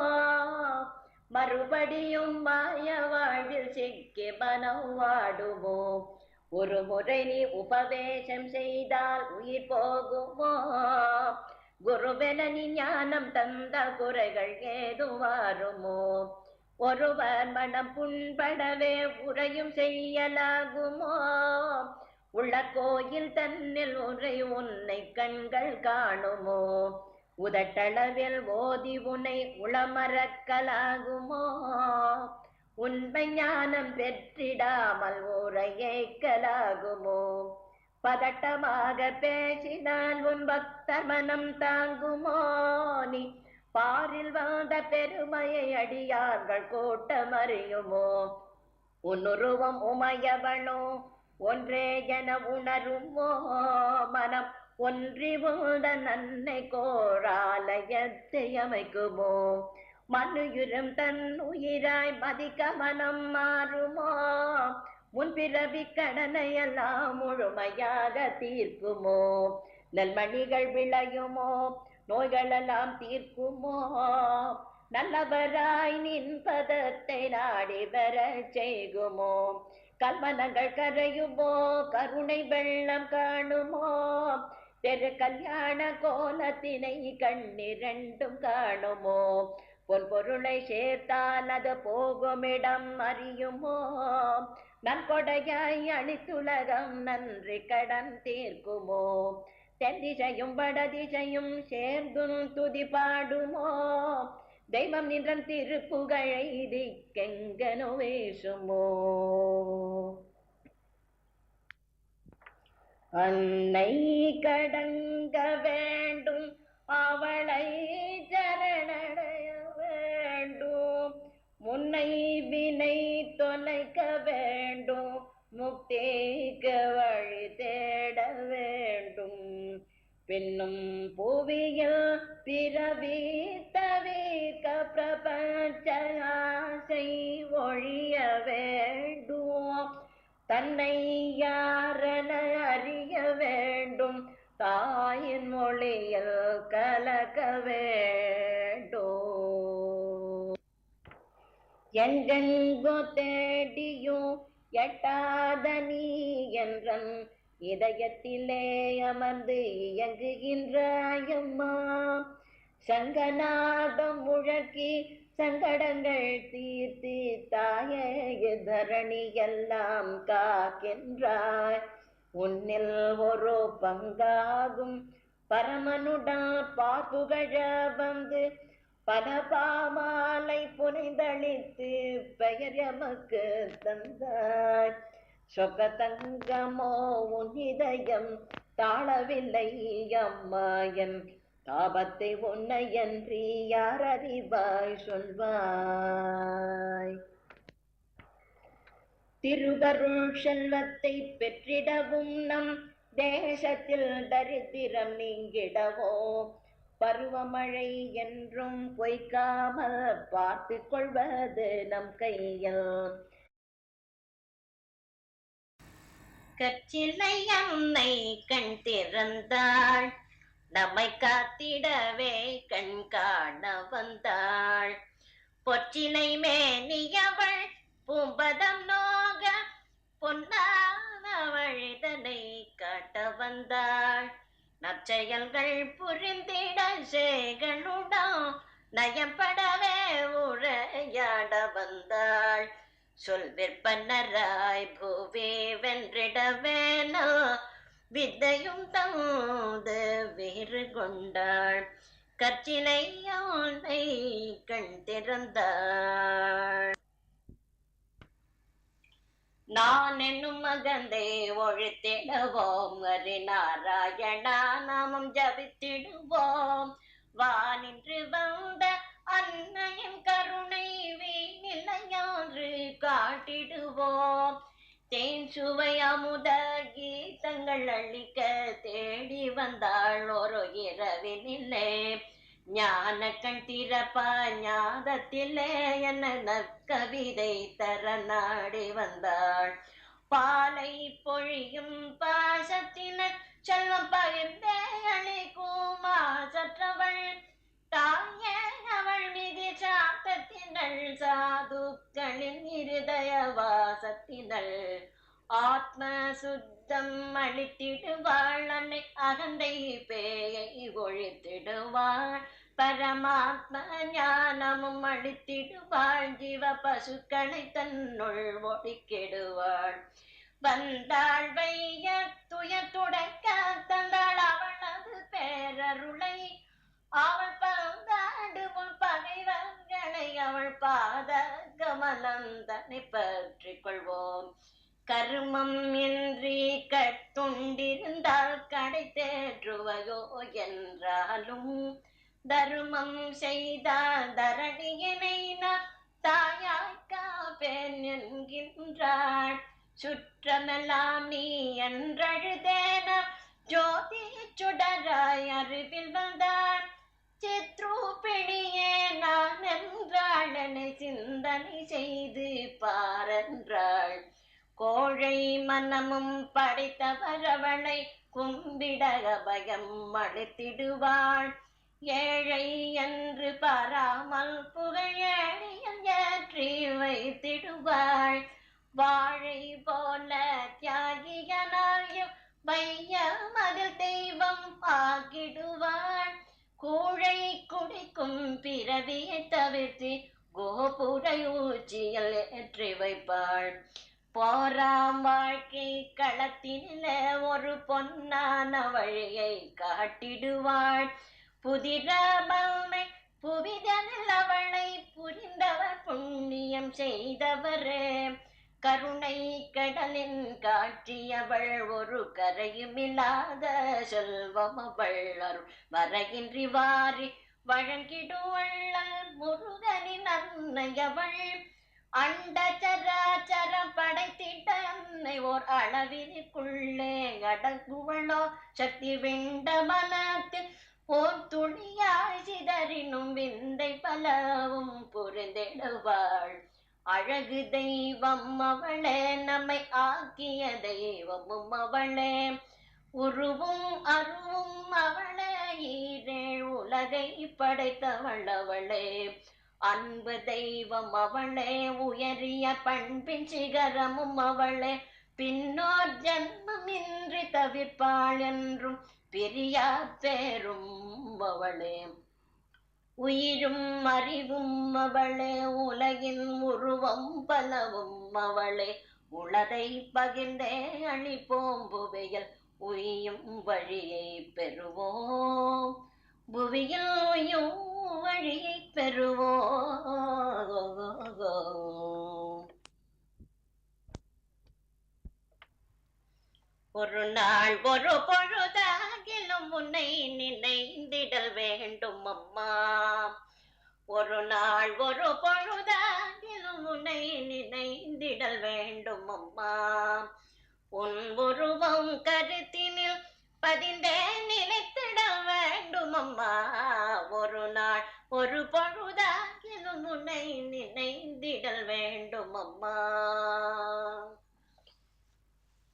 மறுபடியும் மாய வாழ்வில் சிக்கி மனம் வாடுமோ. ஒரு முறை நீ உபதேசம் செய்தால் உயிர் போகுமோ. குருவென நீ ஞானம் தந்த குறைகள் ஏது வாருமோ. ஒருவர் மனம் புண்படவே உரையும் செய்யலாகுமோ. உள்ள கோயில் தன்னில் உரை உன்னை கண்கள் காணுமோ. உதட்டளவில் ஓதி உன்னை உளமறக்கலாகுமோ. உண்மை ஞானம் பெற்றிடாமல் ஊரை ஏற்கலாகுமோ. பதட்டமாக பேசினால் உன் பக்தர் மனம் தாங்குமோ. நீ பாரில் வாழ்ந்த பெருமையை அடியார்கள் கூட்டம் அறியுமோ. உன்னுருவம் உமையவனோ ஒன்றே என உணருமோ. மனம் ஒன்றி உள்ள நன்னை கோராலயத்தை அமைக்குமோ. மனுயுரம் தன் உயிராய் மதிக்க மனம் மாறுமோ. முன்பிறவி கடனை எல்லாம் முழுமையாக தீர்க்குமோ. நெல்மணிகள் விளையுமோ, நோய்களெல்லாம் தீர்க்குமோ. நல்லவராய் நின் பதத்தை நாடி வர செய்குமோ. கல்மனங்கள் கரையுமோ, கருணை வெள்ளம் காணுமோ. தெரு கல்யாண கோலத்தினை கண்ணிரண்டும் காணுமோ. பொன் பொருளை சேர்த்தால் அது போகுமிடம் அறியுமோ. நன்கொடையாய் அளித்துலகம் நன்றி கடன் தீர்க்குமோ. தென்திசையும் வடதிசையும் சேர்ந்து துதி பாடுமோ. தெய்வம் நின்றன் திருப்புகழை திக்கெங்கனோ வீசுமோ. அன்னை கடங்க வேண்டும் அவளை சரணடைய வேண்டும். முன்னை வினை தொலைக்க வேண்டும். முக்திக்கு வழி தேட வேண்டும். பின்னும் புவியில் பிறவி தவிர்க்க பிரபஞ்ச ஆசை ஒழிய வேண்டும். தன்னை யாரென அறிய வேண்டும். தாயின் மொழியில் கலக்க வேண்டும். எங்கெங்கோ தேடியும் எட்டாத நீ என்றன் இதயத்திலே அமர்ந்து இயங்குகின்றாயம்மா. சங்கநாதம் முழக்கி சங்கடங்கள் தீர்த்தி தாயே தரணி எல்லாம் காக்கின்றாய். உன்னில் ஒரு பங்காகும் பரமனுடன் பார்ப்புகழ வந்து பல பாமாலை புனைந்தளித்து பெயர் எமக்கு தந்தாய். சொக்க தங்கமோ உன் இதயம் தாழவில்லை அம்மா. என் தாபத்தை உன்னையன்றி யார் அறிவாய் சொல்வாய். திருவருள் செல்வத்தை பெற்றிடவும் நம் தேசத்தில் தரித்திரம் நீங்கிடவோ. பருவமழை என்றும் பொய்க்காமல் பார்த்து கொள்வது நம் கையில். கற்சிலை அன்னை கண் திறந்தாள், நம்மை காத்திடவே கண் காண வந்தாள். பொற்றிலை மேனியவள் பூம்பதம் நோக பொன்னான வழிதனை காட்ட வந்தாள். நற்செயல்கள் புரிந்திட சேகளுடன் நயம்படவே உரையாட வந்தாள். சொல் விற்பனராய் பூவே வென்றிடவேனோ வித்தையும் தந்து வீறு கொண்டாள். கற்சிலை யானை கண் திறந்தாள். நான் என்னும் மகந்தே ஒழித்திடுவோம், ஹரி நாராயணா நாமம் ஜபித்திடுவோம். வானின்று வந்த அன்னையின் கருணை வீணிலையான்று காட்டிடுவோம். தேன் சுவை அமுத கீதங்கள் அளிக்க தேடி வந்தாள் ஒரு இரவினிலே. ஞான கண் திறப்பா ஞாதத்திலே என்ன நற்கவிதை தர நாடி வந்தாள். பாலை பொழியும் பாசத்தினர் செல்வம் பகிர்ந்தே அளிக்கும் மாசற்றவள். தாயே அவள் மீது சாத்தத்தினள் சாதுக்களின் இருதய வாசத்தினள். ஆத்ம சுத்தம் அளித்திடுவாள் அன்னை, அகந்தை பேயை ஒழித்திடுவாள். பரமாத்ம ஞானமும் அளித்திடுவாள், ஜீவ பசுக்களை தன்னுள் ஒழிக்கிடுவாள். வந்தாள் வைய துயர் துடைக்க தந்தாள் அவளது பேரருளை. அவள் பந்தாண்டு முன் பகைவர்களை அவள் பாத கமலம் தன்னை பற்றி கொள்வோம். கருமம் இன்றி கட்டுண்டிருந்தால் கடை தேற்றுவையோ என்றாலும், தருமம் செய்தால் தரணியினை நான் தாயாய் காப்பேன் என்கின்றாள். சுற்றமெல்லாம் நீ என்றழுதேன ஜோதி சுடராய் அறிவில் வந்தாள். சித்ரூபிணியே நான் என்றாள், என்னை சிந்தனை செய்து பாரென்றாள். கோழை மனமும் படைத்தவர் அவளை கும்பிட அபயம் அளித்திடுவாள். ஏழை என்று பாராமல் புகழேழியம் ஏற்றி வைத்திடுவாள். வாழை போல தியாகியனாயும் வையமதில் தெய்வம் ஆகிடுவாள். கூழை குடிக்கும் பிறவியை தவிர்த்து கோபுர ஊச்சியில் ஏற்றி வைப்பாள். போராம் வாழ்க்கை களத்தினிலே ஒரு பொன்னான வழியை காட்டிடுவாள். புதிரபல்மை புவிதனில் அவளை புரிந்தவர் புண்ணியம் செய்தவரே. கருணை கடலின் காட்சியவள் ஒரு கரையுமில்லாத செல்வம் அவள். அருள் வரையின்றி வாரி வழங்கிடுவள் முருகனின் அன்னையவள். அண்ட சராச்சரம் படைத்திட்ட அன்னை ஓர் அளவிற்குள்ளே அடங்குவளோ சக்தி விண்ட மனத்தில் ஓர் துளியாய் சிதறினும் விந்தை பலவும் புரிந்திடுவாள். அழகு தெய்வம் அவளே, நம்மை ஆக்கிய தெய்வமும் அவளே. உருவும் அருவும் அவளே, ஈரேழ் உலகை படைத்தவள் அவளே. அன்பு தெய்வம் அவளே, உயரிய பண்பின் சிகரமும் அவளே. பின்னோர் ஜன்மம் இன்றி தவிர்ப்பாள் என்றும் பிரியா பேரும் அவளே. உயிரும் அறிவும் அவளே, உலகின் உருவம் பலவும் அவளே. உளதை பகிர்ந்தே அளிப்போம் புவியில் உயும் வழியை பெறுவோம். புவியில் உயும் வழியை பெறுவோம். ஒரு நாள் ஒரு பொழுதாகிலும் உன்னை நினைந்திடல் வேண்டும் அம்மா. ஒரு நாள் ஒரு பொழுதாகிலும் உன்னை நினைந்திடல் வேண்டும் அம்மா. உன் உருவம் கருத்தினில் பதிந்தே நினைத்திட வேண்டும் அம்மா. ஒரு பொழுதாகிலும் உன்னை நினைந்திடல் வேண்டும் அம்மா.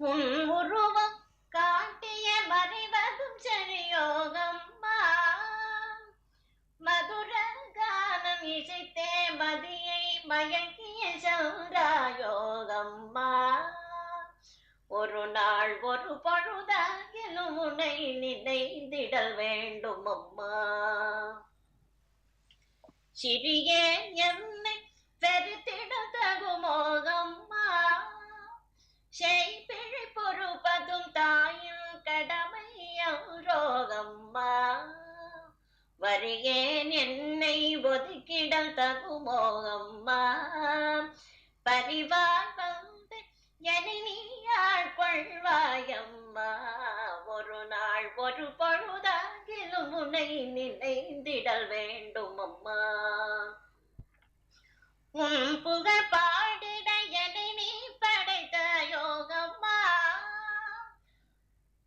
உன் உருவம் காட்டிய மறைவதும் சரியோகம்மா. மதுர கானம் இசைத்தே மதியை மயங்கிய சௌராயோகம்மா. ஒரு நாள் ஒரு பொழுதாகிலும் உன்னை நினைந்திடல் வேண்டும் அம்மா. சிறிய என்னை பெருத்திட தகுமோகம்மா. செய்பிழை பொறுப்பதும் தாயின் கடமையோகம்மா. வருகேன் என்னை ஒதுக்கிடல் தகுமோகம்மா. பரிவார் வந்து என்னை நீ ஆட்கொள்வாயம்மா. ஒரு நாள் ஒரு பொழுதாகிலும் உன்னை நினைந்திடல் வேண்டும் அம்மா. உன் புகழ் பாடிட என்னை நீ படைத்த யோகம்மா.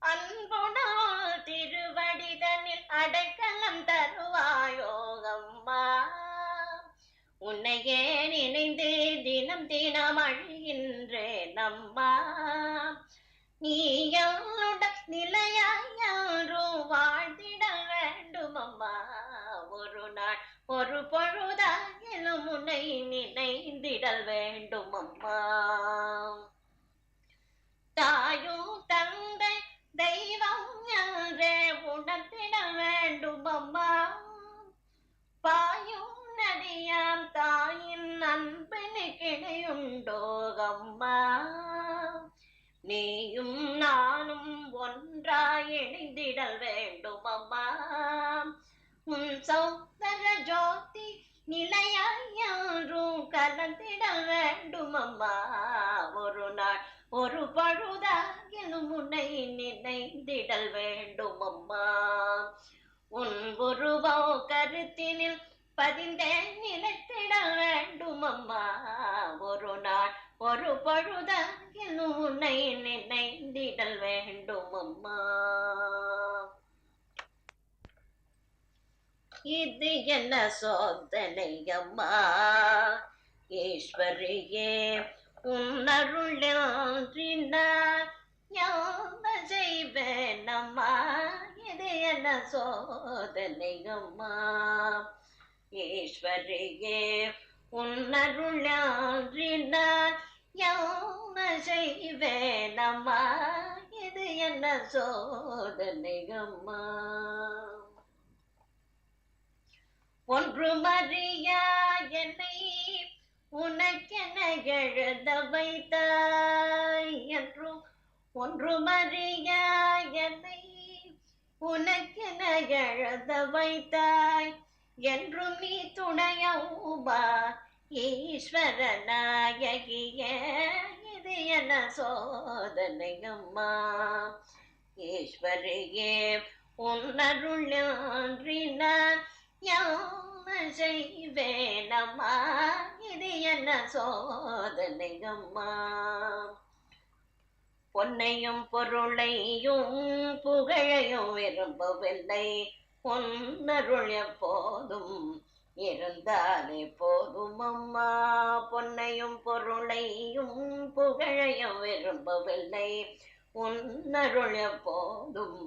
அன்புணல் திருவடிதனில் அடைக்கலம் தருவாயோகம்மா. உன்னையே நினைந்து தினம் தினம் அழுகின்றேன் அம்மா. நீ என்னுடன் நிலையாரும் வாழ்ந்திட வேண்டும் அம்மா. ஒரு நாள் ஒரு பொழுதாகிலும் உன்னை நினைந்திடல் வேண்டும் அம்மா. தாயும் தந்தை தெய்வம் என்றே உணர்த்திட வேண்டும் அம்மா. பாயும் நதியாம் தாயின் அன்பினு கிடையுண்டோகம்மா. நீயும் நானும் ஒன்றாய் இணைந்திடல் வேண்டும் அம்மா. உன் சௌந்தர ஜோதி நிலையாரும் கலந்திடல் வேண்டும் அம்மா. ஒரு நாள் ஒரு பொழுதாகிலும் உன்னை நினைந்திடல் வேண்டும் அம்மா. உன் உருவோ கருத்தினில் பதிந்தே நிலைத்திட வேண்டும் அம்மா. ஒரு நாள் ஒரு பொழுதாகிலும் உன்னை நினைந்திடல் வேண்டும் அம்மா. இது என்ன சோதனை அம்மா. ஈஸ்வரியே உன்னருளினால் ஞான செய்வேன் அம்மா. இது என்ன சோதனை அம்மா. ஈஸ்வரியே உன்னருளினால் ஞான செய்வேன் அம்மா. இது என்ன சோதனை அம்மா. ஒன்றுமறியா என்னை உனக்கென எழுத வைத்தாய் என்றும். ஒன்றுமறியா என்னை உனக்கென எழுத வைத்தாய் என்றும். நீ துணையவுமா ஈஸ்வர நாயகியே. இது என்ன சோதனை அம்மா. ஈஸ்வரியே உன்னருளினால் ஞான செய்வேன் அம்மா. இது என்ன சோதனை அம்மா. பொன்னையும் பொருளையும் புகழையும் விரும்பவில்லை. பொன்னருள் எப்போதும் இருந்தாலே போதும் அம்மா. பொன்னையும் பொருளையும் புகழையும் விரும்பவில்லை. பொன்னருள் எப்போதும்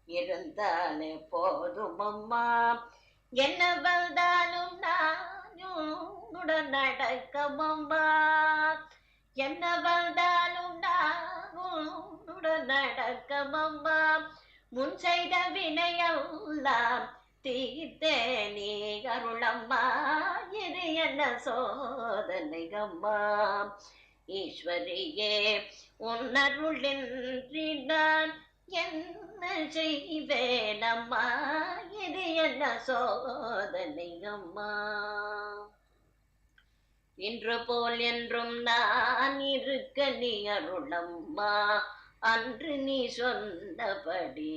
இருந்தாலே போதும் அம்மா. என்ன வந்தாலும் நானுடன் நடக்கும் அம்மா. என்ன வந்தாலும் நானுடன் நடக்கும் அம்மா. முன் செய்த வினையெல்லாம் தீர்த்தே நீ அருளம்மா. இது என்ன சோதனை அம்மா. ஈஸ்வரியே உன்னருளின்றி நான் என்ன செய்வேன் அம்மா. இது என்ன சோதனை அம்மா. இன்று போல் என்றும் நான் இருக்க நீ அருளம்மா. அன்று நீ சொன்னபடி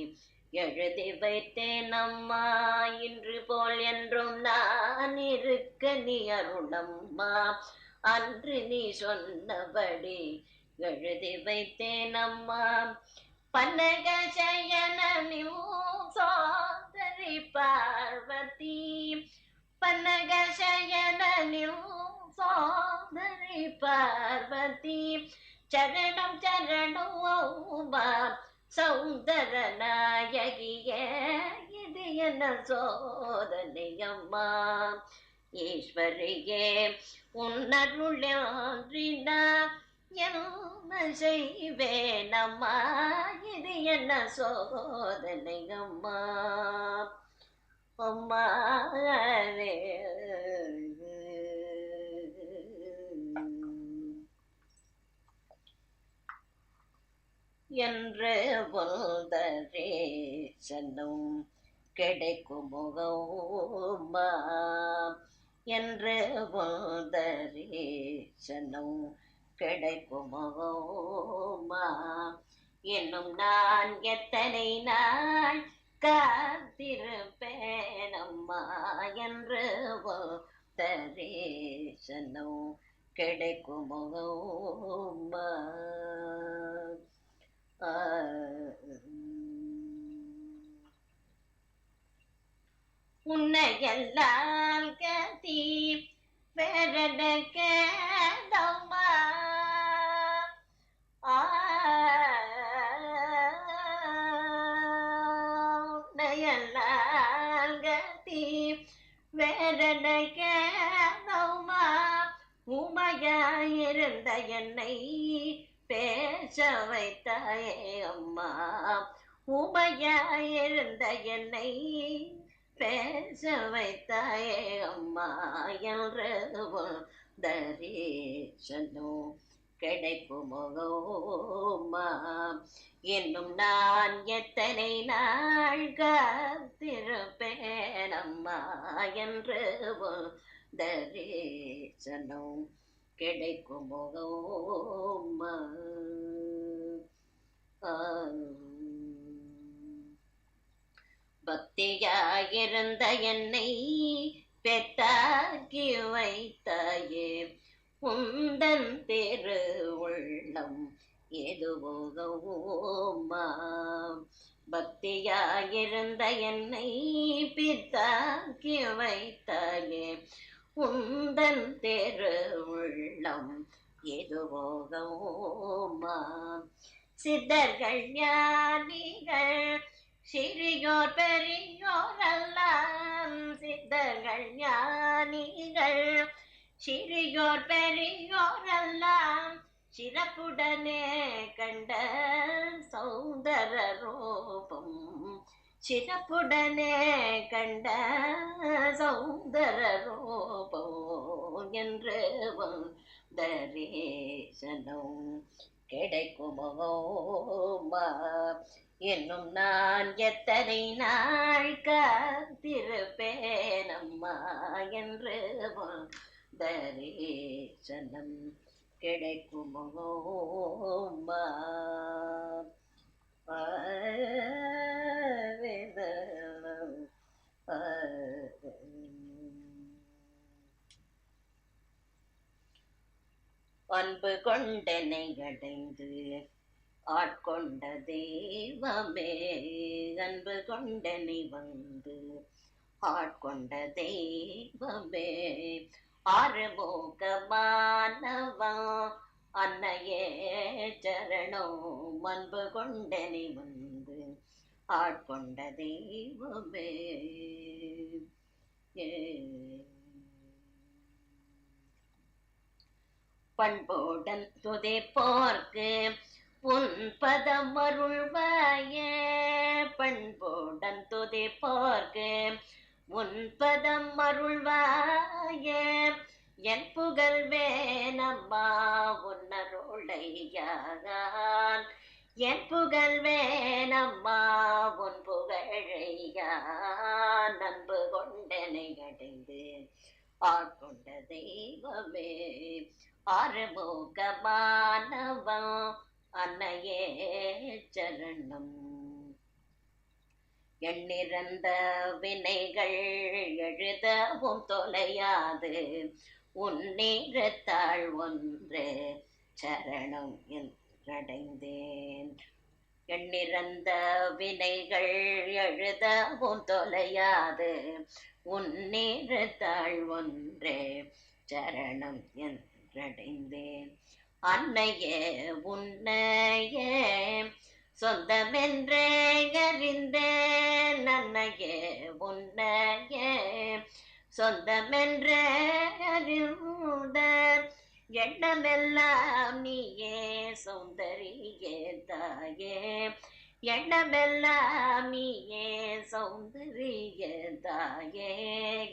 எழுதி வைத்தேன் அம்மா. இன்று போல் என்றும் நான் இருக்க நீ அருளம்மா. அன்று நீ சொன்னபடி எழுதி வைத்தேன் அம்மா. பன்னக சயனில் சோதரி பார்வதி சோதரி பார்வதி சரணம் சரணம் ஓமா சௌந்தர நாயகியே இது என்ன சோதனையம்மா ஈஸ்வரியே உன்னருளினா என்ன செய்வேனம்மா இது என்ன சோதனையம்மா அம்மா என்று தரிசனம் கிடைக்குமுகமா என்று தரிசனம் கிடைக்குமுகமா இன்னும் நான் எத்தனை நாள் காத்திருப்பேனம்மா என்று தரிசனம் கிடைக்குமுகமா உன்னையெல்லாம் கதி வேறட கேதம்மா உன்னையெல்லாம் கதி வேறட கேதம்மா உமையாயிருந்த என்னை பேச வைத்தாயே அம்மா உமையாயிருந்த என்னை பேச வைத்தாயே அம்மா என்று தரிசனம் கிடைக்குமுகமா இன்னும் நான் எத்தனை நாள் காத்திருப்பேன் அம்மா என்று தரிசனம் கிடைக்குமுகமா பக்தியாயிருந்த என்னை பெத்தாக்கி வைத்தாயே உந்தன் திரு உள்ளம் எதுவோகவுமா பக்தியாயிருந்த என்னை பித்தாக்கி வைத்தாயே உந்தன் திரு உள்ளம் எதுவோகவுமா சித்தர்கள் ஞானிகள் சிறியோர் பெரியோர் எல்லாம் சித்தர்கள் ஞானிகள் சிறியோர் பெரியோர் எல்லாம் சிறப்புடனே கண்ட சௌந்தர ரூபம் சிறப்புடனே கண்ட சௌந்தர ரூபம் என்று தரிசனம் கிடைக்குமோமா இன்னும் நான் எத்தனை நாள் காத்திருப்பேன் அம்மா என்று தரிசனம் கிடைக்குமோமா அன்பு கொண்டனை அடைந்து ஆட்கொண்ட தெய்வமே அன்பு கொண்டனை வந்து ஆட்கொண்ட தெய்வமே ஆறுமுகமானவா அன்னையே சரணம் அன்பு கொண்டனை வந்து ஆட்கொண்ட தெய்வமே பண்போடன் துதிப்போர்க்கு உன் பதம் அருள்வாயே பண்போடன் துதிப்போர்க்கு உன் பதம் அருள்வாயே என் புகழ் வேணம்மா உன்னருளையான் என் புகழ் வேணம்மா உன் புகழையான் அன்பு கொண்டனை அடைந்து ஆட்கொண்ட தெய்வமே ஆறுமுகமானவா அன்னையே சரணம் எண்ணிறந்த வினைகள் எழுதவும் தொலையாது உன்னிறத்தாள் ஒன்று சரணம் என்றடைந்தேன் எண்ணிறந்த வினைகள் எழுதவும் தொலையாது உன்னிறத்தாள் ஒன்றே சரணம் என்றடைந்தேன். அன்னையே உன்னையே சொந்தமென்றே அறிந்தேன். அன்னையே உன்னையே சொந்தமென்றே அறிந்த எண்ணமெல்லாம் நீயே சௌந்தரியே தாயே. எண்ணமெல்லாம் நீயே சௌந்தரிய தாயே.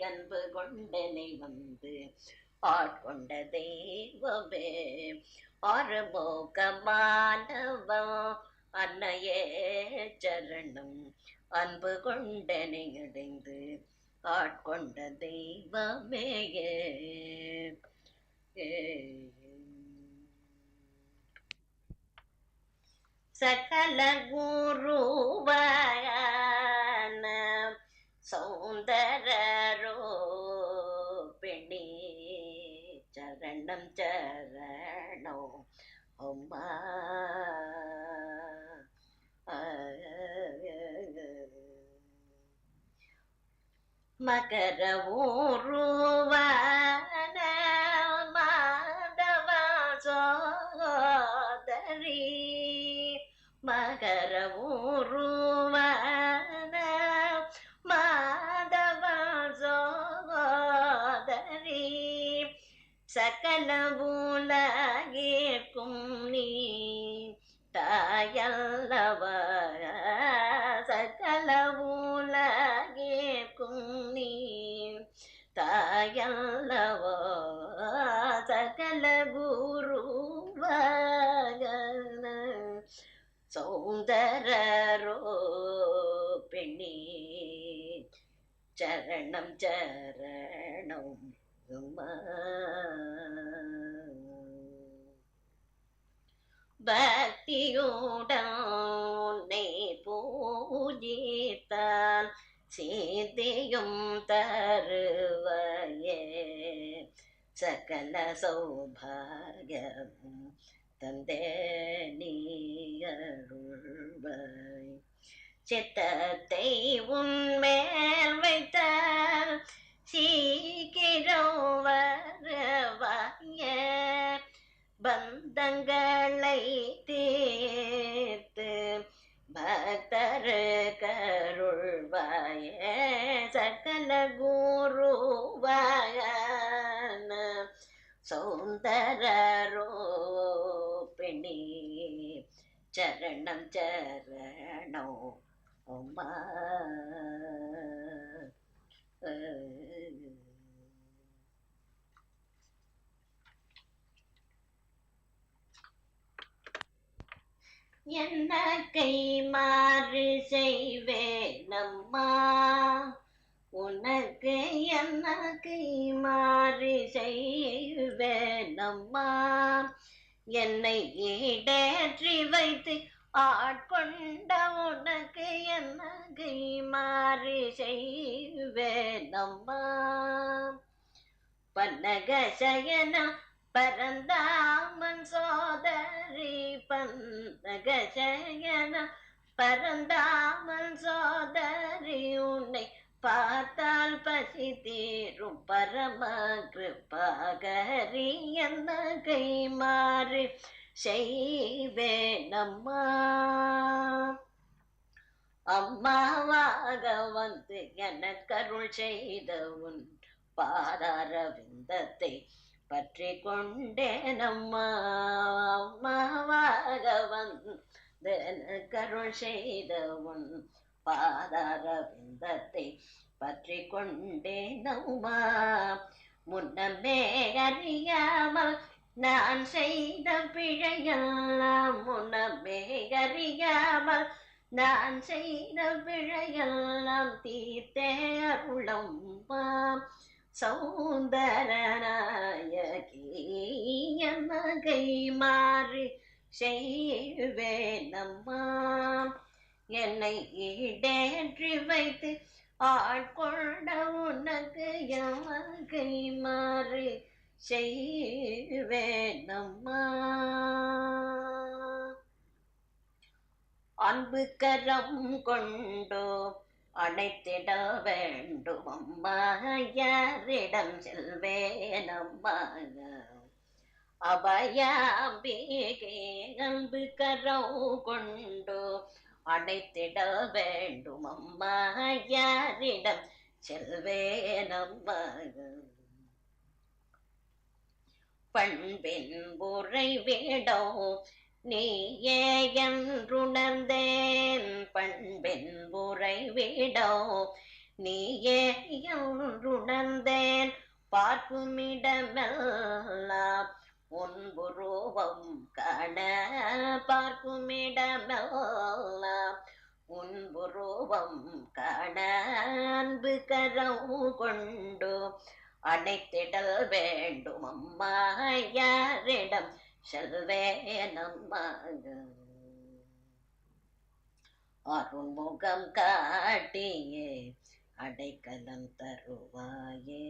அன்பு கொண்டனை வந்து ஆட்கொண்ட தெய்வமே ஆறுமுகமானவா அன்னையே சரணம். அன்பு கொண்டனை அடைந்து ஆட்கொண்ட தெய்வமே. சகல குருவான சௌந்தரரோ பெண்ணே சரணம் சரணோ அம்மா. மகர ஊருவான மாதவ சோதரி. மகர ஊருவான மாதவ சோதரி. சகல உலகிற்கும் நீ தாயல்லவா. சகல உலகிற்கும் நீ தாயல்லவா. சகல குருவான சௌந்தரரோ பெண்ணே சரணம் சரணம் அம்மா. பக்தியுடன் உன்னை பூஜித்தால் சீதையும் தருவாயே. சகல சௌபாகியமும் தந்தே நீ அருள்வாய். சித்தத்தை உன்மேல் வைத்தால் சீக்கிரம் வருவாயே. பந்தங்களை தீர்த்து பக்தரு கருள்வாயே. சகல குருவான சௌந்தரரோ பெண்ணே சரணம் சரணோ அம்மா. என்ன கை மாறு செய்வேன் அம்மா. உனக்கு என்ன கை மாறு செய்வேன் அம்மா. என்னை ஈடேற்றி வைத்து ஆட்கொண்ட உனக்கு என்ன கை மாறு செய்வேன் அம்மா. பன்னக சயனம் பரந்தாமன் சோதரி. பன்னக சயனம் பரந்தாமன் சோதரி. உன்னை பார்த்தால் பசி தீரும் பரம கிருபாகரி. என்ன கை மாறு செய்வேன் அம்மா. அம்மாவாக வந்து எனக்கருள் செய்த உன் பாதார விந்தத்தை பற்றி கொண்டேன் அம்மா. அம்மாவாக வந்து எனக்கருள் செய்த உன் பாதார விந்தத்தை பற்றி கொண்டேன் அம்மா. முன்னமே அறியாமல் நான் செய்த பிழையெல்லாம். முன்னமே அறியாமல் நான் செய்த பிழையெல்லாம் தீர்த்தே அருளம்மா. சௌந்தரநாயகி என்ன கை மாறு செய்வேன் அம்மா. என்னை ஈடேற்றி வைத்து ஆட்கொண்ட உனக்கு என் கை மாறு செய்வேன் அம்மா. அன்பு கரம் கொண்டோ அணைத்திட வேண்டும் அம்மா, யாரிடம் செல்வேன் அம்மா. அபயாம்பிகே அன்பு கரம் கொண்டு அணைத்திட வேண்டும் அம்மா, யாரிடம் செல்வேன் அம்மா. பண்பின் உறைவிடோ நீயே என்றுணர்ந்தேன், பண்பின் உறைவிடோ நீயே என்றுணர்ந்தேன். பார்க்குமிடமெல்லாம் உன் உருவம் காண, பார்க்குமிடமெல்லாம் உன் உருவம் காண, அன்பு கரம் கொண்டு அணைத்திடல் வேண்டும் அம்மா, யாரிடம் செல்வேன் அம்மா. அருள்முகம் காட்டியே அடைக்கலம் தருவாயே,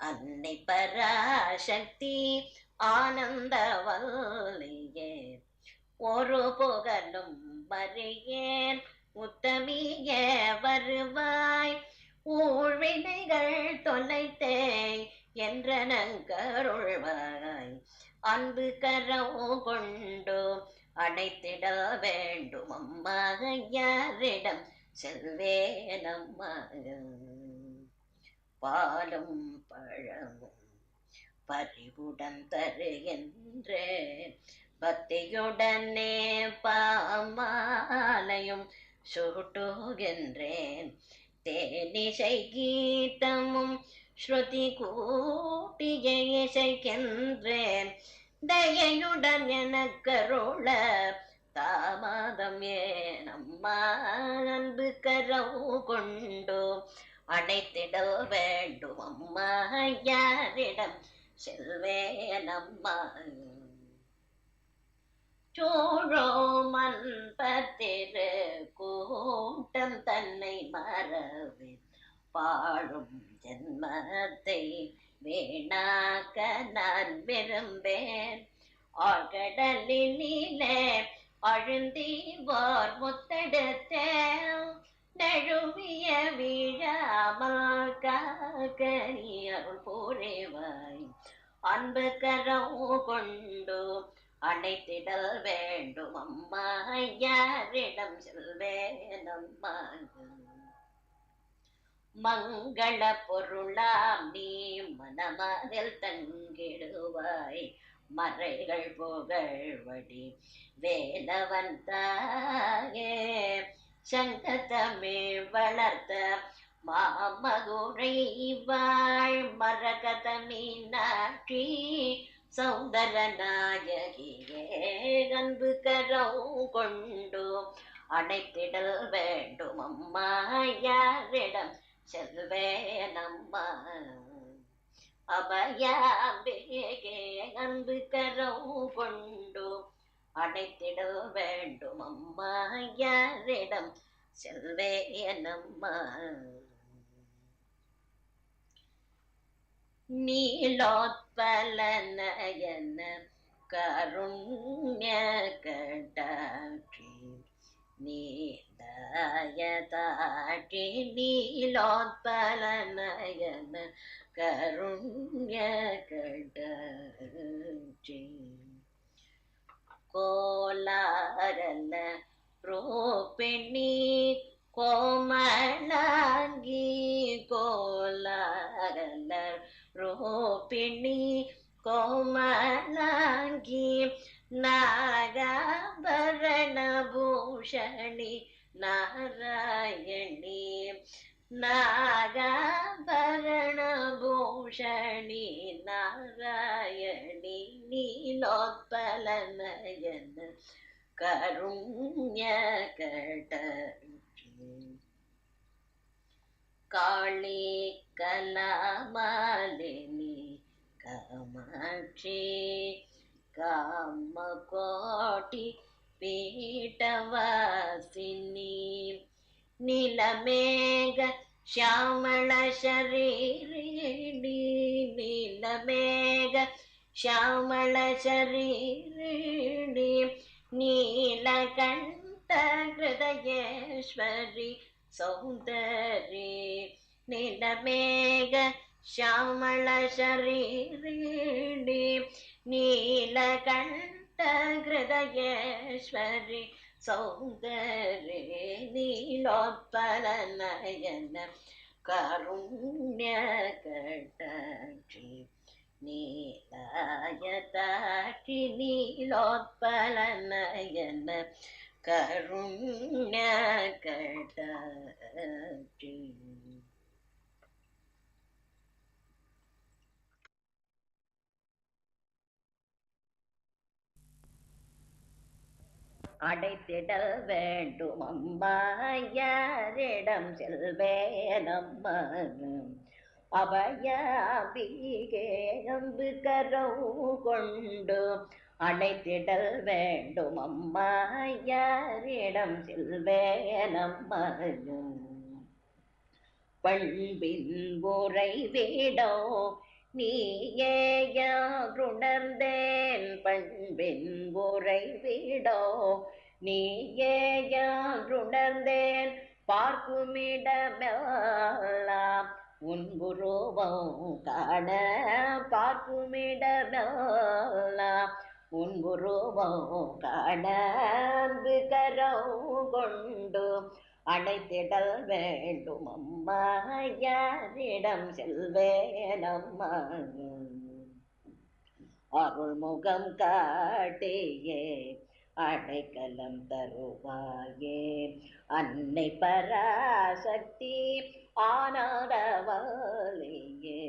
அன்னை பராசக்தி ஆனந்த வல்லியே. ஒரு புகழும் மறியேன் உத்தமியே வருவாய், ஊழ்வினைகள் தொலைத்தே என்றனங்கருள்வாய். அன்பு கரம் கொண்டு அணைத்திட வேண்டும் அம்மா, யாரிடம் செல்வேன் அம்மா. பாலும் பழமும் பறிவுடன் தருகின்றேன், பக்தியுடனே பாமாலையும் சூட்டுகின்றேன். தேனிசை கீதமும் ஸ்ருதி கூட்டிய இசைக்கின்றேன், தயையுடன் எனக்கருள தாமதம் ஏன் அம்மா. அன்பு கரம் கொண்டு அணைத்திட வேண்டும் அம்மா, யாரிடம் செல்வேன் அம்மா. சோழோ மன்பத்திரு கூட்டம் தன்னை மறவே பாழும் ஜென்மத்தை வீணாக்க நான் விரும்பேன். ஆழ்கடலிலே அழுந்திவார் முத்தெடுத்தேன், நழுவிய வீழாமல் காக்க நீ அருள் புரிவாய். அன்பு கரம் கொண்டு அணைத்திடல் வேண்டும் அம்மா, யாரிடம் செல்வேன் அம்மா. மங்கள பொருளாம் நீ மனமதில் தங்கிடுவாய், மறைகள் புகழ்வடி வேலவன் தாயே. சங்கத்தமிழ் வளர்த்த மாமதுரை வாழ் மரகத மீனாட்சி சௌந்தர நாயகியே. அன்பு கரம் கொண்டு அணைத்திடல் வேண்டும் அம்மா, யாரிடம் செல்வேன் அம்மா. அபயாம்பிகே அன்பு கரம் கொண்டு அணைத்திடல் வேண்டும் அம்மா, யாரிடம் செல்வேன் அம்மா. நீலோத்பல நயன கருண்ய கடாட்சி நீலயதாட்சி, நீலோத்பல நயன கருண்ய கடாட்சி. கோலாரல ரூபிணி கோமளாங்கி, கோலாரல ரூபிணி கோமளாங்கி. நாகாபரண பூஷணி நாராயணி, நாகாபரண பூஷணி நாராயணி. நீலோத்பல நயன கருண்ய கடாட்சி. காளி கலாமாலினி காமாட்சி, காமகோட்டி பீட்டவாசினி. நீலமேக ಶ್ಯಾಮಳ ಶರೀರಿಣಿ, ನೀಲಮೇಘ ಶ್ಯಾಮಳ ಶರೀರಿಣಿ. ನೀಲಕಂಠ ಹೃದಯೇಶ್ವರಿ सौन्दरी नीलमेघ श्यामल शरीरिणी नीलकण्ठ हृदयेश्वरि सौन्दरी नीलोत्पलनयन कारुण्यकटाक्षि नीलायताक्षि नीलोत्पलनयन करुण्यकटाक्षि அடைத்திடல் வேண்டும் அம்மா யாரிடம் செல்வேன் அம்மா அபயாம்பிகே அம்பு கரவு கொண்டு அடைத்திடல் வேண்டும் அம்மா யாரிடம் செல்வேன் அம்மா பண்பின் உரை வீடோ நீயேயாருணர்ந்தேன் பண்பின் உரை வீடோ நீயேயாருணர்ந்தேன் பார்க்குமிடமெல்லாம் உன் குருவம் காண பார்க்குமிடமெல்லாம் உன் குருவம் காண அன்பு கரம் கொண்டு அடைத்திடல் வேண்டும் அம்மா யாரிடம் செல்வேன் அம்மா அருள்முகம் காட்டியே அடைக்கலம் தருவாயே அன்னை பராசக்தி ஆனாதவளியே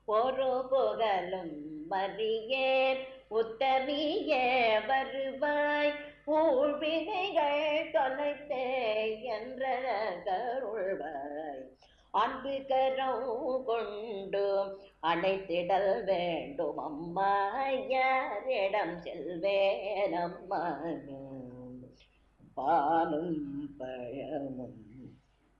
ஒரு புகழும் மறியேன் உத்தமியே வருவாய் ஊழ்வினைகள் தொலைத்தே என்ற கருள்வாய் அன்பு கரம் கொண்டு அடைத்திடல் வேண்டும் அம்மா யாரிடம் செல்வேன் அம்மா பாலும் பழமும்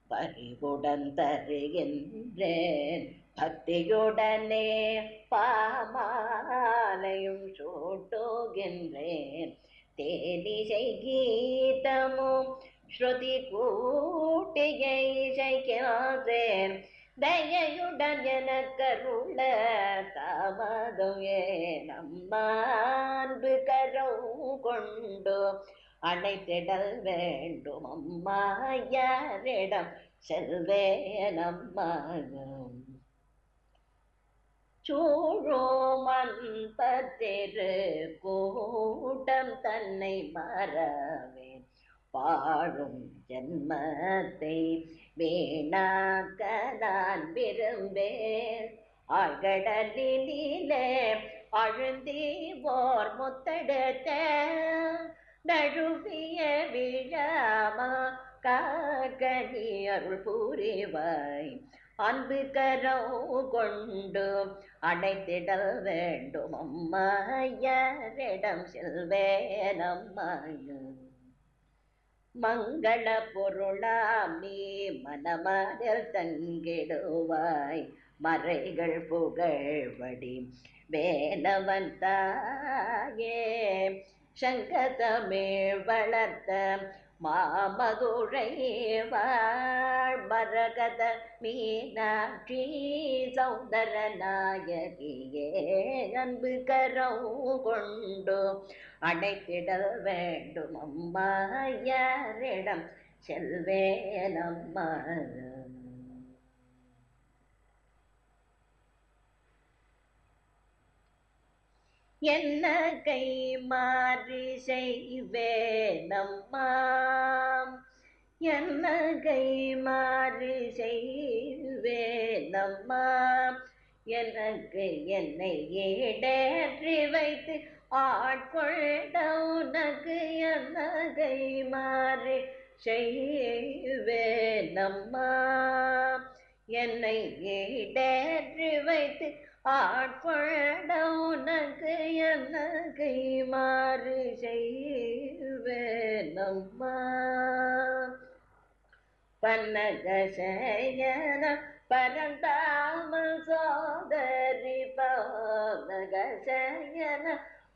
பறிவுடன் தருகின்றேன் பக்தியுடனே பாமாலையும் சூட்டுகின்றேன் தேனிசை கீதமும் ஸ்ருதி கூட்டியை இசைக்கிறேன் தயையுடன் எனக்கருள தாமதம் ஏன் அம்மா அன்பு கரம் கொண்டு அடைத்திடல் வேண்டும் அம்மா யாரிடம் செல்வேன் அம்மா சூழோம் அன்பத்திரு கூட்டம் தன்னை மறவேன் பாழும் ஜன்மத்தை வீணாக்க நான் விரும்பேன் ஆழ்கடலிலே அழுந்தி ஓர் முத்தெடுத்த நழுவிய விழாமா காக்க நீ அருள் புரிவாய் அன்பு கரம் கொண்டு அடைத்திடல் வேண்டும் அம்மா யாரிடம் செல்வேன் அம்மா மங்கள பொருளாம் நீ மனமதில் தங்கிடுவாய் மறைகள் புகழ்வடி வேலவன் தாயே சங்கதமிழ் வளர்த்த மாமதுரை வாழ் மரகத மீனாட்சி சௌந்தர நாயகியே அன்பு கரம் கொண்டு அடைத்திடல் வேண்டும் அம்மா யாரிடம் செல்வேன் அம்மா என்ன கை மாறி செய்வேன் அம்மா என்ன கை மாறி செய்வேன் அம்மா எனக்கு என்னை ஈடேற்றி வைத்து ஆட்கொண்ட உனக்கு என்ன கை மாறி செய்வேன் அம்மா என்னை ஈடேற்றி வைத்து ஆட்கொண்ட உனக்கு என்ன கை மாறி செய்வேன் அம்மா பன்னகசயன பரந்தாமல் சோதரி பன்னகசயன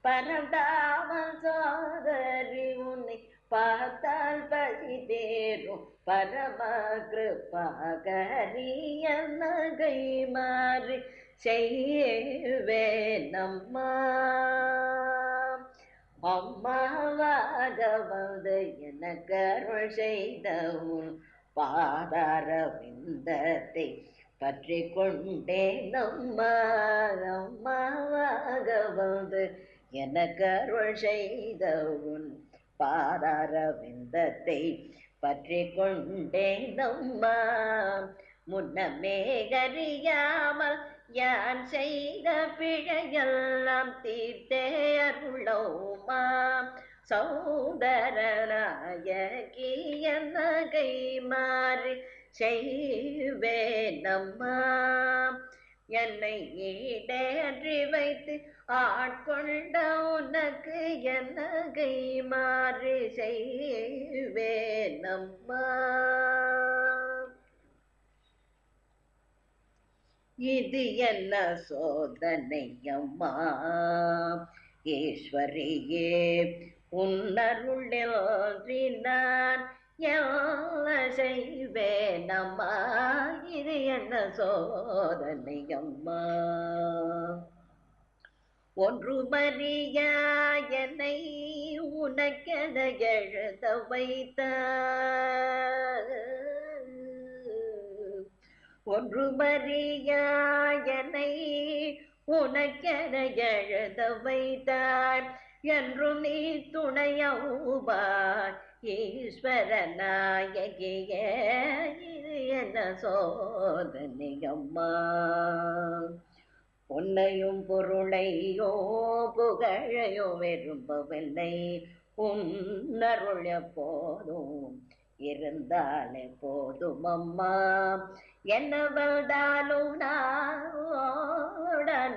பரந்தாமல் சோதரி உன்னை பார்த்தால் பசி தேரும் பரம கிருபாகரிய நகை மாறி செய்வேனம்மா. அம்மாவாக வந்து எனக்கு அருள் செய்த உன் பாதார விந்தத்தை பற்றி கொண்டேன் அம்மா. அம்மாவாக வந்து எனக்கு அருள் செய்த உன் பாதார விந்தத்தை பற்றி கொண்டேன் அம்மா. முன்னமே அறியாமல் யான் செய்த பிழையெல்லாம் தீர்த்தே அருளோமா. சௌந்தரநாயகிய நகை மாறி செய்வேனம்மா. என்னை ஈடேற்றி வைத்து ஆட்கொண்ட உனக்கு என் நகை மாறி செய்வேனம்மா. இது என்ன சோதனை அம்மா ஈஸ்வரியே, உன்னருளில் நான் எல்லாம் செய்வேனம்மா. இது என்ன சோதனை அம்மா. ஒன்றுமறியா என்னை உனக்கென எழுத வைத்த, ஒன்றுமறியா என்னை உனக்கென எழுத வைத்தாய். என்றும் நீ துணையவுவாய் ஈஸ்வர நாயகியே. இது என்ன சோதனை அம்மா. பொன்னையும் பொருளையோ புகழையோ விரும்பவில்லை, உன்னருள் எப்போதும் இருந்தாலே போதும் அம்மா. என்ன வந்தாலும் நான்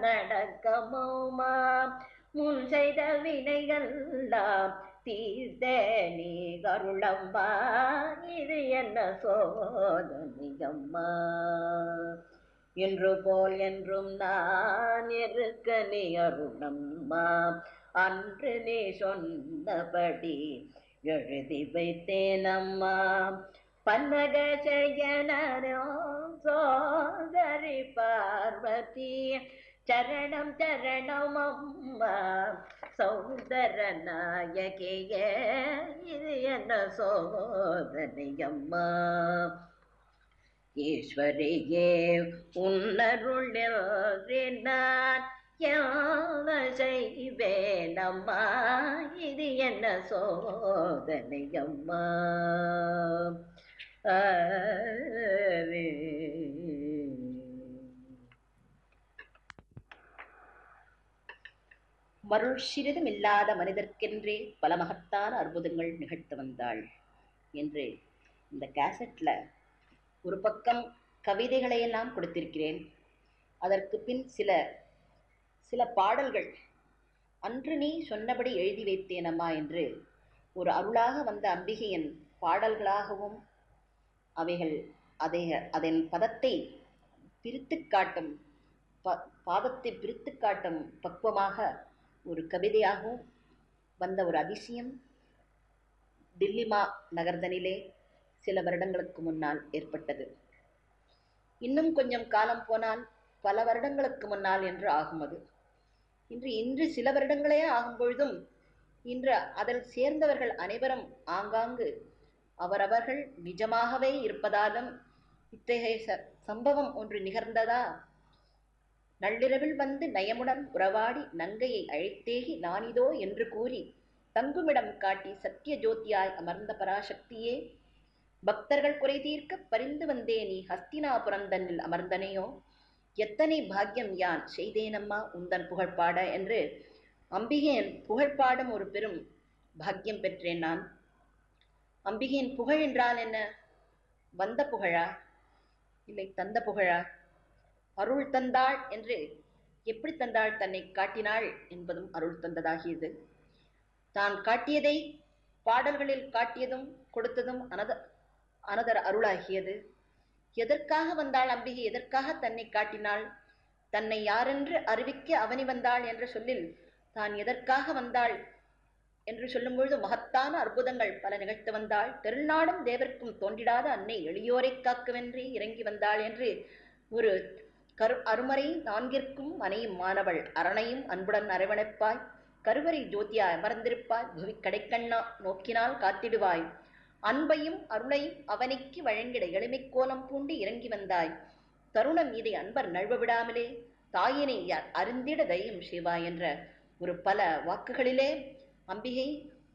நடக்கமுமா. முன் செய்த வினைகள்லாம் தீர்த்தே நீ கருளம்மா. இது என்ன சோதனை அம்மா. இன்று போல் என்றும் நான் இருக்க நீ அருளம்மா. அன்று நீ சொன்னபடி எழுதி வைத்தேனம்மா. பன்னக செய்யனோ சோதரி பார்வதி சரணம் சரணம் அம்மா. சௌந்தர நாயகியே, இது என்ன சோதனை அம்மா. ஈஸ்வரியே, உன்னருளில் நான் எல்லாம் செய்வேனம்மா. இது என்ன சோதனை அம்மா. மருள் சிறிதும் இல்லாத மனிதர்க்கென்றே பல மகத்தான அற்புதங்கள் நிகழ்த்து வந்தாள் என்று இந்த கேசட்ல ஒரு பக்கம் கவிதைகளையெல்லாம் கொடுத்திருக்கிறேன். அதற்கு பின் சில பாடல்கள் அன்று நீ சொன்னபடி எழுதி வைத்தேனம்மா என்று ஒரு அருளாக வந்த அம்பிகையின் பாடல்களாகவும் அவைகள் அதன் பதத்தை பிரித்து காட்டும் பாதத்தை பிரித்து காட்டும் பக்குவமாக ஒரு கவிதையாகவும் வந்த ஒரு அதிசயம் தில்லிமா நகர்தனிலே சில வருடங்களுக்கு முன்னால் ஏற்பட்டது. இன்னும் கொஞ்சம் காலம் போனால் பல வருடங்களுக்கு முன்னால் என்று ஆகும். அது இன்று சில வருடங்களே ஆகும் பொழுதும் இன்று அதில் சேர்ந்தவர்கள் அனைவரும் ஆங்காங்கு அவரவர்கள் நிஜமாகவே இருப்பதாலும் இத்தகைய சம்பவம் ஒன்று நிகழ்ந்ததா, நள்ளிரவில் வந்து நயமுடன் உறவாடி நங்கையை அழைத்தேகி நானிதோ என்று கூறி தங்குமிடம் காட்டி சத்திய ஜோதியாய் அமர்ந்த பராசக்தியே, பக்தர்கள் குறை தீர்க்க பரிந்து வந்தே நீ ஹஸ்தினாபுரந்தனில் அமர்ந்தனையோ, எத்தனை பாக்கியம் யான் செய்தேனம்மா உந்தன் புகழ்பாட என்று அம்பிகையின் புகழ்பாடும் ஒரு பெரும் பாக்கியம் பெற்றேன் நான். அம்பிகையின் புகழ் என்றால் என்ன? வந்த புகழா இல்லை தந்த புகழா? அருள் தந்தாள் என்று எப்படி தந்தாள்? தன்னை காட்டினாள் என்பதும் அருள் தந்ததாகியது. தான் காட்டியதை பாடல்களில் காட்டியதும் கொடுத்ததும் அனதர் அருளாகியது. எதற்காக வந்தாள் அம்பிகை? எதற்காக தன்னை காட்டினாள்? தன்னை யாரென்று அறிவிக்க அவனி வந்தாள் என்ற சொல்லில் தான் எதற்காக வந்தாள்? என்று சொல்லும் பொழுது மகத்தான அற்புதங்கள் பல நிகழ்த்து வந்தாள். திருநாடும் தேவர்க்கும் தோன்றிடாத அன்னை எளியோரை காக்கவென்றே இறங்கி வந்தாள் என்று ஒரு அருமறை நான்கிற்கும் மனையும் மாணவள் அரணையும் அன்புடன் அரவணைப்பாய், கருவறை ஜோதியாய் அமர்ந்திருப்பாய், புவி கடைக்கண்ணா நோக்கினால் காத்திடுவாய், அன்பையும் அருளையும் அவனைக்கு வழங்கிட எளிமை கோலம் பூண்டு இறங்கி வந்தாய், தருணம் மீதை அன்பர் நழுவ விடாமலே தாயினை அருந்திட தையம் செய்வாய் என்ற ஒரு பல வாக்குகளிலே அம்பிகை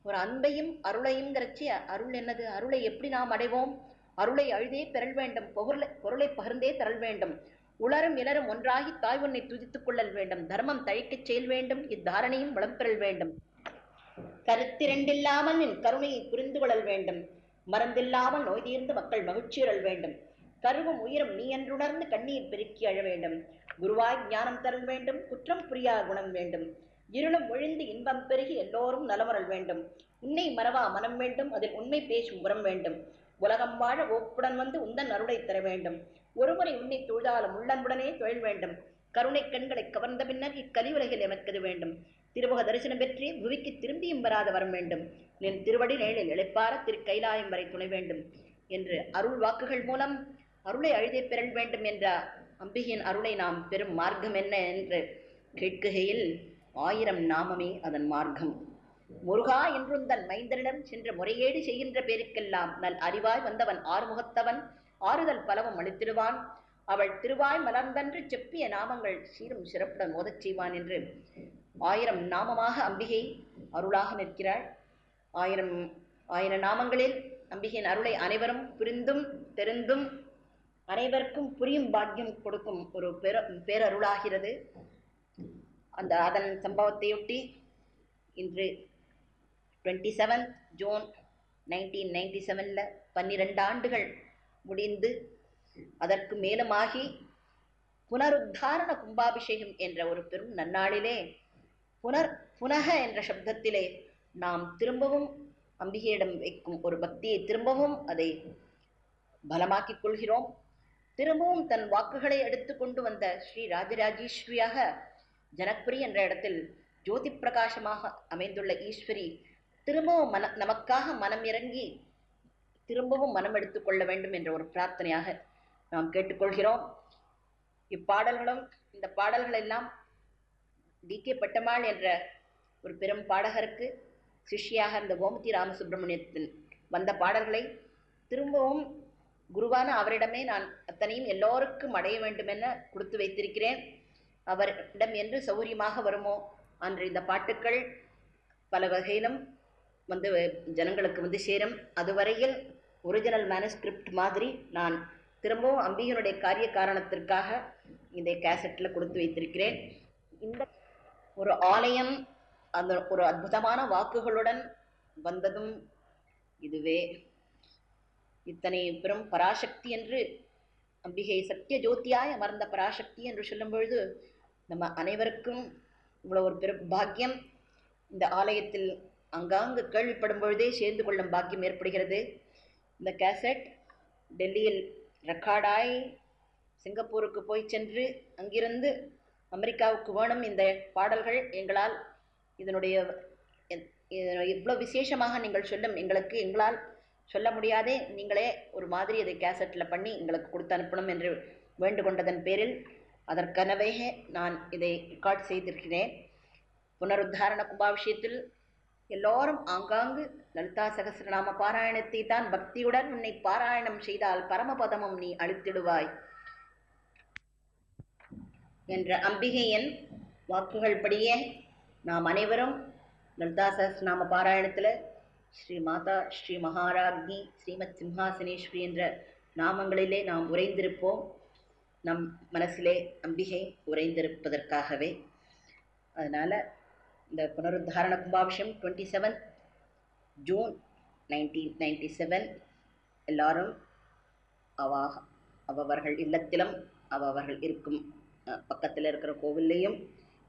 ஒரு அன்பையும் அருளையும் கரைச்சி, அருள் என்னது, அருளை எப்படி நாம் அடைவோம், அருளை அழுதே பெறல் வேண்டும், பொருளை பகிர்ந்தே தரல் வேண்டும், உளரும் இளரும் ஒன்றாகி தாய் உன்னை துதித்துக் கொள்ளல் வேண்டும், தர்மம் தழைக்கச் செயல் வேண்டும், இத்தாரணையும் வளம் பெறல் வேண்டும், கருத்திரண்டில்லாமல் நின் கருணையை புரிந்து கொள்ளல் வேண்டும், மறந்தில்லாமல் நோய் தீர்ந்து மக்கள் மகிழ்ச்சியுறல் வேண்டும், கருவும் உயிரும் நீ என்றுணர்ந்து கண்ணீர் பெருக்கி அழ வேண்டும், குருவாய் ஞானம் தரல் வேண்டும், குற்றம் புரியா குணம் வேண்டும், இருளும் ஒழிந்து இன்பம் பெருகி எல்லோரும் நலமுறல் வேண்டும், உன்னை மறவா மனம் வேண்டும், அதில் உண்மை பேசும் உரம் வேண்டும், உலகம் வாழ ஒப்புடன் வந்து உந்தன் அருளை தர வேண்டும், ஒருமுறை உன்னை தொழுதாலும் உள்ளன்புடனே தொழில் வேண்டும், கருணை கண்களை கவர்ந்த பின்னர் இக்கலியுலகில் எமக்கது வேண்டும், திருமுக தரிசனம் பெற்றே புவிக்கு திரும்பியும் வராத வரம் வேண்டும், நின் திருவடி நிழலில் இழைப்பார திருக்கைலாயம் வரை துணை வேண்டும் என்று அருள் வாக்குகள் மூலம் அருளை அழுதே பெறல் வேண்டும் என்ற அம்பிகையின் அருளை நாம் பெறும் மார்க்கம் என்ன என்று கேட்குகையில் 1000 நாமமே அதன் மார்க்கம். முருகா என்றும் தன் மைந்தனிடம் சென்ற முறையேடு செய்கின்ற பேருக்கெல்லாம் நல் அறிவாய் வந்தவன் ஆறுமுகத்தவன் ஆறுதல் பலவும் அளித்திடுவான், அவள் திருவாய் மலர்ந்தன்று செப்பிய நாமங்கள் சீரும் சிறப்புடன் மோதச் செய்வான் என்று 1000 நாமமாக அம்பிகை அருளாக நிற்கிறாள். 1000 நாமங்களில் அம்பிகையின் அருளை அனைவரும் புரிந்தும் தெரிந்தும் அனைவருக்கும் புரியும் பாக்கியம் கொடுக்கும் ஒரு பேரருளாகிறது. அதன் சம்பவத்தையொட்டி இன்று 27 ஜூன் 1997 12 ஆண்டுகள் முடிந்து அதற்கு மேலுமாகி புனருத்தாரண கும்பாபிஷேகம் என்ற ஒரு பெரும் நன்னாளிலே புனக என்ற சப்தத்திலே நாம் திரும்பவும் அம்பிகையிடம் வைக்கும் ஒரு பக்தியை திரும்பவும் அதை பலமாக்கிக் கொள்கிறோம். திரும்பவும் தன் வாக்குகளை எடுத்து கொண்டு வந்த ஸ்ரீ ராஜராஜேஸ்வரியாக ஜனக்புரி என்ற இடத்தில் ஜோதி பிரகாசமாக அமைந்துள்ள ஈஸ்வரி திரும்பவும் நமக்காக மனம் இறங்கி திரும்பவும் மனம் எடுத்துக்கொள்ள வேண்டும் என்ற ஒரு பிரார்த்தனையாக நாம் கேட்டுக்கொள்கிறோம். இப்பாடல்களும் இந்த பாடல்கள் எல்லாம் டி.கே. பட்டம்மாள் என்ற ஒரு பெரும் பாடகருக்கு சிஷ்யாக இருந்த கோமதி ராமசுப்ரமணியத்தின் வந்த பாடல்களை திரும்பவும் குருவான அவரிடமே நான் அத்தனையும் எல்லோருக்கும் அடைய வேண்டும் என கொடுத்து வைத்திருக்கிறேன். அவரிடம் என்று சௌகரியமாக வருமோ அன்று இந்த பாட்டுக்கள் பல வகையிலும் வந்து ஜனங்களுக்கு வந்து சேரும். அதுவரையில் ஒரிஜினல் மேனுஸ்கிரிப்ட் மாதிரி நான் திரும்பவும் அம்பிகையினுடைய காரிய காரணத்திற்காக இந்த கேசட்டில் கொடுத்து வைத்திருக்கிறேன். இந்த ஒரு ஆலயம் அந்த ஒரு அற்புதமான வாக்குகளுடன் வந்ததும் இதுவே. இத்தனை பெரும் பராசக்தி என்று அம்பிகை சத்திய ஜோதியாய் அமர்ந்த பராசக்தி என்று சொல்லும் பொழுது நம்ம அனைவருக்கும் இவ்வளோ ஒரு பெரும் பாக்கியம் இந்த ஆலயத்தில் அங்காங்கு கேள்விப்படும் பொழுதே சேர்ந்து கொள்ளும் பாக்கியம் ஏற்படுகிறது. இந்த கேசட் டெல்லியில் ரெக்கார்டாய் சிங்கப்பூருக்கு போய் சென்று அங்கிருந்து அமெரிக்காவுக்கு வேணும் இந்த பாடல்கள் எங்களால் இதனுடைய இவ்வளோ விசேஷமாக நீங்கள் சொல்லும் எங்களால் சொல்ல முடியாதே, நீங்களே ஒரு மாதிரி அதை கேசட்டில் பண்ணி எங்களுக்கு கொடுத்து அனுப்பணும் என்று வேண்டுகொண்டதன் பேரில் அதற்கெனவே நான் இதை ரெக்கார்ட் செய்திருக்கிறேன். புனருத்தாரண கும்பாபிஷேகத்தில் எல்லோரும் ஆங்காங்கு லலிதா சகஸ்ரநாம பாராயணத்தை தான் பக்தியுடன் உன்னை பாராயணம் செய்தால் பரமபதமும் நீ அளித்திடுவாய் என்ற அம்பிகையின் வாக்குகள் படியே நாம் அனைவரும் லலிதா சகஸ்ரநாம பாராயணத்தில் ஸ்ரீ மாதா ஸ்ரீ மகாராஜ்ஞி ஸ்ரீமத் சிம்ஹாசனேஸ்வரி என்ற நாமங்களிலே நாம் உறைந்திருப்போம். நம் மனசிலே அம்பிகை உறைந்திருப்பதற்காகவே. அதனால் இந்த புனருத்தாரண கும்பாபிஷேகம் 27 ஜூன் 1997 எல்லாரும் அவர்கள் இல்லத்திலும் அவர்கள் இருக்கும் பக்கத்தில் இருக்கிற கோவில்லையும்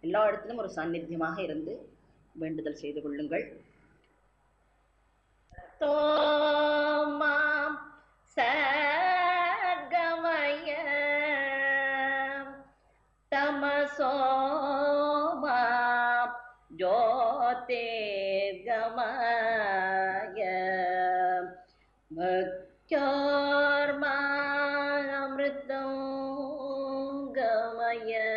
எல்லா இடத்திலும் ஒரு சாநித்தியமாக இருந்து வேண்டுதல் செய்து கொள்ளுங்கள். தோமாம் சகமய தமசோமாம் ஜோதிர்கமய சிவாய